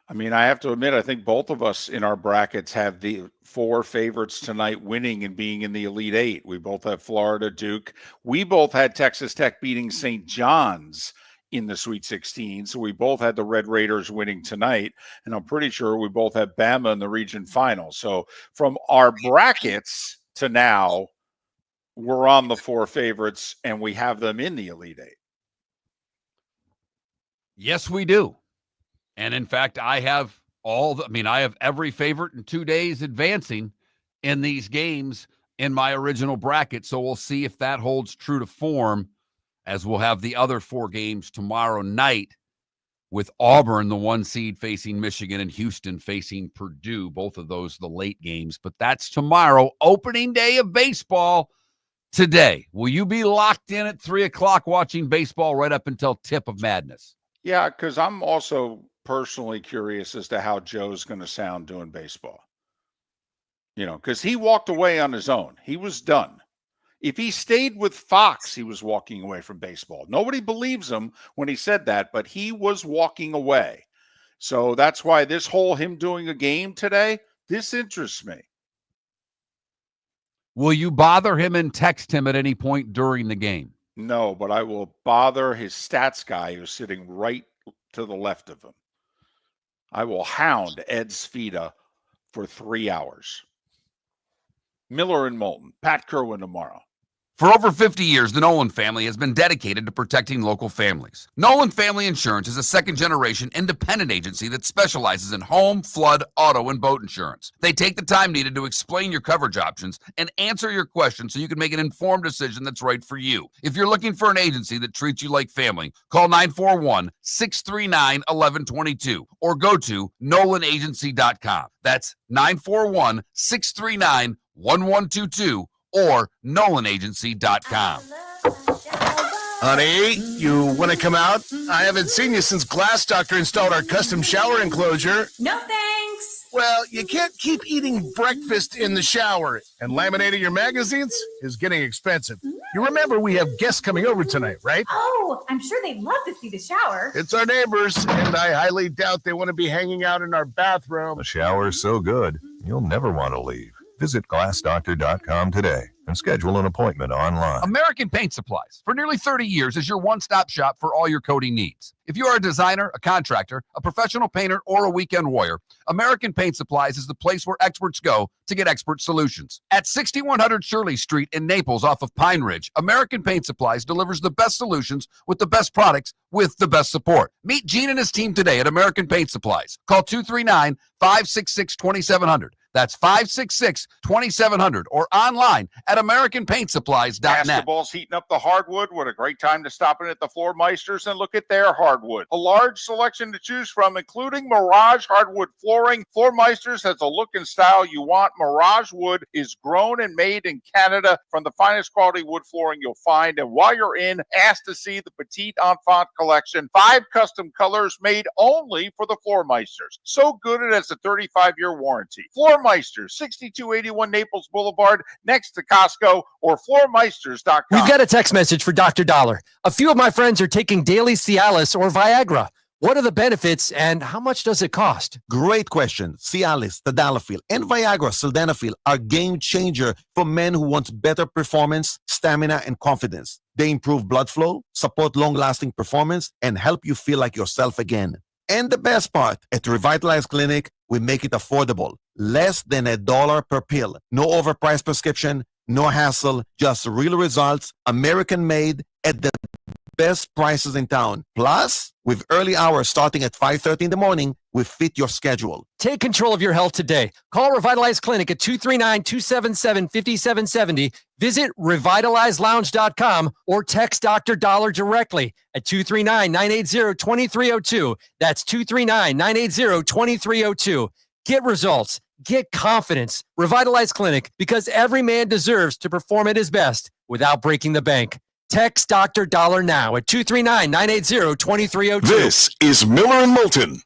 I mean, I have to admit, I think both of us in our brackets have the 4 favorites tonight winning and being in the Elite Eight. We both have Florida, Duke. We both had Texas Tech beating St. John's in the Sweet 16. So we both had the Red Raiders winning tonight. And I'm pretty sure we both have Bama in the region final. So from our brackets to now, we're on the 4 favorites and we have them in the Elite Eight. Yes, we do. And in fact, I have I have every favorite in 2 days advancing in these games in my original bracket. So we'll see if that holds true to form, as we'll have the other 4 games tomorrow night with Auburn, the 1 seed, facing Michigan, and Houston facing Purdue. Both of those the late games, but that's tomorrow. Opening day of baseball today. Will you be locked in at 3:00 watching baseball right up until tip of madness? Yeah, because I'm also personally curious as to how Joe's going to sound doing baseball. You know, because he walked away on his own. He was done. If he stayed with Fox, he was walking away from baseball. Nobody believes him when he said that, but he was walking away. So that's why this whole him doing a game today, this interests me. Will you bother him and text him at any point during the game? No, but I will bother his stats guy who's sitting right to the left of him. I will hound Ed Svita for 3 hours. Miller and Moulton. Pat Kerwin tomorrow. For over 50 years, the Nolan family has been dedicated to protecting local families. Nolan Family Insurance is a second-generation independent agency that specializes in home, flood, auto, and boat insurance. They take the time needed to explain your coverage options and answer your questions so you can make an informed decision that's right for you. If you're looking for an agency that treats you like family, call 941-639-1122 or go to nolanagency.com. That's 941-639-1122 or nolanagency.com. Honey, you want to come out? I haven't seen you since Glass Doctor installed our custom shower enclosure. No thanks. Well, you can't keep eating breakfast in the shower, and laminating your magazines is getting expensive. You remember we have guests coming over tonight, right? Oh, I'm sure they'd love to see the shower. It's our neighbors, and I highly doubt they want to be hanging out in our bathroom. The shower is so good, you'll never want to leave. Visit glassdoctor.com today and schedule an appointment online. American Paint Supplies, for nearly 30 years, is your one-stop shop for all your coating needs. If you are a designer, a contractor, a professional painter, or a weekend warrior, American Paint Supplies is the place where experts go to get expert solutions. At 6100 Shirley Street in Naples off of Pine Ridge, American Paint Supplies delivers the best solutions with the best products with the best support. Meet Gene and his team today at American Paint Supplies. Call 239-566-2700. That's 566-2700 or online at AmericanPaintSupplies.net. Basketball's heating up the hardwood. What a great time to stop in at the Floor Meisters and look at their hardwood. A large selection to choose from, including Mirage hardwood flooring. Floor Meisters has a look and style you want. Mirage wood is grown and made in Canada from the finest quality wood flooring you'll find. And while you're in, ask to see the Petite Enfant collection. 5 custom colors made only for the Floor Meisters. So good it has a 35-year warranty. Floor Meisters, 6281 Naples Boulevard, next to Costco, or floormeisters.com. We've got a text message for Dr. Dollar. A few of my friends are taking daily Cialis or Viagra. What are the benefits and how much does it cost? Great question. Cialis, tadalafil, and Viagra, sildenafil are game changer for men who want better performance, stamina, and confidence. They improve blood flow, support long-lasting performance, and help you feel like yourself again. And the best part, at Revitalize Clinic, we make it affordable. Less than $1 per pill. No overpriced prescription, no hassle, just real results, American-made, at the best prices in town. Plus, with early hours starting at 5:30 in the morning, we fit your schedule. Take control of your health today. Call Revitalize Clinic at 239-277-5770. Visit revitalizelounge.com or text Dr. Dollar directly at 239-980-2302. That's 239-980-2302. Get results. Get confidence. Revitalize Clinic, because every man deserves to perform at his best without breaking the bank. Text Dr. Dollar now at 239-980-2302. This is Miller and Moulton.